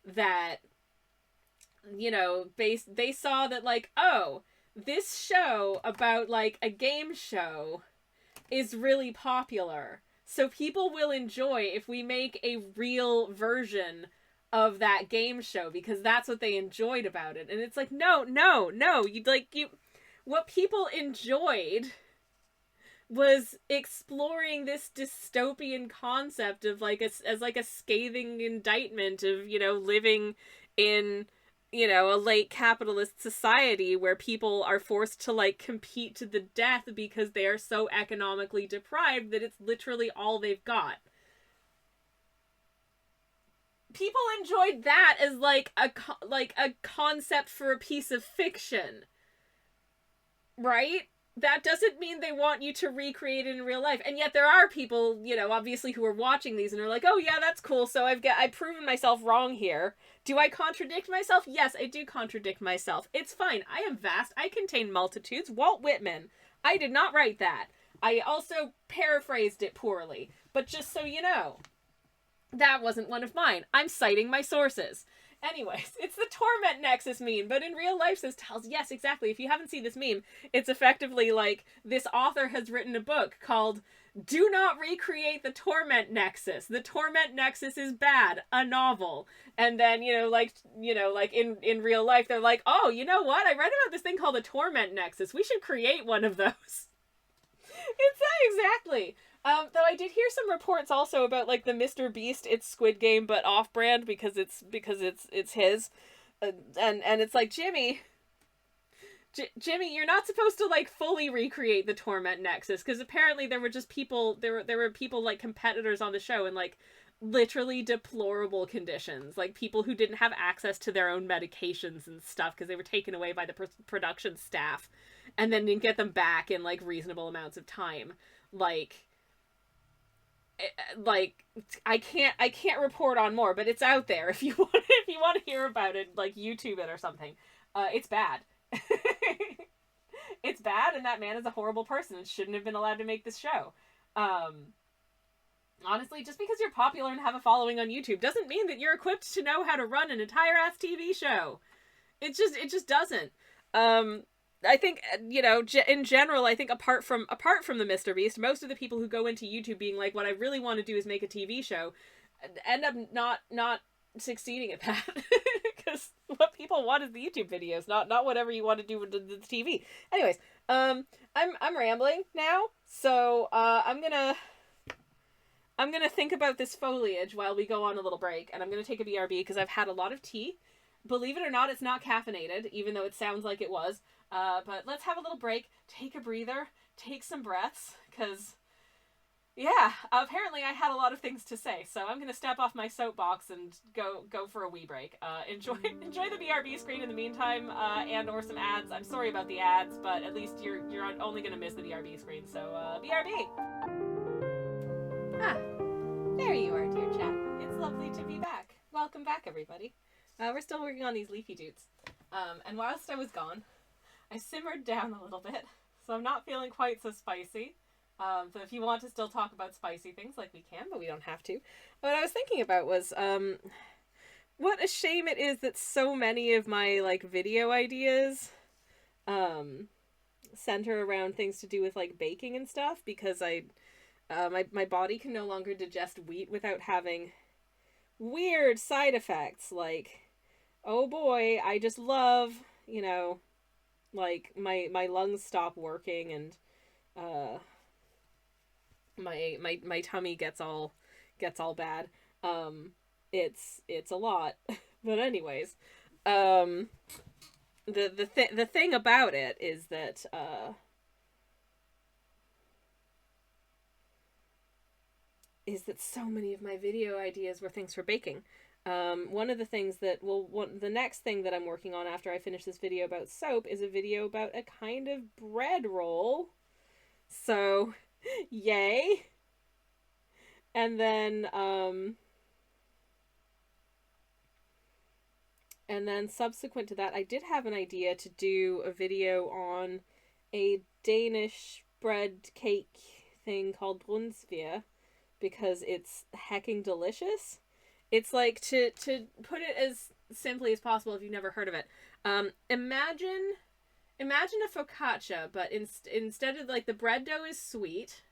that, they saw that, like, oh, this show about, like, a game show is really popular, so people will enjoy if we make a real version of that game show because that's what they enjoyed about it. And it's like, no, what people enjoyed was exploring this dystopian concept of, like, as like a scathing indictment of, living in, a late capitalist society where people are forced to, like, compete to the death because they are so economically deprived that it's literally all they've got. People enjoyed that as, like, a concept for a piece of fiction. Right? That doesn't mean they want you to recreate it in real life. And yet there are people, obviously who are watching these and are like, oh yeah, that's cool, so I've proven myself wrong here. Do I contradict myself? Yes, I do contradict myself. It's fine. I am vast. I contain multitudes. Walt Whitman. I did not write that. I also paraphrased it poorly. But just so you know, that wasn't one of mine. I'm citing my sources. Anyways, it's the Torment Nexus meme, but in real life, says Tells. Yes, exactly. If you haven't seen this meme, it's effectively like this author has written a book called Do Not Recreate the Torment Nexus. The Torment Nexus is bad. A novel. And then, in real life, they're like, oh, you know what? I read about this thing called the Torment Nexus. We should create one of those. It's that exactly. Though I did hear some reports also about, like, the Mr. Beast, it's Squid Game, but off-brand because it's his. And it's like, Jimmy, you're not supposed to, like, fully recreate the Torment Nexus, because apparently there were just people, there were people, like, competitors on the show in, like, literally deplorable conditions. Like, people who didn't have access to their own medications and stuff because they were taken away by the production staff and then didn't get them back in, like, reasonable amounts of time. Like, I can't report on more, but it's out there if you want to hear about it, like, YouTube it or something. It's bad. It's bad, and that man is a horrible person and shouldn't have been allowed to make this show. Honestly, just because you're popular and have a following on YouTube doesn't mean that you're equipped to know how to run an entire ass TV show. It just doesn't. I think, in general, I think apart from the Mr. Beast, most of the people who go into YouTube being like, what I really want to do is make a TV show, end up not succeeding at that. Because what people want is the YouTube videos, not whatever you want to do with the TV. Anyways, I'm rambling now, so I'm gonna think about this foliage while we go on a little break, and I'm gonna take a BRB because I've had a lot of tea. Believe it or not, it's not caffeinated, even though it sounds like it was. But let's have a little break, take a breather, take some breaths, because, yeah, apparently I had a lot of things to say, so I'm going to step off my soapbox and go for a wee break. Enjoy the BRB screen in the meantime, and or some ads. I'm sorry about the ads, but at least you're only going to miss the BRB screen, so, BRB! Ah, there you are, dear chat. It's lovely to be back. Welcome back, everybody. We're still working on these leafy doots. And whilst I was gone, I simmered down a little bit, so I'm not feeling quite so spicy. But if you want to still talk about spicy things, like, we can, but we don't have to. What I was thinking about was, what a shame it is that so many of my, like, video ideas, center around things to do with, like, baking and stuff, because my body can no longer digest wheat without having weird side effects, like, oh boy, I just love, like my lungs stop working, and uh my tummy gets all bad. Um it's a lot. But anyways, um the thing about it is that so many of my video ideas were things for baking. One of the things the next thing that I'm working on after I finish this video about soap is a video about a kind of bread roll. So, yay. And then, subsequent to that, I did have an idea to do a video on a Danish bread cake thing called brunsviger, because it's hecking delicious. It's like, to put it as simply as possible if you've never heard of it. Imagine a focaccia, but instead of, like, the bread dough is sweet,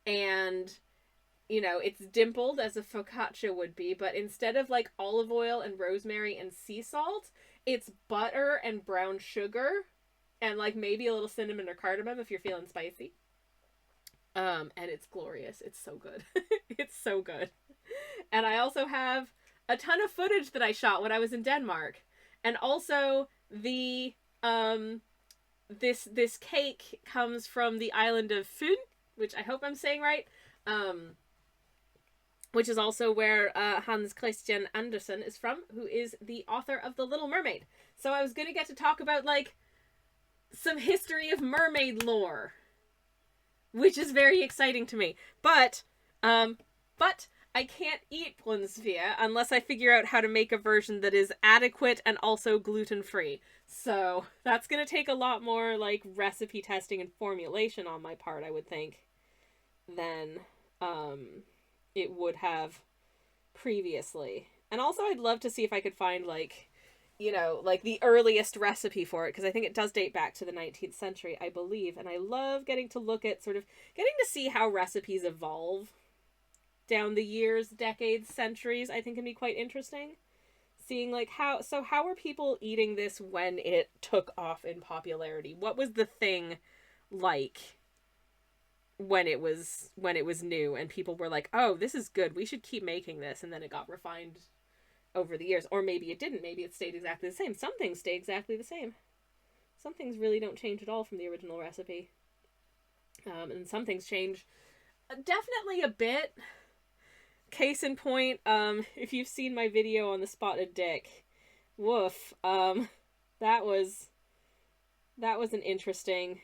and it's dimpled as a focaccia would be, but instead of, like, olive oil and rosemary and sea salt, it's butter and brown sugar and, like, maybe a little cinnamon or cardamom if you're feeling spicy. And it's glorious. It's so good. It's so good. And I also have a ton of footage that I shot when I was in Denmark. And also this cake comes from the island of Fyn, which I hope I'm saying right. Which is also where Hans Christian Andersen is from, who is the author of The Little Mermaid. So I was going to get to talk about, like, some history of mermaid lore, which is very exciting to me. But I can't eat brunsviger unless I figure out how to make a version that is adequate and also gluten-free. So that's going to take a lot more, like, recipe testing and formulation on my part, I would think, than it would have previously. And also I'd love to see if I could find, like, like the earliest recipe for it, because I think it does date back to the 19th century, I believe. And I love getting to look at getting to see how recipes evolve down the years, decades, centuries. I think can be quite interesting. Seeing, like, how are people eating this when it took off in popularity? What was the thing like when it was new and people were like, oh, this is good, we should keep making this, and then it got refined over the years? Or maybe it didn't. Maybe it stayed exactly the same. Some things stay exactly the same. Some things really don't change at all from the original recipe. And some things change definitely a bit. Case in point, if you've seen my video on the spotted dick, woof, that was an interesting,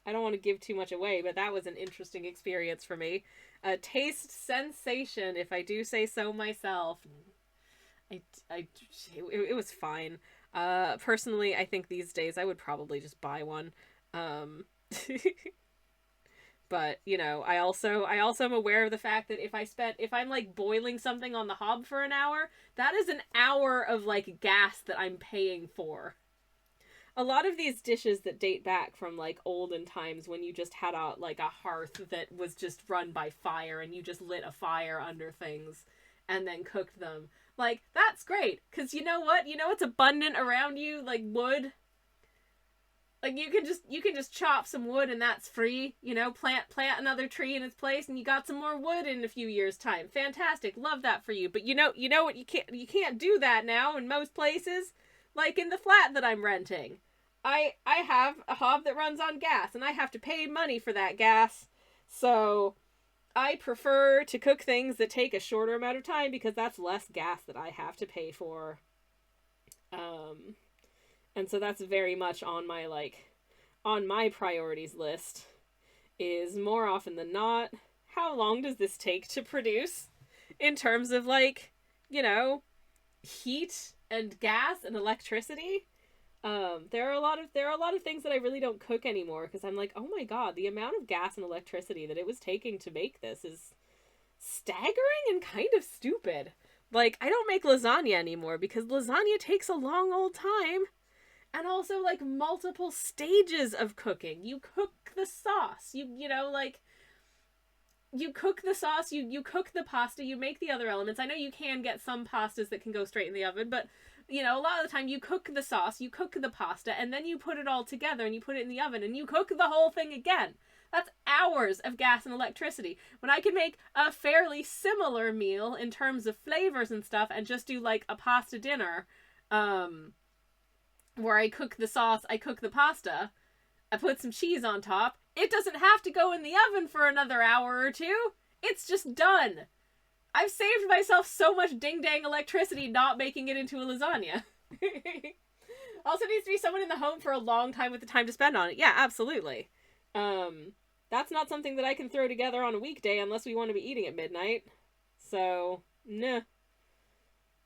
I don't want to give too much away, but that was an interesting experience for me. A taste sensation, if I do say so myself. It was fine. Personally, I think these days I would probably just buy one. But, I also am aware of the fact that if I'm, like, boiling something on the hob for an hour, that is an hour of, like, gas that I'm paying for. A lot of these dishes that date back from, like, olden times when you just had a hearth that was just run by fire and you just lit a fire under things and then cooked them. Like, that's great, because you know what? You know what's abundant around you? Like, wood. Like, you can just chop some wood and that's free. Plant another tree in its place and you got some more wood in a few years' time. Fantastic. Love that for you. But you know what? You can't do that now in most places. Like in the flat that I'm renting. I have a hob that runs on gas and I have to pay money for that gas. So I prefer to cook things that take a shorter amount of time because that's less gas that I have to pay for. And so that's very much on my priorities list, is more often than not, how long does this take to produce in terms of, like, heat and gas and electricity. There are a lot of things that I really don't cook anymore because I'm like, oh my god, the amount of gas and electricity that it was taking to make this is staggering and kind of stupid. Like, I don't make lasagna anymore because lasagna takes a long old time. And also, like, multiple stages of cooking. You cook the sauce. you cook the sauce, you cook the pasta, you make the other elements. I know you can get some pastas that can go straight in the oven, but you know, a lot of the time you cook the sauce, you cook the pasta, and then you put it all together and you put it in the oven and you cook the whole thing again. That's hours of gas and electricity. When I can make a fairly similar meal in terms of flavors and stuff and just do like a pasta dinner, where I cook the sauce, I cook the pasta, I put some cheese on top. It doesn't have to go in the oven for another hour or two. It's just done. I've saved myself so much ding-dang electricity not making it into a lasagna. Also needs to be someone in the home for a long time with the time to spend on it. Yeah, absolutely. That's not something that I can throw together on a weekday unless we want to be eating at midnight. So, nah.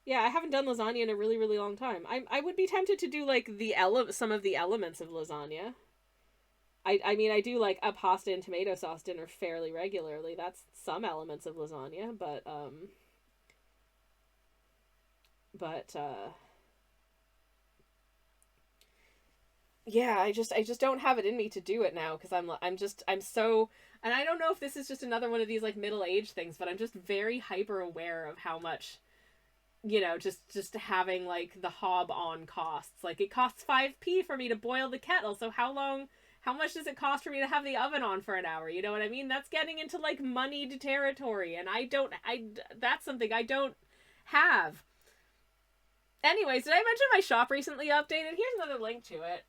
Yeah, I haven't done lasagna in a really, really long time. I would be tempted to do, like, some of the elements of lasagna. I mean, I do, like, a pasta and tomato sauce dinner fairly regularly. That's some elements of lasagna, but, yeah, I just don't have it in me to do it now, because I'm so, and I don't know if this is just another one of these, like, middle-aged things, but I'm just very hyper-aware of how much, you know, just having, like, the hob on costs. Like, it costs 5p for me to boil the kettle, so how much does it cost for me to have the oven on for an hour? You know what I mean? That's getting into, like, moneyed territory, and that's something I don't have. Anyways, did I mention my shop recently updated? Here's another link to it.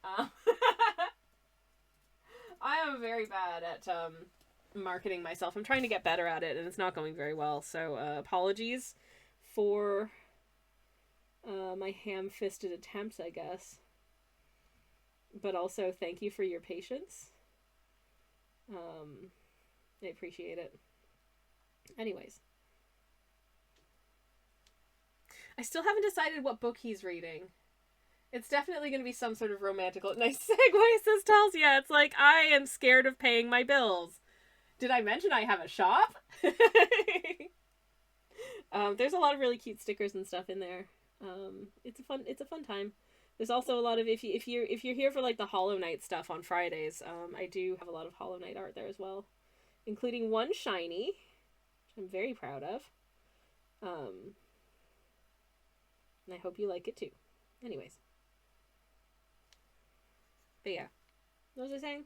I am very bad at marketing myself. I'm trying to get better at it, and it's not going very well, so apologies for my ham-fisted attempt, I guess. But also, thank you for your patience. I appreciate it. Anyways. I still haven't decided what book he's reading. It's definitely going to be some sort of romantical... Nice segue, says Tells. Yeah, it's like, I am scared of paying my bills. Did I mention I have a shop? There's a lot of really cute stickers and stuff in there. It's a fun time. There's also a lot of, if you're here for, like, the Hollow Knight stuff on Fridays, I do have a lot of Hollow Knight art there as well. Including one shiny, which I'm very proud of. And I hope you like it too. Anyways. But yeah. What was I saying?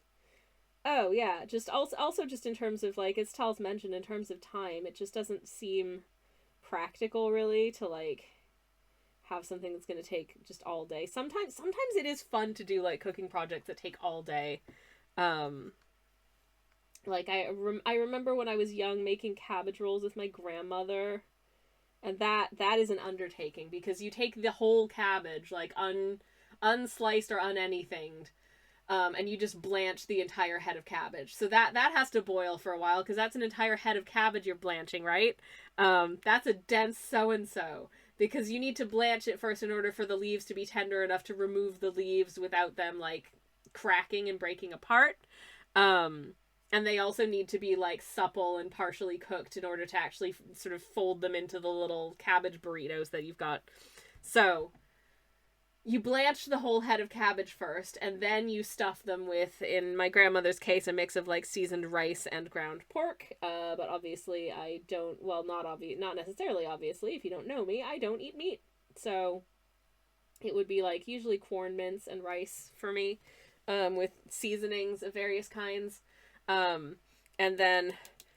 Oh, yeah. Just also just in terms of, like, as Tal's mentioned, in terms of time, it just doesn't seem practical, really, to, like, have something that's going to take just all day. Sometimes it is fun to do, like, cooking projects that take all day. Like, I remember when I was young making cabbage rolls with my grandmother. And that is an undertaking, because you take the whole cabbage, like, unsliced or unanythinged, and you just blanch the entire head of cabbage. So that has to boil for a while, because that's an entire head of cabbage you're blanching, right? That's a dense so-and-so, because you need to blanch it first in order for the leaves to be tender enough to remove the leaves without them, like, cracking and breaking apart. And they also need to be, like, supple and partially cooked in order to actually sort of fold them into the little cabbage burritos that you've got. So, you blanch the whole head of cabbage first, and then you stuff them with, in my grandmother's case, a mix of, like, seasoned rice and ground pork. But obviously I don't, well, not necessarily obviously, if you don't know me, I don't eat meat. So, it would be, like, usually corn mince and rice for me, with seasonings of various kinds. And then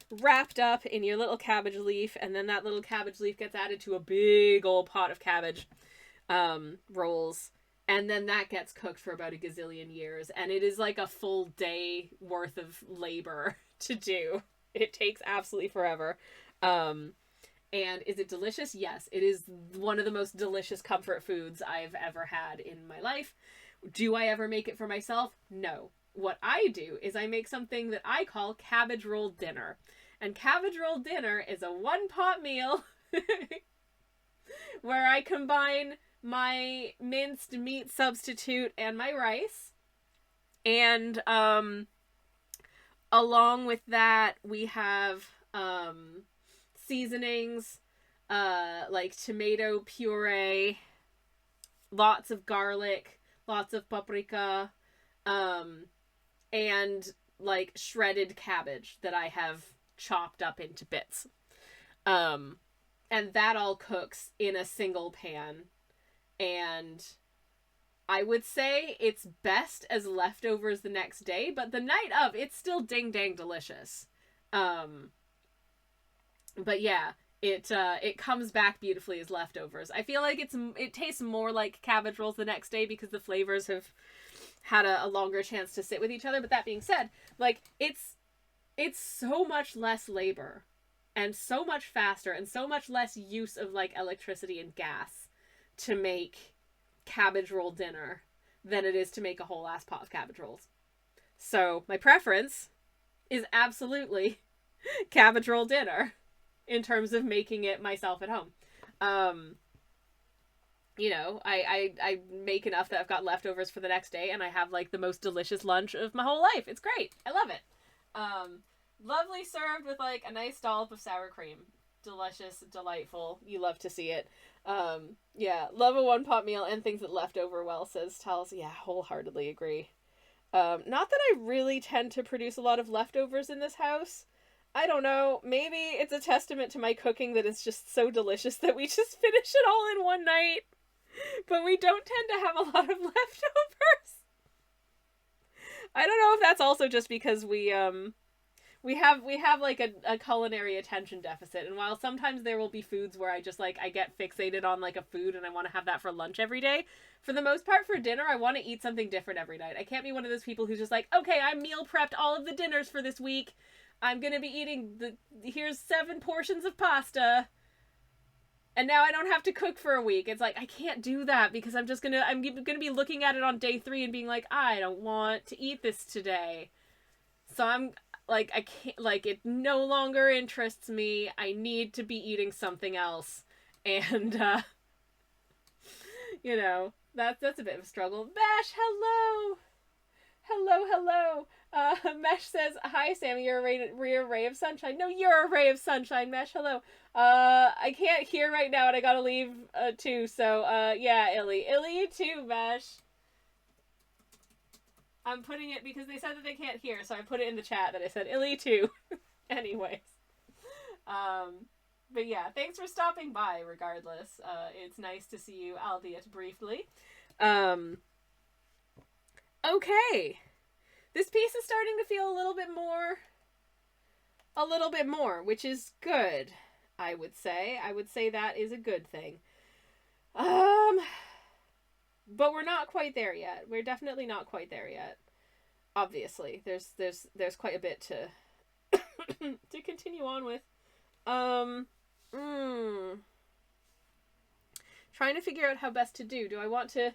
wrapped up in your little cabbage leaf, and then that little cabbage leaf gets added to a big old pot of cabbage rolls, and then that gets cooked for about a gazillion years, and it is like a full day worth of labor to do. It takes absolutely forever. And is it delicious? Yes, it is one of the most delicious comfort foods I've ever had in my life. Do I ever make it for myself? No. What I do is I make something that I call cabbage roll dinner. And cabbage roll dinner is a one-pot meal where I combine my minced meat substitute and my rice. And along with that, we have seasonings, like tomato puree, lots of garlic, lots of paprika, and, like, shredded cabbage that I have chopped up into bits. And that all cooks in a single pan. And I would say it's best as leftovers the next day, but the night of, it's still ding dang delicious. But yeah, it comes back beautifully as leftovers. I feel like it tastes more like cabbage rolls the next day because the flavors have had a longer chance to sit with each other. But that being said, like it's so much less labor and so much faster and so much less use of like electricity and gas to make cabbage roll dinner than it is to make a whole ass pot of cabbage rolls. So my preference is absolutely cabbage roll dinner in terms of making it myself at home. You know, I make enough that I've got leftovers for the next day, and I have like the most delicious lunch of my whole life. It's great. I love it. Lovely served with like a nice dollop of sour cream. Delicious, delightful. You love to see it. Yeah, love a one-pot meal and things that left over well, says Tals. Yeah, wholeheartedly agree. Not that I really tend to produce a lot of leftovers in this house. I don't know. Maybe it's a testament to my cooking that it's just so delicious that we just finish it all in one night. But we don't tend to have a lot of leftovers. I don't know if that's also just because we have like a culinary attention deficit, and while sometimes there will be foods where I just like I get fixated on like a food and I want to have that for lunch every day, for the most part for dinner I want to eat something different every night. I can't be one of those people who's just like, okay, I meal prepped all of the dinners for this week. I'm gonna be eating here's 7 portions of pasta, and now I don't have to cook for a week. It's like I can't do that because I'm gonna be looking at it on day 3 and being like, I don't want to eat this today. So I'm like, I can't, like, it no longer interests me. I need to be eating something else. And, you know, that's a bit of a struggle. Mesh, hello! Hello. Mesh says, hi, Sammy, you're a ray of sunshine. No, you're a ray of sunshine, Mesh, hello. I can't hear right now, and I gotta leave, too, so, yeah, Illy, you too, Mesh. I'm putting it because they said that they can't hear, so I put it in the chat that I said Illy too. Anyways. But yeah, thanks for stopping by regardless. It's nice to see you, albeit briefly. Okay. This piece is starting to feel a little bit more, which is good, I would say. I would say that is a good thing. But we're not quite there yet. We're definitely not quite there yet. Obviously, there's quite a bit to to continue on with. Trying to figure out how best to do. Do I want to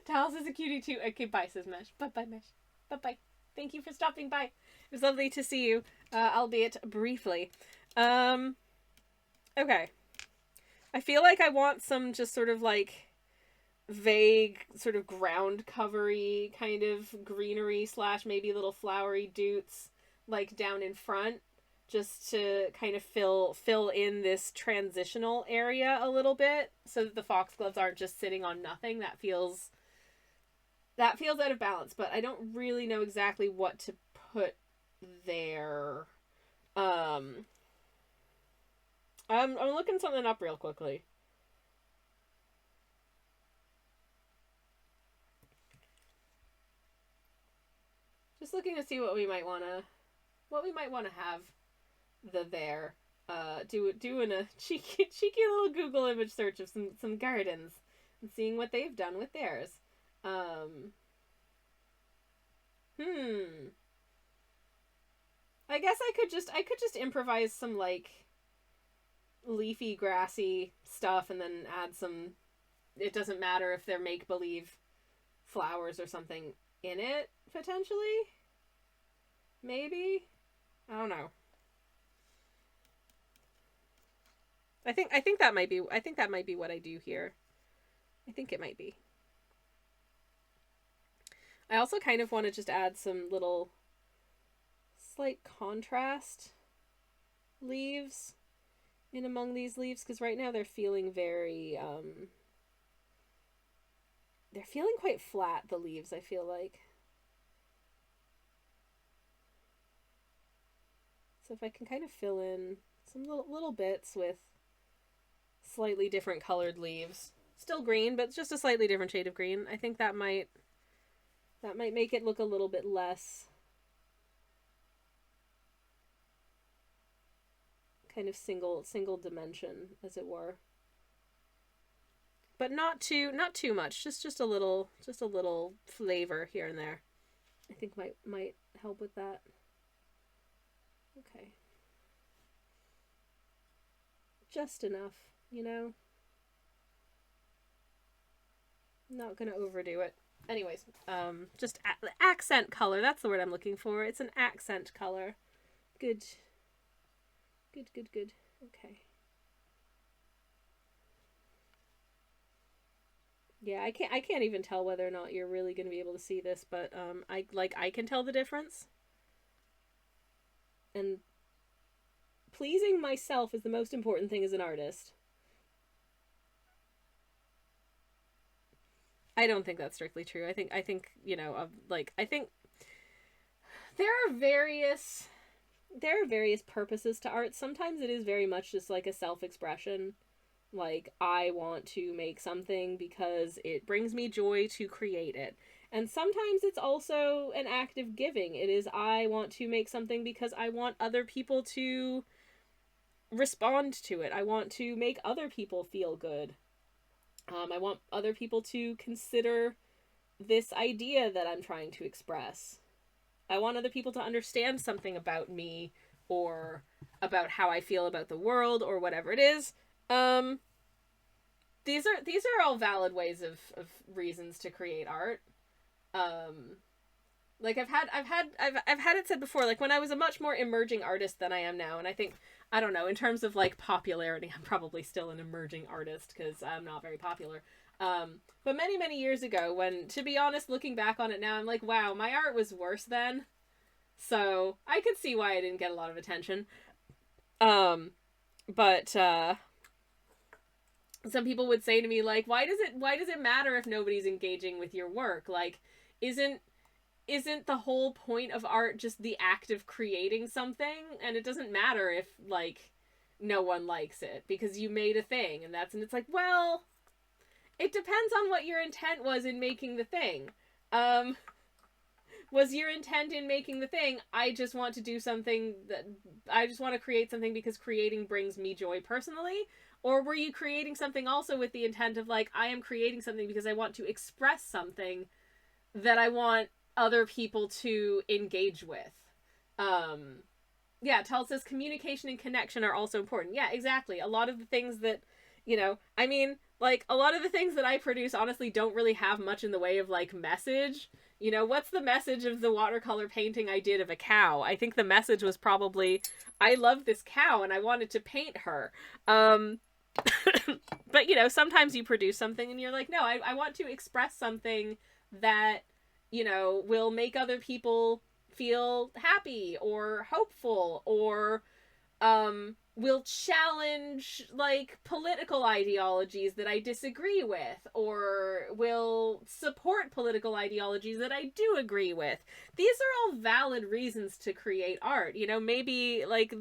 Tals is a cutie too. Okay, bye, says Mesh. Bye, Mesh. Bye. Thank you for stopping by. It was lovely to see you, albeit briefly. Okay. I feel like I want some just sort of like vague sort of ground covery kind of greenery / maybe little flowery doots like down in front, just to kind of fill in this transitional area a little bit so that the foxgloves aren't just sitting on nothing. That feels out of balance, but I don't really know exactly what to put there. I'm looking something up real quickly. Just looking to see what we might want to have there. Doing a cheeky little Google image search of some gardens and seeing what they've done with theirs. I guess I could just improvise some like leafy, grassy stuff and then add some, it doesn't matter if they're make-believe flowers or something in it, potentially? Maybe? I don't know. I think that might be what I do here. I think it might be. I also kind of want to just add some little slight contrast leaves in among these leaves, because right now they're feeling very, they're feeling quite flat, the leaves, I feel like. So if I can kind of fill in some little bits with slightly different colored leaves. Still green, but just a slightly different shade of green. I think that might make it look a little bit less kind of single dimension, as it were. But not too much. Just a little flavor here and there. I think might help with that. Okay. Just enough, you know? Not gonna overdo it. Anyways, just accent color. That's the word I'm looking for. It's an accent color. Good. Okay. Yeah, I can't even tell whether or not you're really going to be able to see this, but I can tell the difference. And pleasing myself is the most important thing as an artist. I don't think that's strictly true. I think you know, I think there are various purposes to art. Sometimes it is very much just like a self-expression. Like, I want to make something because it brings me joy to create it. And sometimes it's also an act of giving. It is, I want to make something because I want other people to respond to it. I want to make other people feel good. I want other people to consider this idea that I'm trying to express. I want other people to understand something about me or about how I feel about the world or whatever it is. These are all valid ways of reasons to create art. Like I've had it said before, like when I was a much more emerging artist than I am now, and I think, I don't know, in terms of like popularity, I'm probably still an emerging artist because I'm not very popular. But many years ago, when, to be honest, looking back on it now, I'm like, wow, my art was worse then. So I could see why I didn't get a lot of attention. But some people would say to me, like, why does it matter if nobody's engaging with your work? Like, isn't the whole point of art just the act of creating something? And it doesn't matter if, like, no one likes it because you made a thing, and it's like, well, it depends on what your intent was in making the thing. Was your intent in making the thing, I just want to do something I just want to create something because creating brings me joy personally? Or were you creating something also with the intent of, like, I am creating something because I want to express something that I want other people to engage with? Yeah, Tal says communication and connection are also important. Yeah, exactly. A lot of the things that, you know, I mean, like, a lot of the things that I produce honestly don't really have much in the way of, like, message. You know, what's the message of the watercolor painting I did of a cow? I think the message was probably, I love this cow and I wanted to paint her. But, you know, sometimes you produce something and you're like, no, I want to express something that, you know, will make other people feel happy or hopeful or will challenge, like, political ideologies that I disagree with, or will support political ideologies that I do agree with. These are all valid reasons to create art. You know, maybe like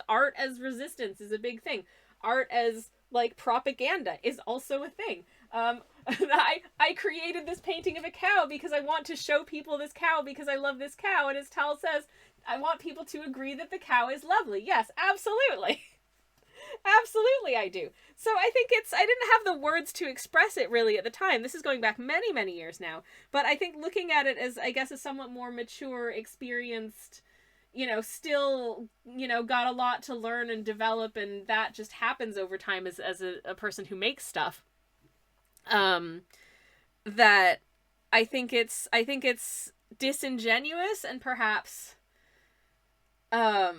art as resistance is a big thing. Art as, like, propaganda is also a thing. I created this painting of a cow because I want to show people this cow because I love this cow, and as Tal says, I want people to agree that the cow is lovely. Yes, absolutely. Absolutely I do. So I think I didn't have the words to express it really at the time. This is going back many years now. But I think looking at it as, I guess, a somewhat more mature, experienced, you know, still, you know, got a lot to learn and develop, and that just happens over time as a person who makes stuff. That I think it's disingenuous and perhaps I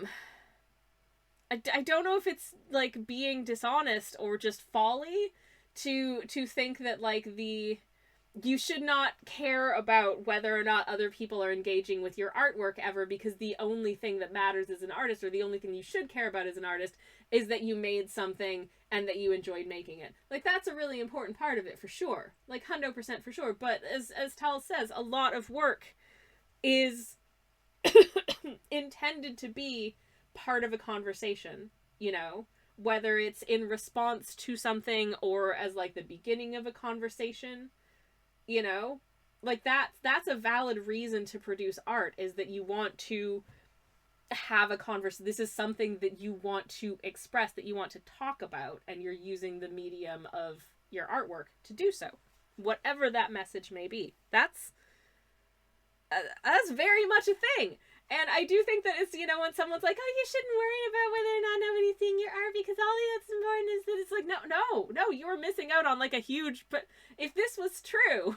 don't know if it's, like, being dishonest or just folly to think that, like, you should not care about whether or not other people are engaging with your artwork ever, because the only thing that matters as an artist, or the only thing you should care about as an artist, is that you made something and that you enjoyed making it. Like, that's a really important part of it, for sure. Like, 100% for sure. But as Tal says, a lot of work is intended to be part of a conversation, you know, whether it's in response to something or as like the beginning of a conversation, you know, like that's a valid reason to produce art, is that you want to have a conversation. This is something that you want to express, that you want to talk about, and you're using the medium of your artwork to do so, whatever that message may be. That's very much a thing. And I do think that it's, you know, when someone's like, oh, you shouldn't worry about whether or not nobody's seeing your art because all that's important is that it's like, no, you were missing out on like a huge, but if this was true,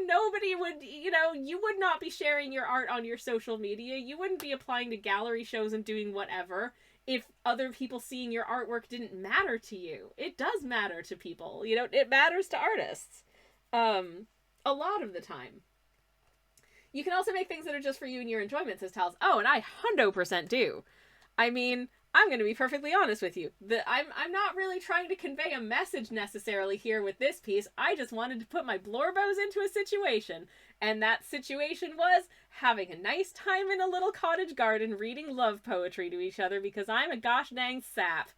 nobody would, you know, you would not be sharing your art on your social media. You wouldn't be applying to gallery shows and doing whatever if other people seeing your artwork didn't matter to you. It does matter to people, you know, it matters to artists. A lot of the time. You can also make things that are just for you and your enjoyment, says Tals. Oh, and I 100% do. I mean, I'm going to be perfectly honest with you. I'm not really trying to convey a message necessarily here with this piece. I just wanted to put my blorbos into a situation. And that situation was having a nice time in a little cottage garden reading love poetry to each other because I'm a gosh dang sap.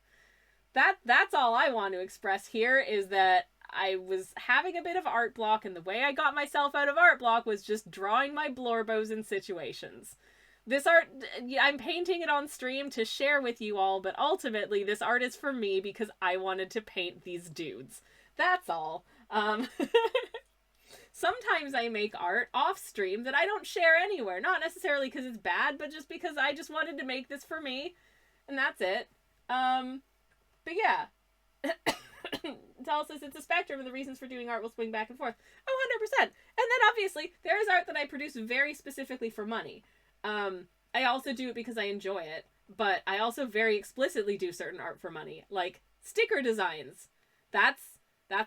That's all I want to express here, is that I was having a bit of art block, and the way I got myself out of art block was just drawing my blorbos in situations. This art, I'm painting it on stream to share with you all, but ultimately this art is for me because I wanted to paint these dudes. That's all. Sometimes I make art off stream that I don't share anywhere, not necessarily because it's bad, but just because I just wanted to make this for me, and that's it. But yeah. Tell us it's a spectrum, and the reasons for doing art will swing back and forth. Oh, 100%. And then obviously there is art that I produce very specifically for money. I also do it because I enjoy it, but I also very explicitly do certain art for money, like sticker designs. That's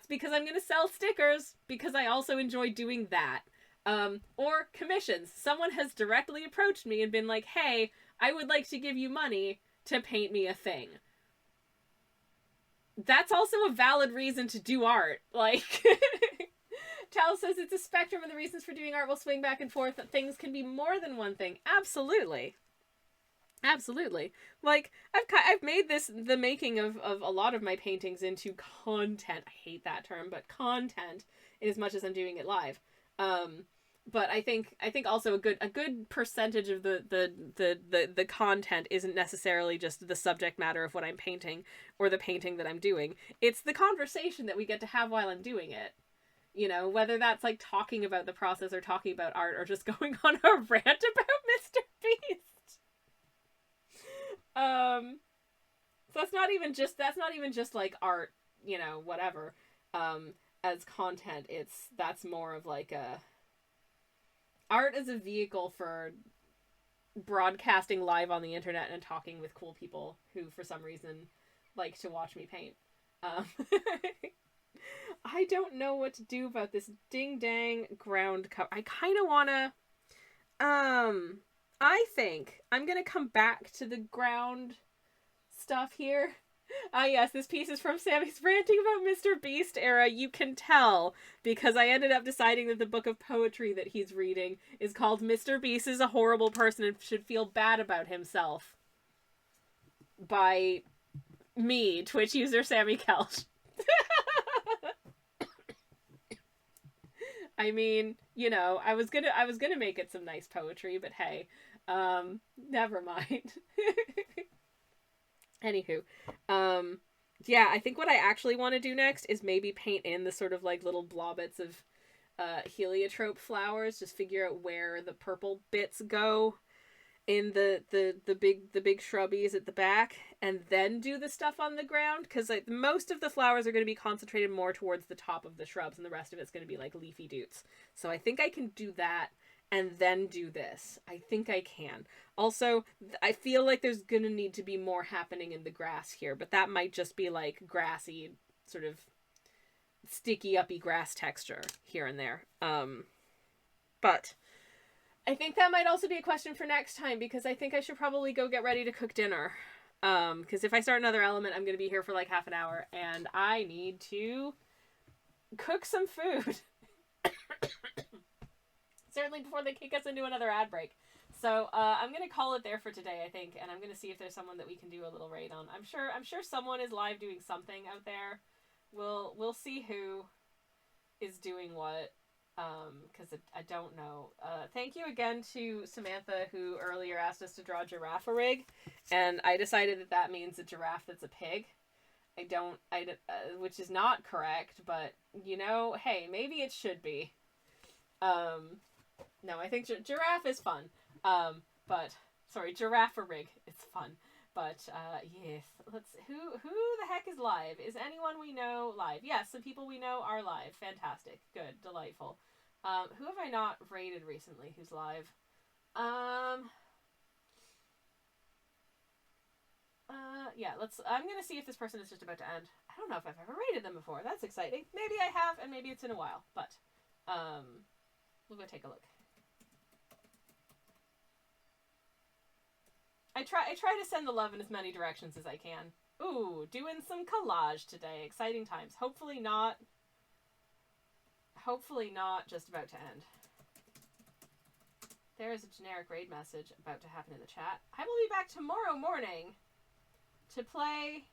because I'm going to sell stickers, because I also enjoy doing that. Or commissions. Someone has directly approached me and been like, hey, I would like to give you money to paint me a thing. That's also a valid reason to do art. Like, Tal says it's a spectrum and the reasons for doing art will swing back and forth, that things can be more than one thing. Absolutely. Absolutely. Like, I've made the making of a lot of my paintings into content. I hate that term, but content, in as much as I'm doing it live. But I think also a good percentage of the content isn't necessarily just the subject matter of what I'm painting or the painting that I'm doing. It's the conversation that we get to have while I'm doing it. You know, whether that's like talking about the process or talking about art or just going on a rant about Mr. Beast. So that's not even just like art, you know, whatever. As content, that's more of like a art as a vehicle for broadcasting live on the internet and talking with cool people who, for some reason, like to watch me paint. I don't know what to do about this ding-dang ground cover. I kind of want to... I think I'm going to come back to the ground stuff here. Yes, this piece is from Sammy's ranting about Mr. Beast era. You can tell, because I ended up deciding that the book of poetry that he's reading is called Mr. Beast is a Horrible Person and Should Feel Bad About Himself. By me, Twitch user Sammy Kelch. I mean, you know, I was gonna make it some nice poetry, but hey, never mind. Anywho, yeah, I think what I actually want to do next is maybe paint in the sort of like little blobbits of heliotrope flowers. Just figure out where the purple bits go in the big shrubbies at the back, and then do the stuff on the ground, because like most of the flowers are going to be concentrated more towards the top of the shrubs, and the rest of it's going to be like leafy doots. So I think I can do that and then do this. I think I can. Also, I feel like there's gonna need to be more happening in the grass here, but that might just be like grassy, sort of sticky uppy grass texture here and there. But I think that might also be a question for next time, because I think I should probably go get ready to cook dinner. Because if I start another element, I'm gonna be here for like half an hour, and I need to cook some food. Certainly before they kick us into another ad break. So I'm gonna call it there for today, I think, and I'm gonna see if there's someone that we can do a little raid on. I'm sure someone is live doing something out there. We'll see who is doing what, because I don't know. Thank you again to Samantha, who earlier asked us to draw giraffe rig, and I decided that means a giraffe that's a pig. Which is not correct, but you know, hey, maybe it should be. No, I think giraffe is fun. But sorry, giraffe rig, it's fun. But yes, who the heck is live? Is anyone we know live? Yes, the people we know are live. Fantastic, good, delightful. Who have I not rated recently? Who's live? Yeah, I'm gonna see if this person is just about to end. I don't know if I've ever rated them before. That's exciting. Maybe I have, and maybe it's in a while. But, we'll go take a look. I try to send the love in as many directions as I can. Ooh, doing some collage today. Exciting times. Hopefully not just about to end. There is a generic raid message about to happen in the chat. I will be back tomorrow morning to play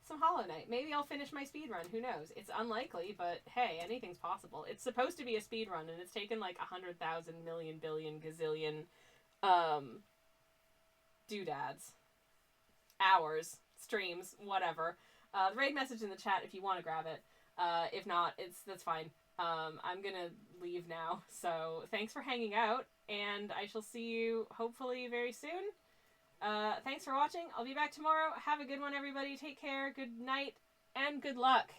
some Hollow Knight. Maybe I'll finish my speedrun. Who knows? It's unlikely, but hey, anything's possible. It's supposed to be a speedrun, and it's taken like 100,000 million billion gazillion doodads, hours, streams, whatever. The raid message in the chat if you want to grab it. If not, that's fine. I'm gonna leave now. So thanks for hanging out, and I shall see you hopefully very soon. Thanks for watching. I'll be back tomorrow. Have a good one, everybody. Take care. Good night, and good luck.